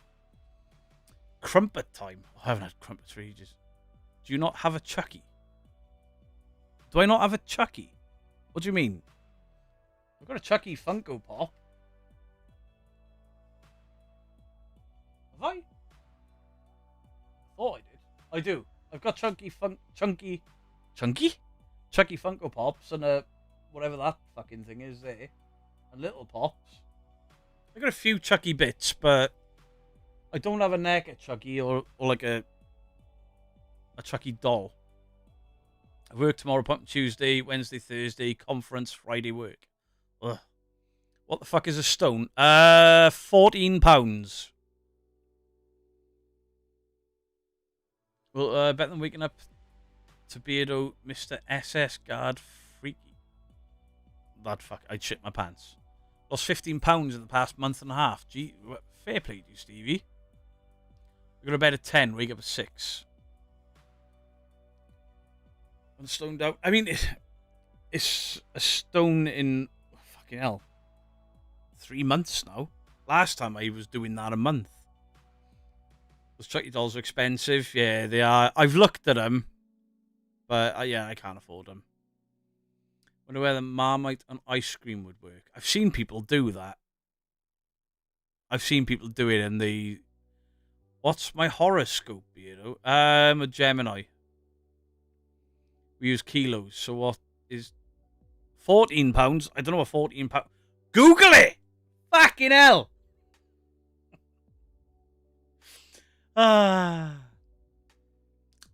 Crumpet time. Oh, I haven't had crumpets for ages. Do you not have a Chucky? Do I not have a Chucky? What do you mean? I've got a Chucky Funko Pop. Have I? Thought I did. I do. I've got Chucky Funko Pops and whatever that fucking thing is there. And Little Pops. I got a few Chucky bits, but I don't have a naked Chucky or like a Chucky doll. I work tomorrow, appointment Tuesday, Wednesday, Thursday, conference, Friday work. Ugh. What the fuck is a stone? £14. Well, better than waking up to Beardo, Mr. SS Guard Freaky. That fuck, I'd shit my pants. Lost £15 in the past month and a half. Gee, fair play to you, Stevie. I go to bed at 10, wake up at 6. 1 stone down. I mean, it's 1 stone in fucking hell 3 months now. Last time I was doing that a month. Those Chucky dolls are expensive. Yeah, they are. I've looked at them, but yeah, I can't afford them. Wonder where the Marmite and ice cream would work. I've seen people do that. I've seen people do it in the... What's my horoscope, you know? I'm a Gemini. We use kilos. So what is... £14? I don't know what £14... Google it! Fucking hell!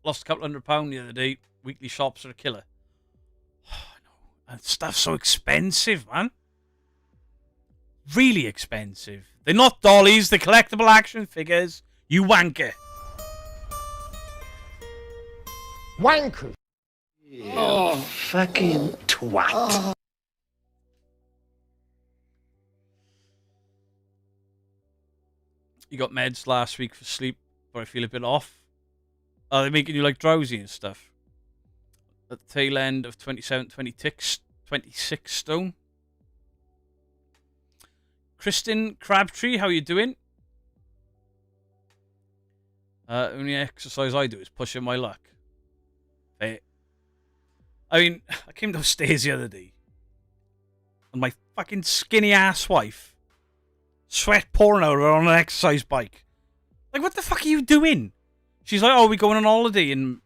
Lost a couple £100 the other day. Weekly shops are a killer. And stuff's so expensive, man. Really expensive. They're not dollies, they're collectible action figures. You wanker. Wanker. Oh, fucking twat. You got meds last week for sleep, but I feel a bit off. Are they making you like drowsy and stuff? At the tail end of 27, 26 stone. Kristen Crabtree, how you doing? Only exercise I do is pushing my luck. I mean, I came downstairs the other day, and my fucking skinny ass wife, sweat pouring out of her on an exercise bike. Like, what the fuck are you doing? She's like, oh, we going on holiday in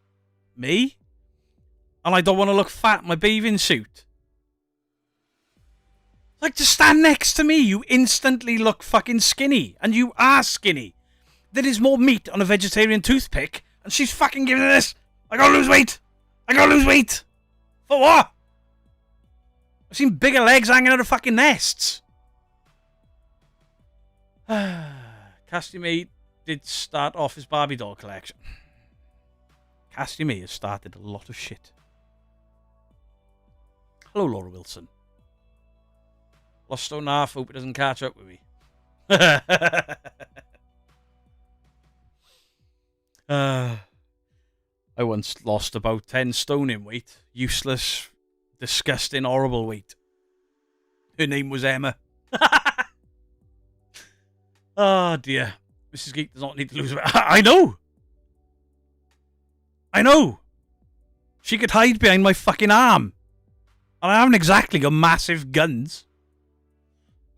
May? And I don't want to look fat in my bathing suit. Like, to stand next to me, you instantly look fucking skinny. And you are skinny. There is more meat on a vegetarian toothpick, and she's fucking giving it this. I gotta lose weight. I gotta lose weight. For what? I've seen bigger legs hanging out of fucking nests. Casty May did start off his Barbie doll collection. Casty May has started a lot of shit. Hello, Laura Wilson. Lost stone and a half, hope it doesn't catch up with me. I once lost about 10 stone in weight. Useless, disgusting, horrible weight. Her name was Emma. Oh dear. Mrs. Geek does not need to lose weight. I know! I know! She could hide behind my fucking arm. And I haven't exactly got massive guns.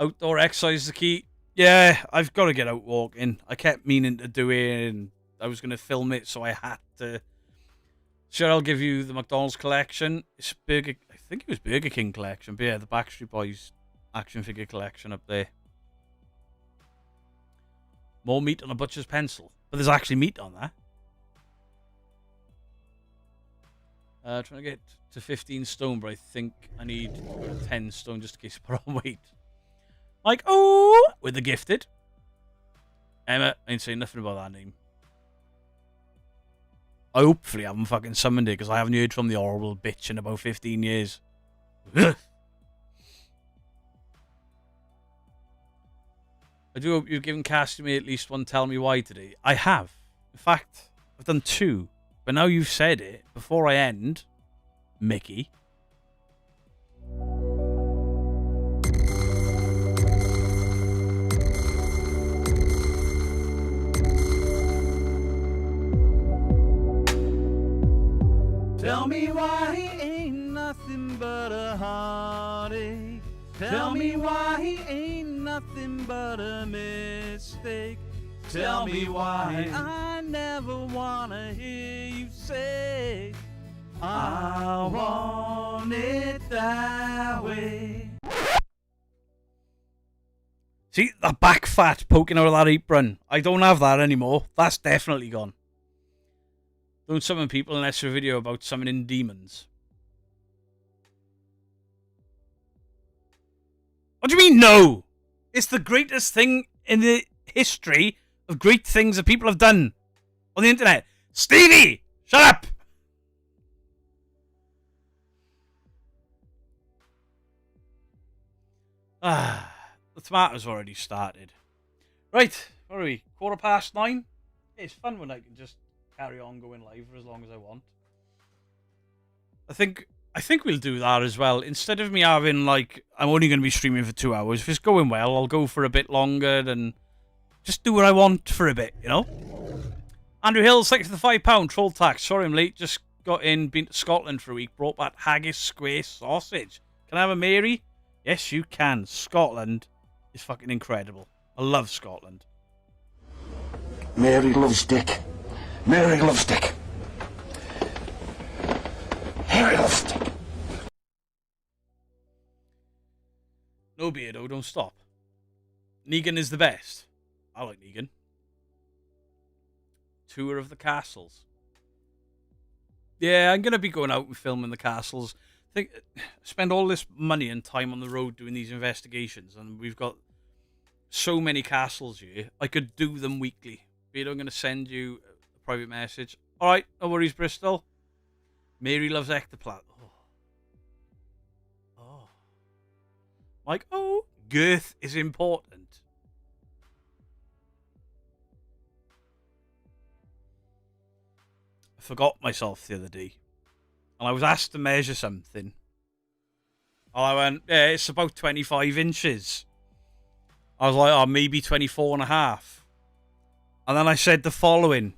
Outdoor exercise is the key. Yeah, I've got to get out walking. I kept meaning to do it, and I was going to film it, so I had to. Sure, I'll give you the McDonald's collection. It's I think it was Burger King collection, but yeah, the Backstreet Boys action figure collection up there. More meat on a butcher's pencil. But there's actually meat on that. Trying to get to 15 stone, but I think I need 10 stone just in case I put on weight. Like, oh, with the gifted. Emma, I ain't saying nothing about that name. I hopefully haven't fucking summoned it, because I haven't heard from the horrible bitch in about 15 years. I do hope you've given Castamere at least one tell me why today. I have. In fact, I've done 2. But now you've said it, before I end, Mickey. Tell me why he ain't nothing but a heartache. Tell me why he ain't nothing but a mistake. Tell me why I never wanna hear you say I want it that way. See, that back fat poking out of that apron. I don't have that anymore. That's definitely gone. Don't summon people unless you're a video about summoning demons. What do you mean, no? It's the greatest thing in the history of great things that people have done on the internet. Stevie! Shut up! The tomatoes already started. Right, where are we? 9:15? It's fun when I can just carry on going live for as long as I want. I think we'll do that as well. Instead of me having, like, I'm only going to be streaming for 2 hours. If it's going well, I'll go for a bit longer and just do what I want for a bit, you know? Andrew Hills, thanks for the £5 troll tax. Sorry I'm late. Just got in, been to Scotland for a week. Brought back haggis square sausage. Can I have a Mary? Yes, you can. Scotland is fucking incredible. I love Scotland. Mary loves Dick. Mary loves Dick. Mary loves Dick. No, Beardo, don't stop. Negan is the best. I like Negan. Tour of the castles. Yeah, I'm going to be going out and filming the castles. Spend all this money and time on the road doing these investigations, and we've got so many castles here. I could do them weekly. Beardo, I'm going to send you a private message. All right, no worries, Bristol. Mary loves ectoplasm. Oh. Like, oh, girth is important. I forgot myself the other day. And I was asked to measure something. And I went, yeah, it's about 25 inches. I was like, oh, maybe 24 and a half. And then I said the following.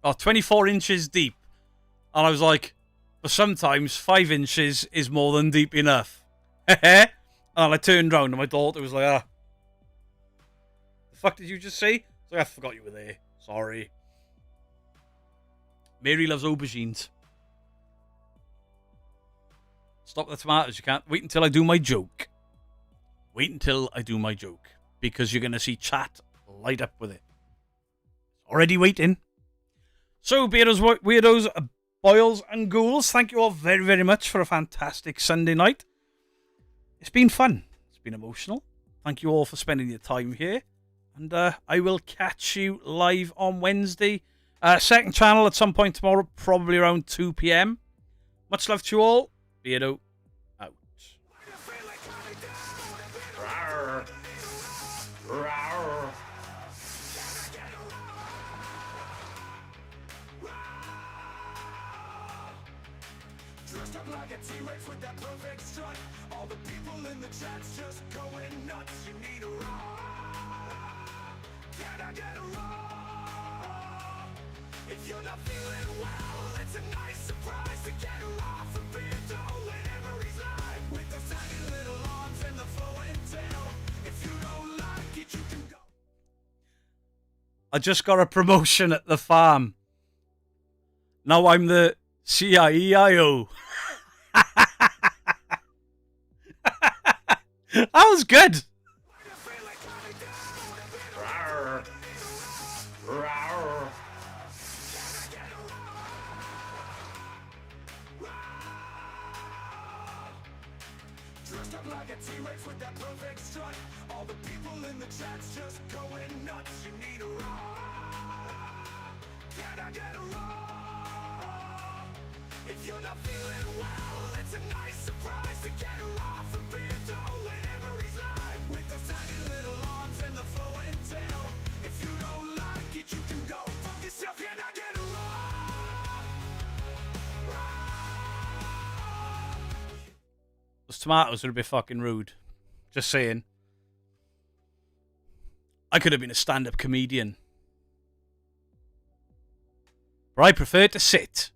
Oh, 24 inches deep. And I was like, but sometimes 5 inches is more than deep enough. And I turned around and my daughter was like, ah. The fuck did you just say? I was like, I forgot you were there. Sorry. Mary loves aubergines. Stop the tomatoes. You can't. Wait until I do my joke. Wait until I do my joke. Because you're going to see chat light up with it. Already waiting. So, weirdos, boils and ghouls, thank you all very, very much for a fantastic Sunday night. It's been fun. It's been emotional. Thank you all for spending your time here. And I will catch you live on Wednesday. Second channel at some point tomorrow, probably around 2 p.m. Much love to you all. Beardo out. Rawr. Rawr. Dressed up like a T-Rex with that perfect strut. All the people in the chat's just going nuts. You need a rock. Can I get a rock? If you're not feeling well, it's a nice surprise to get her off a bit. Whenever he's live with those tiny little arms and the flowing tail. If you don't like it, you can go. I just got a promotion at the farm. Now I'm the CIEIO. That was good. Rawr. Rawr. Dressed up like a T-Rex with that perfect strut. All the people in the chat's just going nuts. You need a rock. Can I get a rock? If you're not feeling well, it's a nice surprise to get her off a bit. Whenever he's live with those tiny little arms and the flowing tail. If you don't like it, you can go fuck yourself. Can I get a rock? Those tomatoes are a bit fucking rude. Just saying. I could have been a stand-up comedian. But I prefer to sit.